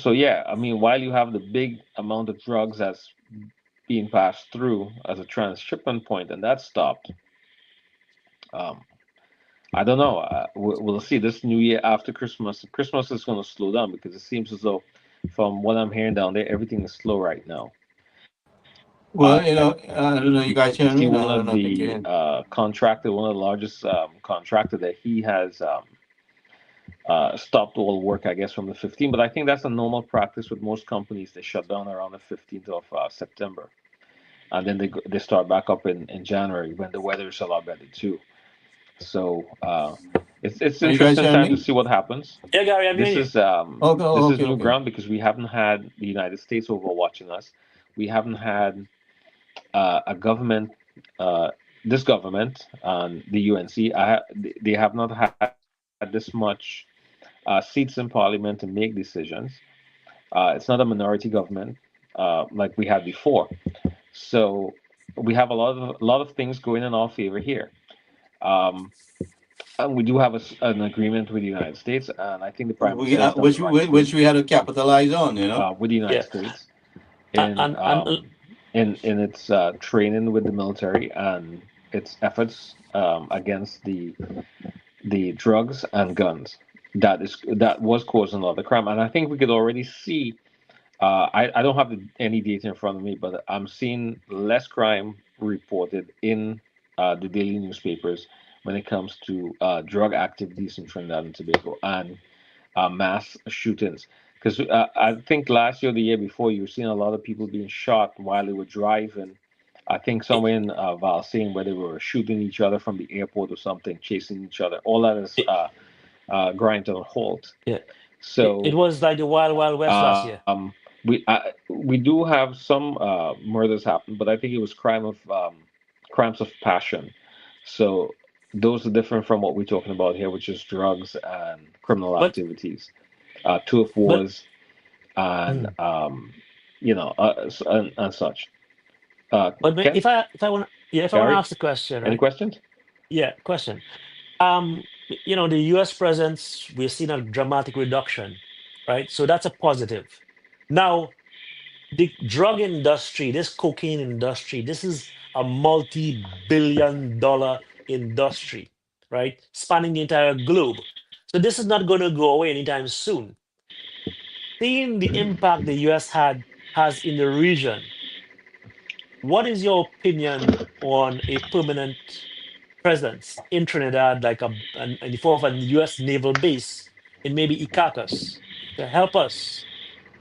yeah, I mean, while you have the big amount of drugs that's being passed through as a transshipment point, and that stopped. I don't know. We'll see this new year after Christmas. Christmas is going to slow down because it seems as though, from what I'm hearing down there, everything is slow right now. Well, I don't know. You guys hear me? See, No, one I don't of know if you can. the contractor, one of the largest contractor, that he has stopped all work, I guess, from the 15th. But I think that's a normal practice with most companies. They shut down around the 15th of September, and then they start back up in January when the weather is a lot better too. So it's Are you guys interesting hearing time to me? see what happens. Yeah, Gary, I'm This hearing you. is Okay, new okay. ground because we haven't had the United States over watching us. We haven't had a government, this government and the UNC. They have not had this much seats in parliament to make decisions. It's not a minority government like we had before. So we have a lot of things going in our favor here. And we do have an agreement with the United States, and I think the Prime Minister has done the right Which we had to capitalize on, you know. thing with the United Yeah. States And in its training with the military and its efforts against the drugs and guns that was causing a lot of crime. And I think we could already see. I don't have any data in front of me, but I'm seeing less crime reported in the daily newspapers when it comes to drug activities in Trinidad and Tobago and mass shootings. Because I think last year or the year before, you were seeing a lot of people being shot while they were driving. I think somewhere in Valsayn where they were shooting each other from the airport or something, chasing each other. All that is grind to a halt. yeah, So it was like the Wild Wild West last year. we do have some murders happen, but I think it was crimes of passion. So those are different from what we're talking about here, which is drugs and criminal But activities, turf but wars, and mm. and such. But Ken, if I want if I want to Gary, ask the question, any right? questions? Yeah, question. The U.S. presence, we've seen a dramatic reduction, right? So that's a positive. Now, the drug industry, this cocaine industry, this is a multi-billion-dollar industry, right? Spanning the entire globe. So this is not going to go away anytime soon. Seeing the impact the US has in the region, what is your opinion on a permanent presence in Trinidad, like in the form of a US naval base in maybe Icacos, to help us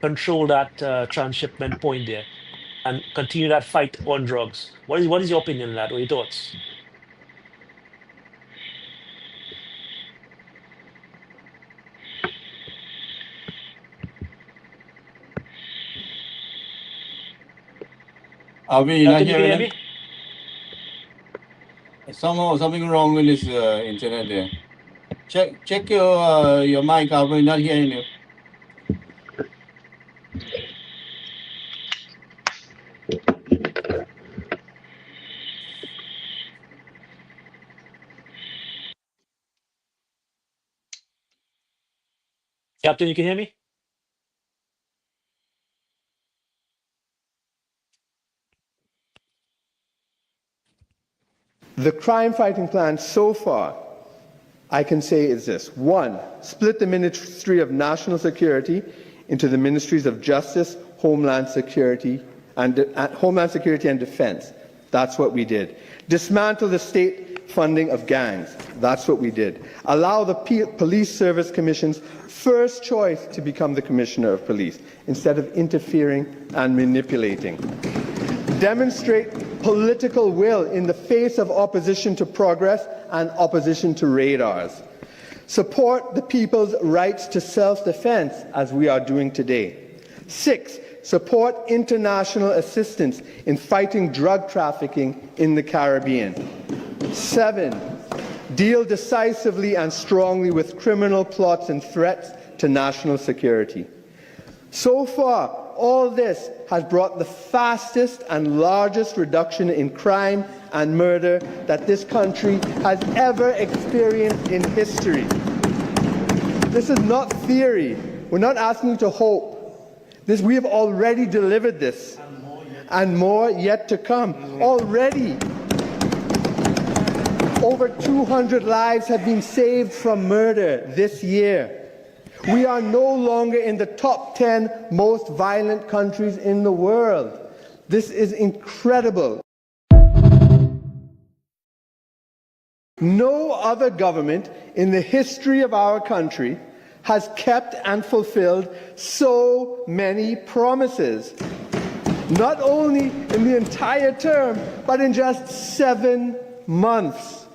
control that transshipment point there and continue that fight on drugs? What is your opinion on that? What are your thoughts? Avi, you're not Captain, you can hearing hear it? me? Somehow something wrong with this internet there. Check your mic, Avi. Not hearing you. Captain, you can hear me? The crime fighting plan so far, I can say, is this. 1, split the Ministry of National Security into the Ministries of Justice, Homeland Security and Defense. That's what we did. Dismantle the state funding of gangs. That's what we did. Allow the Police Service Commission's first choice to become the Commissioner of Police instead of interfering and manipulating. Demonstrate political will in the face of opposition to progress and opposition to radars. Support the people's rights to self-defense, as we are doing today. 6, support international assistance in fighting drug trafficking in the Caribbean. 7, deal decisively and strongly with criminal plots and threats to national security. So far, all this has brought the fastest and largest reduction in crime and murder that this country has ever experienced in history. This is not theory. We're not asking you to hope. We have already delivered this, and more yet to come. Already, over 200 lives have been saved from murder this year. We are no longer in the top 10 most violent countries in the world. This is incredible. No other government in the history of our country has kept and fulfilled so many promises. Not only in the entire term, but in just 7 months.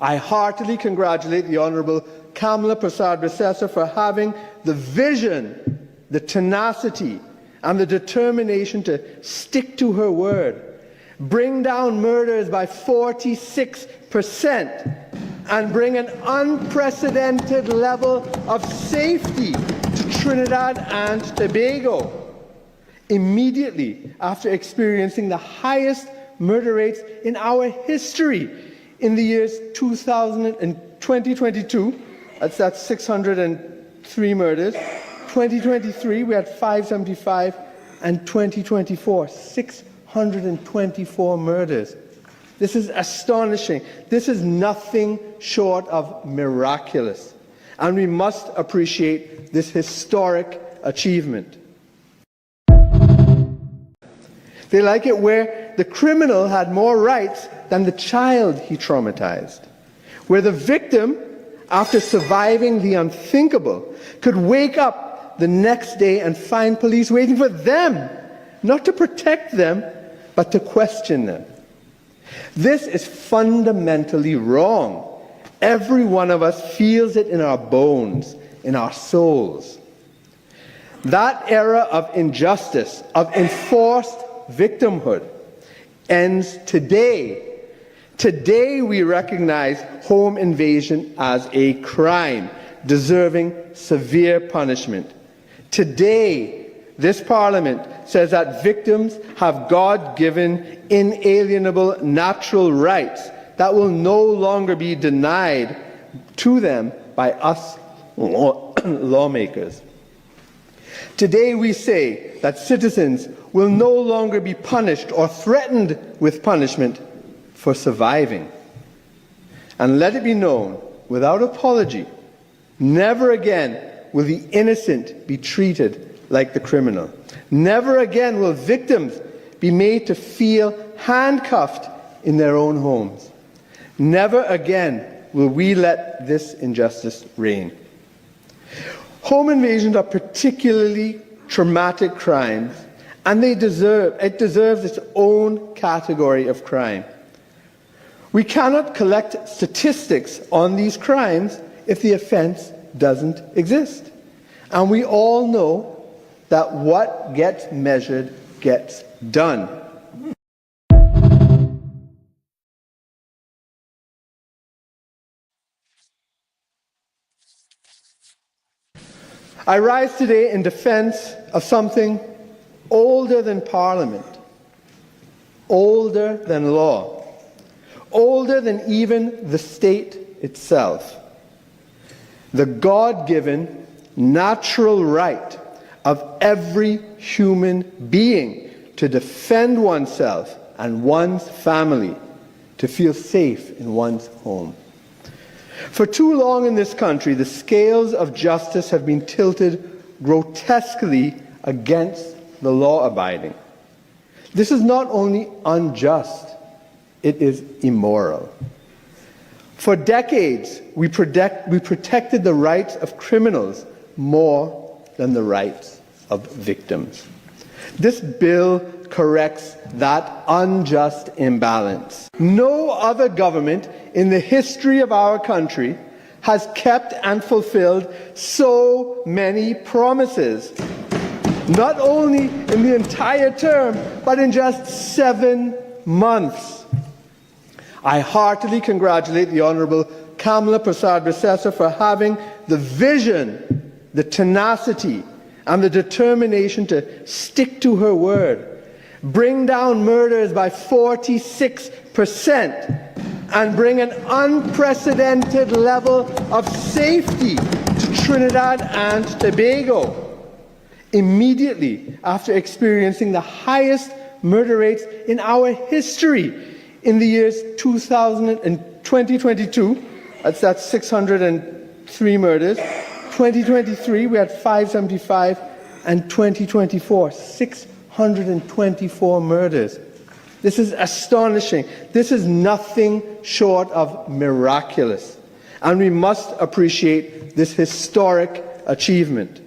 I heartily congratulate the Honourable Kamala Prasad-Bissessar for having the vision, the tenacity, and the determination to stick to her word, bring down murders by 46%, and bring an unprecedented level of safety to Trinidad and Tobago, immediately after experiencing the highest murder rates in our history in the years 2000 and 2022. That's 603 murders. 2023, we had 575, and 2024, 624 murders. This is astonishing. This is nothing short of miraculous. And we must appreciate this historic achievement. They like it where the criminal had more rights than the child he traumatized, where the victim, after surviving the unthinkable, could wake up the next day and find police waiting for them, not to protect them, but to question them. This is fundamentally wrong. Every one of us feels it in our bones, in our souls. That era of injustice, of enforced victimhood, ends today. Today we recognize home invasion as a crime, deserving severe punishment. Today, this Parliament says that victims have God-given, inalienable natural rights that will no longer be denied to them by us lawmakers. Today we say that citizens will no longer be punished or threatened with punishment for surviving. And let it be known, without apology, never again will the innocent be treated like the criminal. Never again will victims be made to feel handcuffed in their own homes. Never again will we let this injustice reign. Home invasions are particularly traumatic crimes, and it deserves its own category of crime. We cannot collect statistics on these crimes if the offense doesn't exist. And we all know that what gets measured gets done. I rise today in defense of something older than Parliament, older than law, older than even the state itself. The God-given natural right of every human being to defend oneself and one's family, to feel safe in one's home. For too long in this country, the scales of justice have been tilted grotesquely against the law-abiding. This is not only unjust, it is immoral. For decades, we protected the rights of criminals more than the rights of victims. This bill corrects that unjust imbalance. No other government in the history of our country has kept and fulfilled so many promises, not only in the entire term, but in just 7 months. I heartily congratulate the Honourable Kamala Prasad-Bissessar for having the vision, the tenacity, and the determination to stick to her word, bring down murders by 46%, and bring an unprecedented level of safety to Trinidad and Tobago, immediately after experiencing the highest murder rates in our history in the years 2000 and 2022, that's 603 murders. 2023, we had 575, and 2024, 624 murders. This is astonishing. This is nothing short of miraculous. And we must appreciate this historic achievement.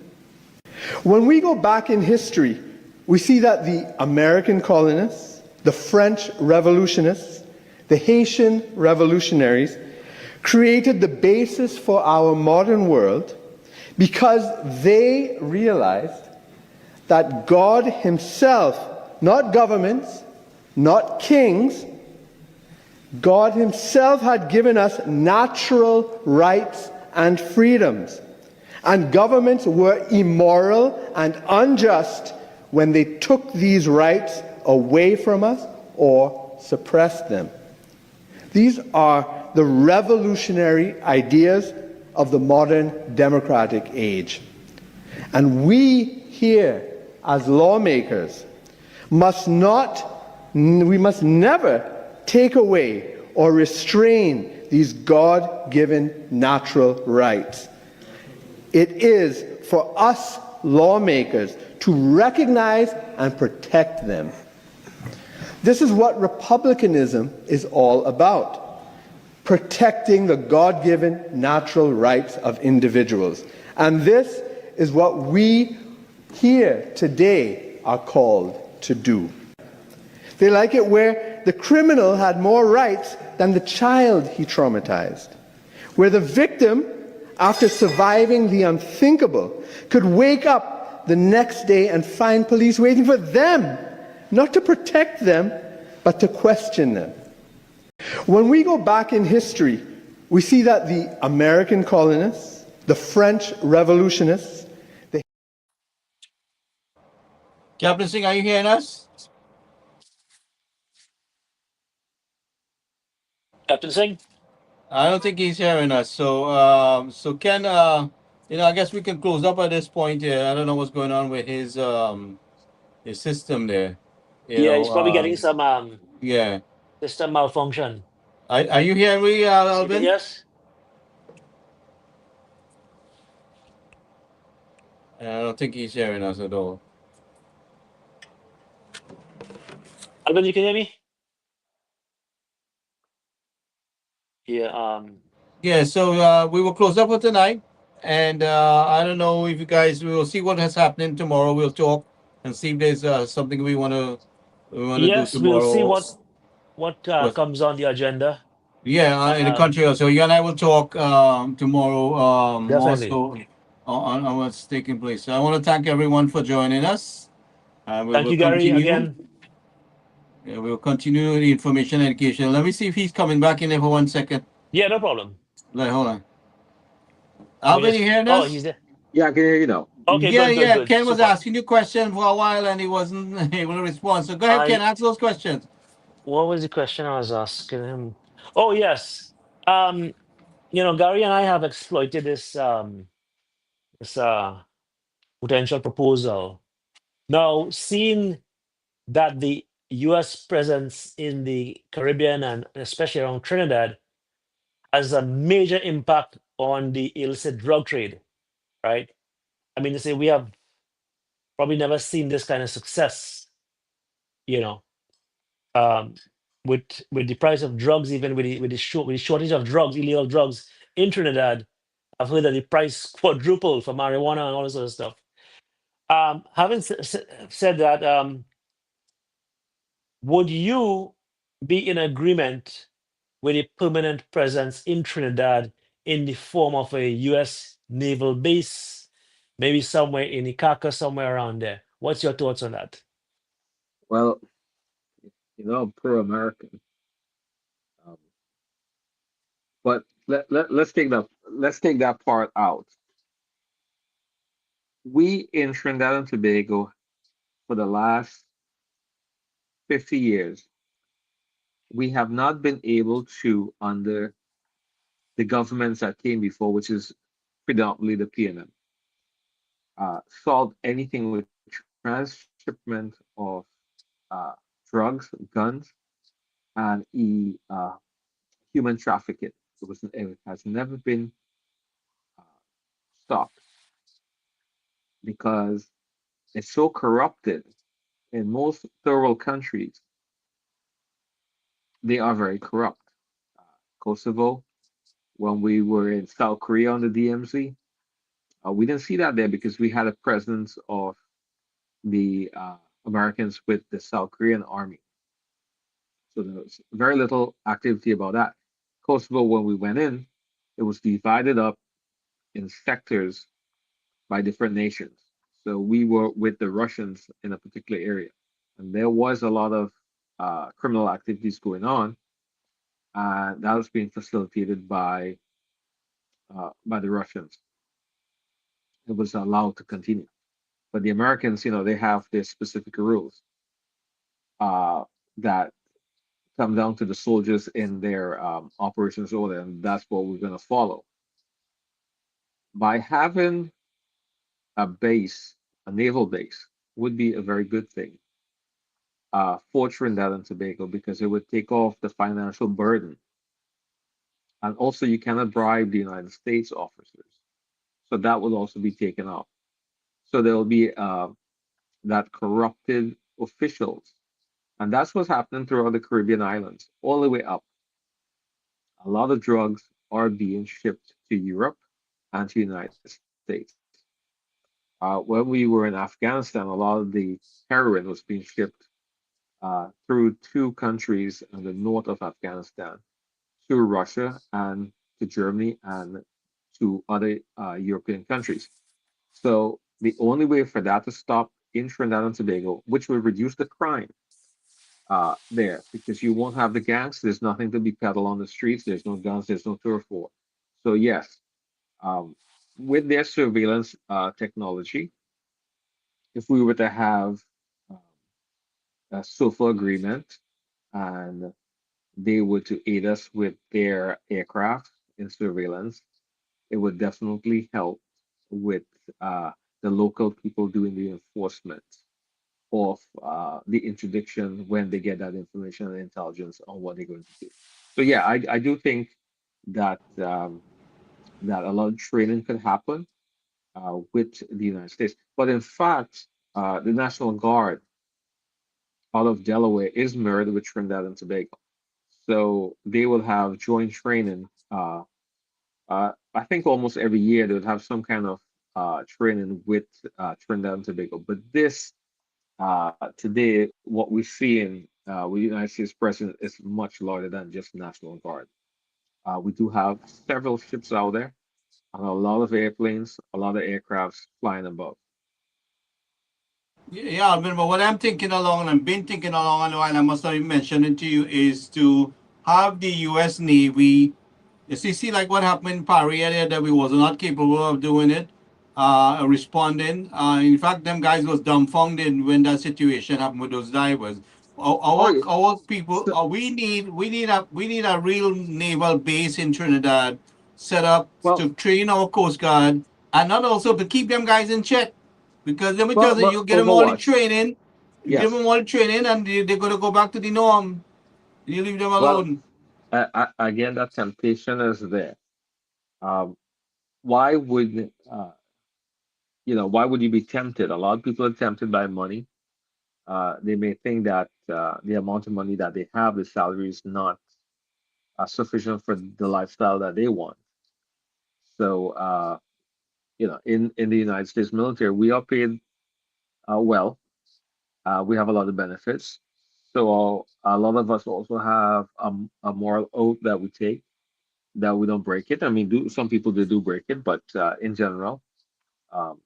When we go back in history, we see that the American colonists, the French revolutionists, the Haitian revolutionaries created the basis for our modern world because they realized that God Himself, not governments, not kings, God Himself had given us natural rights and freedoms. And governments were immoral and unjust when they took these rights away from us or suppressed them. These are the revolutionary ideas of the modern democratic age. And we here, as lawmakers, must never take away or restrain these God-given natural rights. It is for us lawmakers to recognize and protect them. This is what republicanism is all about, protecting the God-given natural rights of individuals. And this is what we here today are called to do. They like it where the criminal had more rights than the child he traumatized, where the victim, after surviving the unthinkable, could wake up the next day and find police waiting for them, not to protect them, but to question them. When we go back in history, we see that the American colonists, the French revolutionists, Captain Singh, are you hearing us? Captain Singh? I don't think he's hearing us. So Ken, I guess we can close up at this point here. I don't know what's going on with his system there. Yeah, he's probably getting some Yeah. system malfunction. Are you hearing me, Alvin? Yes. I don't think he's hearing us at all. Alvin, you can hear me? Yeah. Yeah. So we will close up for tonight, and I don't know if you guys. We will see what is happening tomorrow. We'll talk and see if there's something we want to do Yes, we'll see tomorrow. what comes on the agenda. Yeah, in the country. So you and I will talk tomorrow Definitely. also on what's taking place. So I want to thank everyone for joining us. We Thank will you, Gary, continue. again. Yeah, we'll continue the information education. Let me see if he's coming back in there for 1 second. Yeah, no problem. Hold on. Alvin, you hearing us? Oh, he's there. Yeah, I can hear you now. Okay, Yeah, good. Ken was Super. asking you questions for a while and he wasn't able to respond. So go ahead, Ken, ask those questions. What was the question I was asking him? Oh, yes. Gary and I have exploited this potential proposal. Now, seeing that the U.S. presence in the Caribbean and especially around Trinidad has a major impact on the illicit drug trade, right? I mean, to say we have probably never seen this kind of success, with the price of drugs, even with the shortage of drugs, illegal drugs in Trinidad. I've heard that the price quadrupled for marijuana and all this other stuff. Having said that, would you be in agreement with a permanent presence in Trinidad in the form of a U.S. naval base, maybe somewhere in Ikaka, somewhere around there? What's your thoughts on that? Well, I'm pro-American, but let's take that part out. We in Trinidad and Tobago, for the last 50 years, we have not been able to, under the governments that came before, which is predominantly the PNM, solved anything with transshipment of uh, drugs, guns, and human trafficking. It has never been uh, stopped because it's so corrupted. In most third world countries, they are very corrupt. Uh, Kosovo, when we were in South Korea on the DMZ, we didn't see that there because we had a presence of the Americans with the South Korean army. So there was very little activity about that. Kosovo, when we went in, it was divided up in sectors by different nations. So we were with the Russians in a particular area, and there was a lot of criminal activities going on, and that was being facilitated by the Russians. It was allowed to continue, but the Americans, they have their specific rules that come down to the soldiers in their operations order, and that's what we're going to follow. By having a base, a naval base, would be a very good thing for Trinidad and Tobago because it would take off the financial burden. And also, you cannot bribe the United States officers. So that would also be taken off. So there will be that corrupted officials. And that's what's happening throughout the Caribbean islands, all the way up. A lot of drugs are being shipped to Europe and to the United States. When we were in Afghanistan, a lot of the heroin was being shipped through two countries in the north of Afghanistan, to Russia and to Germany and to other European countries. So the only way for that to stop in Trinidad and Tobago, which will reduce the crime there, because you won't have the gangs, there's nothing to be peddled on the streets, there's no guns, there's no turf war. So yes, with their surveillance technology, if we were to have a SOFA agreement and they were to aid us with their aircraft in surveillance, it would definitely help with the local people doing the enforcement of the interdiction when they get that information and intelligence on what they're going to do. So yeah, I do think that that a lot of training could happen with the United States. But in fact, the National Guard out of Delaware is mirrored with Trinidad and Tobago. So they will have joint training. I think almost every year they would have some kind of training with Trinidad and Tobago. But this today, what we see in with the United States President is much larger than just National Guard. We do have several ships out there, and a lot of airplanes, a lot of aircrafts flying above. Yeah, but what I'm thinking along, and I've been thinking along, and I must have mentioned it to you, is to have the U.S. Navy. You see, like what happened in Paris earlier, that we was not capable of doing it, responding. In fact, them guys was dumbfounded when that situation happened with those divers. Oh, yeah. Our people, So, we need a real naval base in Trinidad set up well, to train our Coast Guard, and not also to keep them guys in check. Because let me tell you, but you get them all the Overwatch, training, you give yes. them all the training, and they're going to go back to the norm. You leave them Well, alone. again, that temptation is there. Um, why would why would you be tempted? A lot of people are tempted by money. They may think that the amount of money that they have, the salary is not sufficient for the lifestyle that they want. So, in the United States military, we are paid well. We have a lot of benefits. So a lot of us also have a moral oath that we take that we don't break it. I mean, some people they do break it, but in general, um,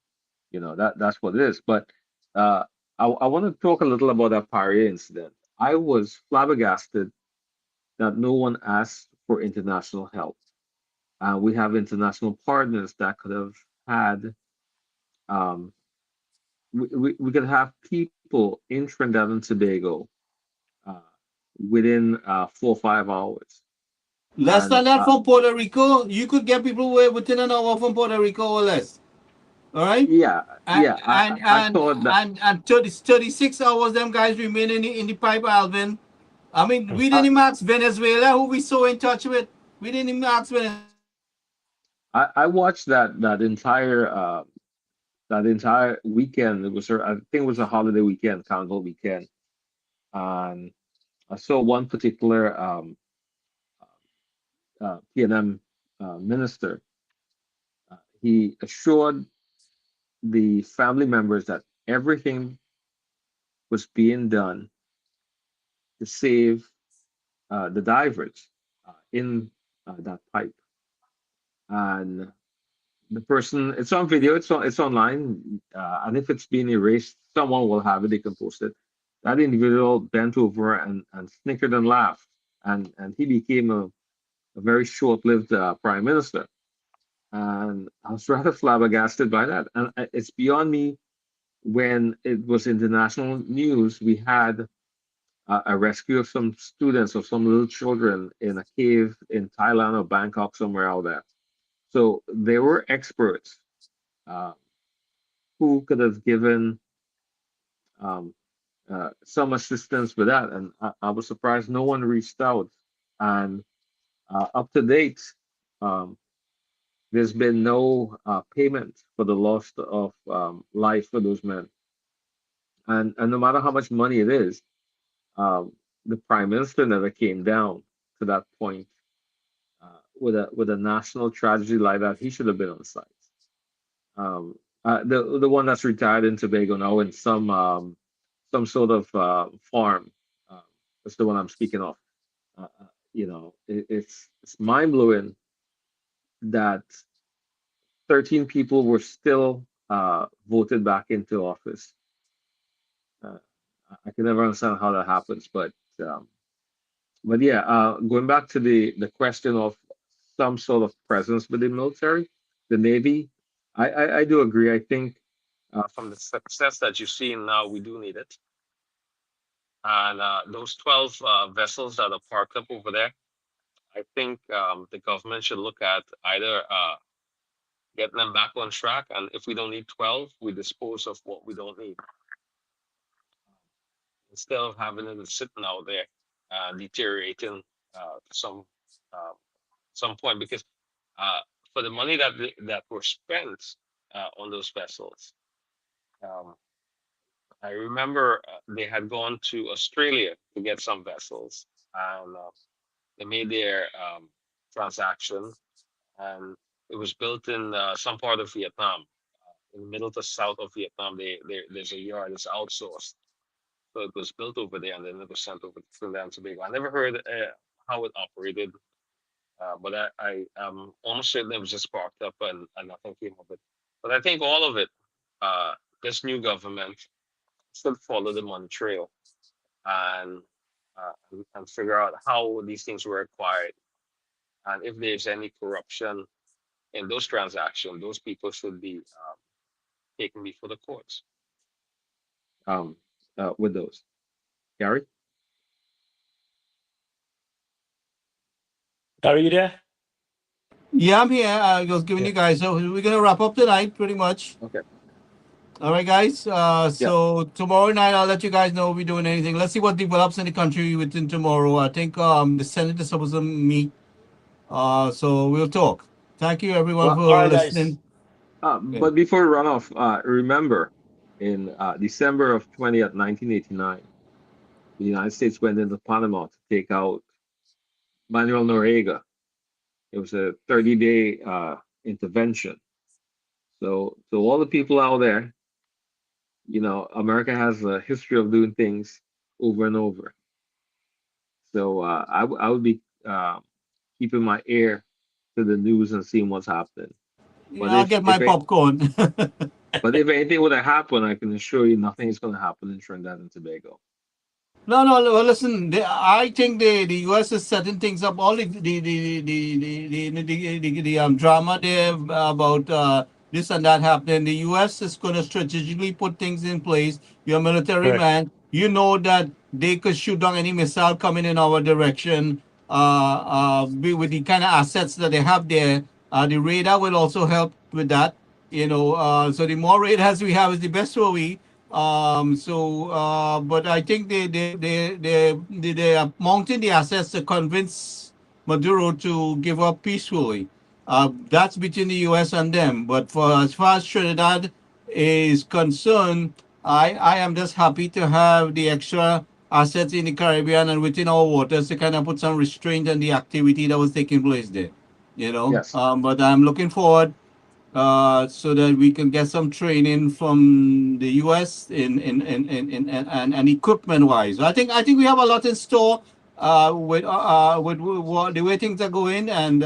that's what it is. But uh, I want to talk a little about that Paria incident. I was flabbergasted that no one asked for international help. We have international partners that could have had. Um, we could have people in Trinidad and Tobago uh, within 4 or 5 hours. Less And than that from Puerto Rico. You could get people within an hour from Puerto Rico or less. All right. yeah, And yeah, and I and thought that. and 36 hours them guys remain in the pipe, Alvin. I mean, we Uh, didn't even ask Venezuela, who we so in touch with. We didn't even ask Venezuela. I watched that entire weekend. It was I think it was a holiday weekend, carnival weekend, and I saw one particular PNM minister. He assured the family members that everything was being done to save the divers in that pipe, and the person, it's on video, it's online, and if it's being erased, someone will have it, they can post it. That individual bent over and snickered and laughed, and he became a very short-lived prime minister. And I was rather flabbergasted by that. And it's beyond me. When it was international news, we had a rescue of some students, of some little children in a cave in Thailand or Bangkok, somewhere out there. So there were experts uh, who could have given um, some assistance with that. And I was surprised no one reached out. And up to date, um, there's been no payment for the loss of life for those men. And no matter how much money it is, um, the prime minister never came down to that point. With a national tragedy like that, he should have been on site. The one that's retired in Tobago now in some sort of farm. Uh, that's the one I'm speaking of. It's mind blowing that 13 people were still voted back into office. Uh, I can never understand how that happens, um, but yeah, going back to the question of some sort of presence with the military, the Navy, I do agree. I think from the success that you've seen now, we do need it. And those 12 vessels that are parked up over there, I think the government should look at either getting them back on track, and if we don't need 12, we dispose of what we don't need instead of having it sitting out there deteriorating some uh, some point. Because for the money that were spent on those vessels, um, I remember they had gone to Australia to get some vessels, and they made their transaction, and it was built in some part of Vietnam, in the middle to south of Vietnam. There's a yard that's outsourced, so it was built over there, and then it was sent over to Trinidad and Tobago. I never heard how it operated, but I am almost certain it was just parked up and nothing came of it. But I think all of it, this new government should follow the money trail and and figure out how these things were acquired, and if there's any corruption in those transactions, those people should be taken before the courts. With those, Gary. Are you there? Yeah, I'm here. I was giving Yeah. you guys. So we're gonna wrap up tonight, pretty much. Okay. All right, guys. Yeah. So tomorrow night, I'll let you guys know if we're doing anything. Let's see what develops in the country within tomorrow. I think the Senate is supposed to meet. So we'll talk. Thank you, everyone, Well, for All right, guys. listening. Yeah. but before we run off, remember in December of 1989, the United States went into Panama to take out Manuel Noriega. It was a 30-day intervention. So all the people out there, America has a history of doing things over and over. So I would be keeping my ear to the news and seeing what's happening. But I'll get my popcorn. but if anything would have happened, I can assure you nothing is going to happen in Trinidad and Tobago. No. Listen, I think the U.S. is setting things up. All the drama there about this and that happening. The U.S. is going to strategically put things in place. You're a military Correct. man. You know that they could shoot down any missile coming in our direction. with the kind of assets that they have there. The radar will also help with that. So the more radars we have is the best for we. But I think they are mounting the assets to convince Maduro to give up peacefully. That's between the U.S. and them. But as far as Trinidad is concerned, I am just happy to have the extra assets in the Caribbean and within our waters to kind of put some restraint on the activity that was taking place there. Yes. But I'm looking forward so that we can get some training from the U.S. and equipment wise. I think we have a lot in store with the way things are going, and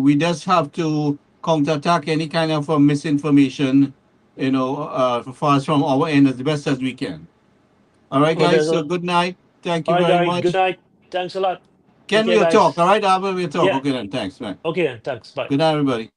we just have to counterattack any kind of misinformation, for us from our end as best as we can. All right, Okay, guys. So so good night. Thank you all right, very guys. Good much. night. Thanks a lot. Ken, Take care, we'll talk. guys. All right, Albert, we'll talk. Yeah. Okay then. Thanks, man. Okay, thanks. Bye. Good night, everybody.